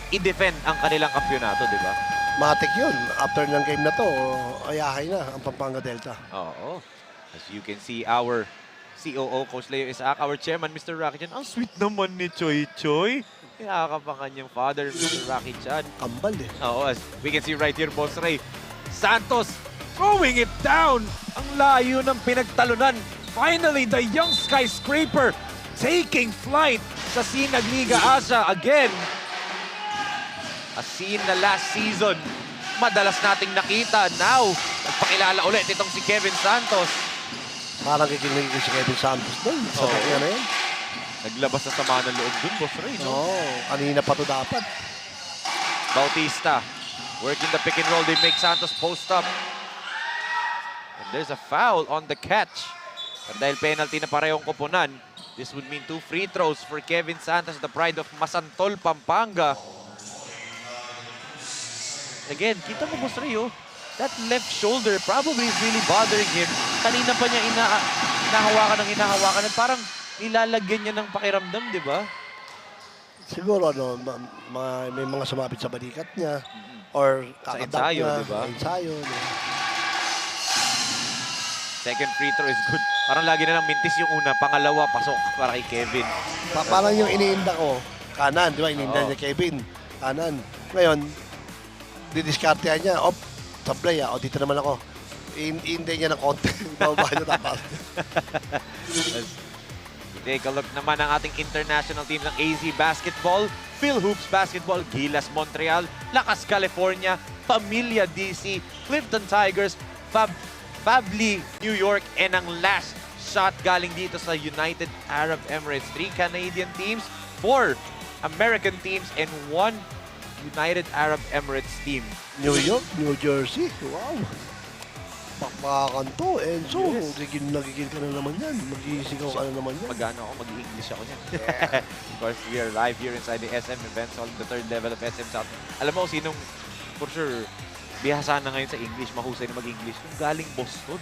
i-defend ang kanilang kampyonato, di ba? Matik yun. After ng game na to, ayahay na ang Pampanga Delta. Oo. As you can see, our COO, Coach Leo Isaac, our chairman, Mr. Rocky Chan. Ang sweet naman ni Choy Choy. Kinakapangan niyang father, Mr. Rocky Chan. Kambal eh. Oo, as we can see right here, Boss Ray. Santos throwing it down. Ang layo ng pinagtalunan. Finally, the young skyscraper taking flight sa Sinag Liga Asia again. A scene na last season, madalas nating nakita. Now, nagpakilala ulit itong si Kevin Santos. Parang kikinig si Kevin Santos doon. Sa kanya na yun. Naglabas na sama ng loob doon, Boss Ray, no? Oo, kanina pa to dapat. Bautista working the pick and roll. They make Santos post up. And there's a foul on the catch. Pero dahil penalty na parehong koponan, this would mean 2 free throws for Kevin Santos, the pride of Masantol, Pampanga. Again, kita mo, Boss Ray, that left shoulder probably is really bothering him. Kanina pa niya hinahawakan at parang nilalagyan niya ng pakiramdam, di ba? Siguro may mga sumapit sa balikat niya or kakadap niya. Diba? Ensayo, diba? Second free throw is good. Parang lagi na lang mintis yung una, pangalawa pasok para kay Kevin. Parang yung iniinda ko, kanan, di ba? Iniinda niya Kevin, kanan. Ngayon, didiskartehan niya, sablay dito naman ako. Hindi niya ng konti. Bababa niya tapos. Take a look naman ang ating international team ng AZ Basketball, Phil Hoops Basketball, Gilas Montreal, Lakas California, Familia DC, Clifton Tigers, Fably New York, and ang last shot galing dito sa United Arab Emirates. 3 Canadian teams, 4 American teams, and 1 United Arab Emirates team. New York, New Jersey. Wow. Pakpakan to, Enzo. Yes. Nagigil ka na naman yan. Mag-iisigaw ka na naman yan. Mag-ano ako, mag-i-English ako niyan. Of course, we are live here inside the SM Events Hall, the 3rd level of SM South. Alam mo, sinong, for sure, bihasa na ngayon sa English, mahusay na mag-English. Kung galing Boston.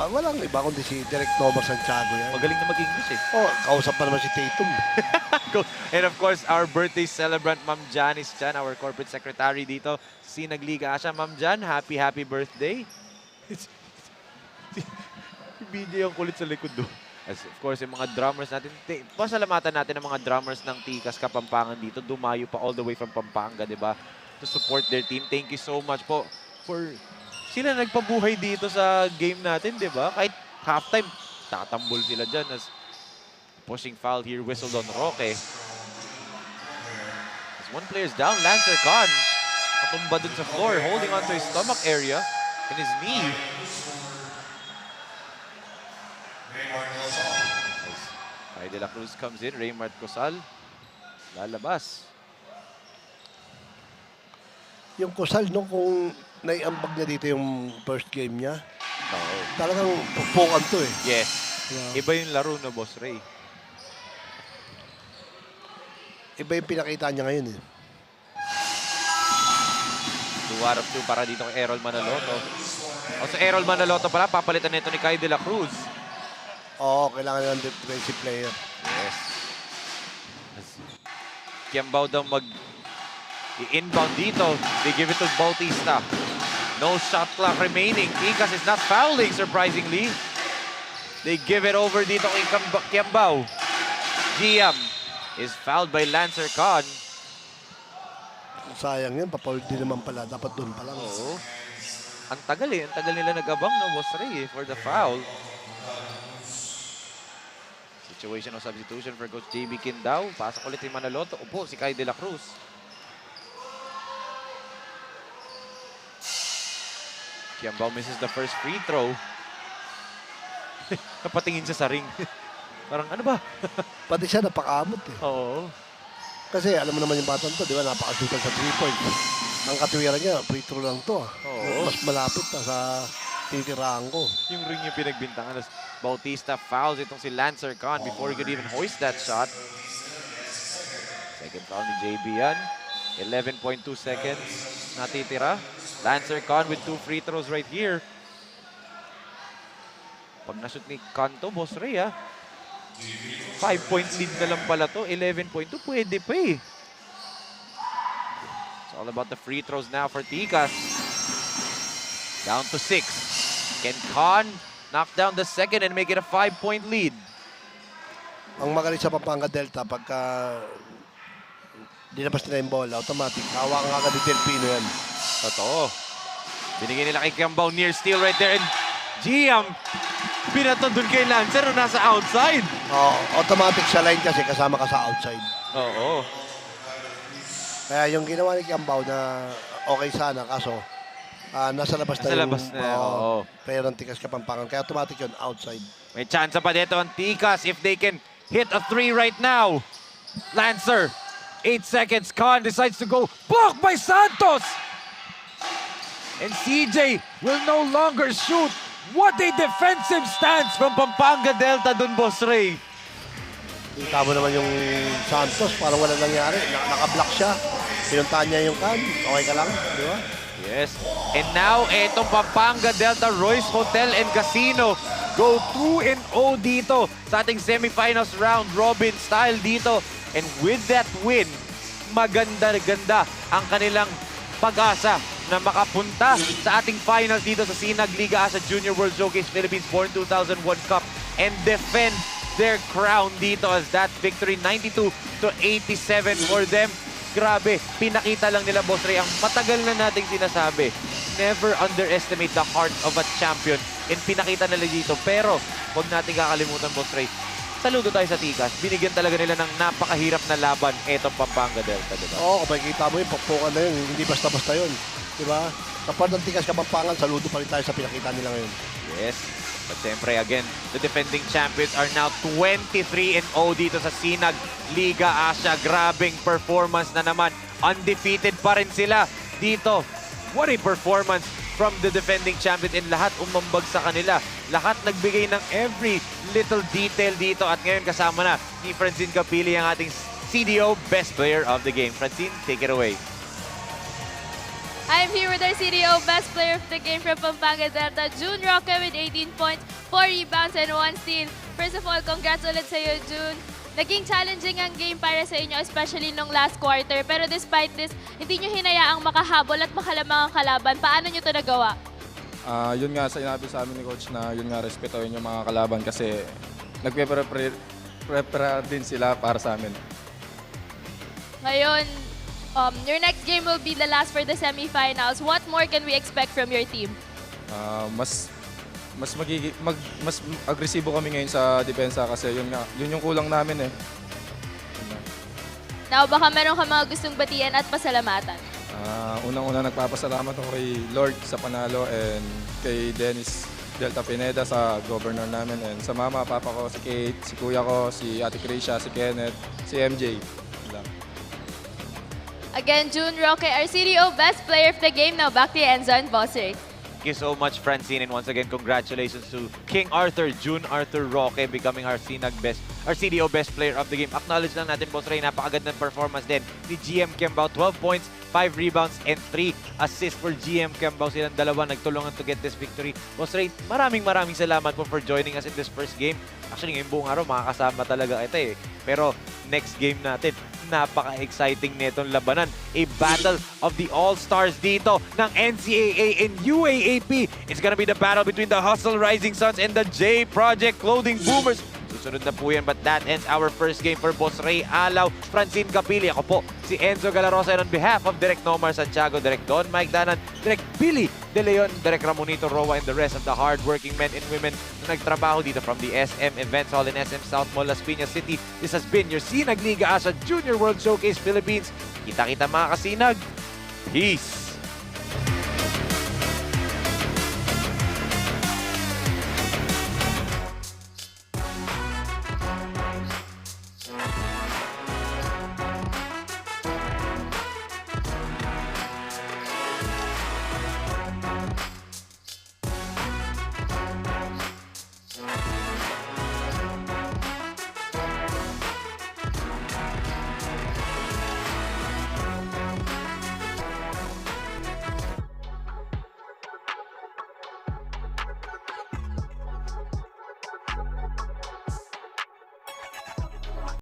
Walang iba kundi si Derek Tomer Santiago yan. Magaling na mag-English eh. Oh, kausap pa naman si Tatum. And of course, our birthday celebrant, Ma'am Janice Chan, our corporate secretary dito, Sinag Liga Asia. Ma'am Jan, happy birthday. Yung BJ ang kulit sa likod do. As of course, yung mga drummers natin, pasalamatan natin ang mga drummers ng Tikas Kapampangan dito. Dumayo pa all the way from Pampanga, di ba? To support their team. Thank you so much po for... Sila nagpabuhay dito sa game natin, di ba? Kahit halftime, tatambol sila dyan as pushing foul here, whistled on Roque. As one player's down, Lancer Khan. Katumba dun sa floor, holding onto his stomach area and his knee. As Kai De La Cruz comes in, Raymart Cosal lalabas. Yung Cosal, no, kung naiambag niya dito yung first game niya, talagang pupukan to eh. Yes. Iba yung laro na Boss Ray. Iba yung pinakita niya ngayon eh. 2 out of 2 para dito kay Errol Manaloto. O sa Errol Manaloto pala, papalitan nito ni Kai De La Cruz. Oo, kailangan ng defensive player. Yes. Kiambao daw i-inbound dito. They give it to Bautista. No shot clock remaining. Tikas is not fouling, surprisingly. They give it over dito kay Kiambao. Giam is fouled by Lancer Khan. Sayang yan, papaul din naman pala. Dapat doon pa lang. Oo. Ang tagal eh. Ang tagal nila nag-abang na Boss Ray for the foul. Situational substitution for Coach JB Kindao. Pasok ulit si Manaloto. Upo si Kai De La Cruz. Kiambao misses the first free throw. Napatingin siya sa ring. Parang ano ba? Pati siya napakamot eh. Oo. Kasi alam mo naman yung batang to, di ba? Napakasutan sa 3 points. Ang katuwiran niya, free throw lang to. Oo. Mas malapit na sa titirahan ko. Yung ring yung pinagbintangan. Bautista fouls itong si Lancer Khan before he could even hoist that shot. Second foul ni JB yan. 11.2 seconds natitira. Lancer Khan with 2 free throws right here. Pag nashoot ni Kanto, Boss Ray 5-point lead na lang pala to. 11.2, pwede pa eh. It's all about the free throws now for Tikas. Down to 6. Can Khan knock down the second and make it a 5-point lead? Ang magaling sa Pampanga Delta, pagka dinabas nila yung bola, automatic. Hawakan agad ni Delpino yan. Totoo. Binigyan nila kay Kiambao, near steal right there. And Giam, binato dun kay Lancer na nasa outside. Automatic sa line kasi kasama ka sa outside. Oo. Kaya yung ginawa ni Kiambao na okay sana, kaso nasa labas na yung player ng Tikas Kapampangan. Kaya automatic yun, outside. May chance pa dito ang Tikas if they can hit a 3 right now. Lancer, 8 seconds. Khan decides to go. Blocked by Santos. And CJ will no longer shoot. What a defensive stance from Pampanga Delta dun, Boss Ray. Kita mo naman yung Santos, parang wala nangyari. Naka-block siya. Pinuntahan niya yung Khan. Okay ka lang, di ba? Yes. And now, etong Pampanga Delta Royce Hotel and Casino go 2-0 dito sa ating semifinals round robin style dito. And with that win, maganda-ganda ang kanilang pag-asa na makapunta sa ating finals dito sa Sinag Liga Asia Junior World Showcase Philippines Born 2001 Cup and defend their crown dito as that victory 92-87 for them. Grabe, pinakita lang nila, Boss Ray, ang matagal na nating sinasabi. Never underestimate the heart of a champion. And pinakita nila dito. Pero, huwag natin kakalimutan, Boss Ray, saludo tayo sa Tikas. Binigyan talaga nila ng napakahirap na laban etong Pampanga Delta, diba? Oo, kapag kita mo yung pagpukan na yun, hindi basta-basta yun. Diba? Kapag ng Tikas Kapampangan, saludo pa rin tayo sa pinakita nila ngayon. Yes. But siyempre, again, the defending champions are now 23-0 dito sa Sinag Liga Asia. Grabing performance na naman. Undefeated pa rin sila dito. What a performance from the defending champions, and lahat umambag sa kanila. Lahat nagbigay ng every little detail dito. At ngayon kasama na ni Francine Capili ang ating CDO Best Player of the Game. Francine, take it away. I'm here with our CDO Best Player of the Game from Pampanga Delta, June Roque with 18 points, 4 rebounds, and 1 steal. First of all, congrats ulit sa'yo, June. Naging challenging ang game para sa inyo, especially nung last quarter. Pero despite this, hindi nyo hinayaang makahabol at makalamang ang kalaban. Paano nyo ito nagawa? Yun nga, sinabi sa amin ni Coach na yun nga, respetuhin yung mga kalaban kasi nagpe-prepare din sila para sa amin. Ngayon, your next game will be the last for the semifinals. What more can we expect from your team? Mas agresibo kami ngayon sa depensa kasi yun yung kulang namin eh. Now, baka meron ka mga gustong batian at pasalamatan. Unang-una nagpapasalamat ako kay Lord sa panalo and kay Dennis Delta Pineda sa governor namin and sa mama, papa ko, si Kate, si kuya ko, si Ate Krisha, si Kenneth, si MJ. Again, June Roque, our CDO Best Player of the Game. Now back to Enzo and Boss Ray. Thank you so much, Francine, and once again, congratulations to King Arthur, June Arthur Roque, becoming our CDO Best Player of the Game. Acknowledge lang natin, Boss Ray, napakagandang performance din ni GM Kembao, 12 points, 5 rebounds, and 3 assists for GM Kembao. Silang dalawa nagtulungan to get this victory. Boss Ray, maraming salamat po for joining us in this first game. Actually, ngayong buong araw, makakasama talaga kita eh. Pero next game natin, napaka-exciting nitong labanan. A battle of the All-Stars dito ng NCAA and UAAP. It's gonna be the battle between the Hustle Rising Suns and the J Project Clothing Boomers. Susunod na po yan, but that ends our first game for Boss Ray Alaw, Francine Capili. Ako po, si Enzo Galarosa, and on behalf of Direk Nomar Santiago, Direk Don Mike Danan, Direk Billy De Leon, Direk Ramonito Roa, and the rest of the hard-working men and women na nagtrabaho dito from the SM Events Hall in SM South Mall, Las Piñas City. This has been your Sinag Liga Asa Junior World Showcase Philippines. Kita-kita mga kasinag. Peace!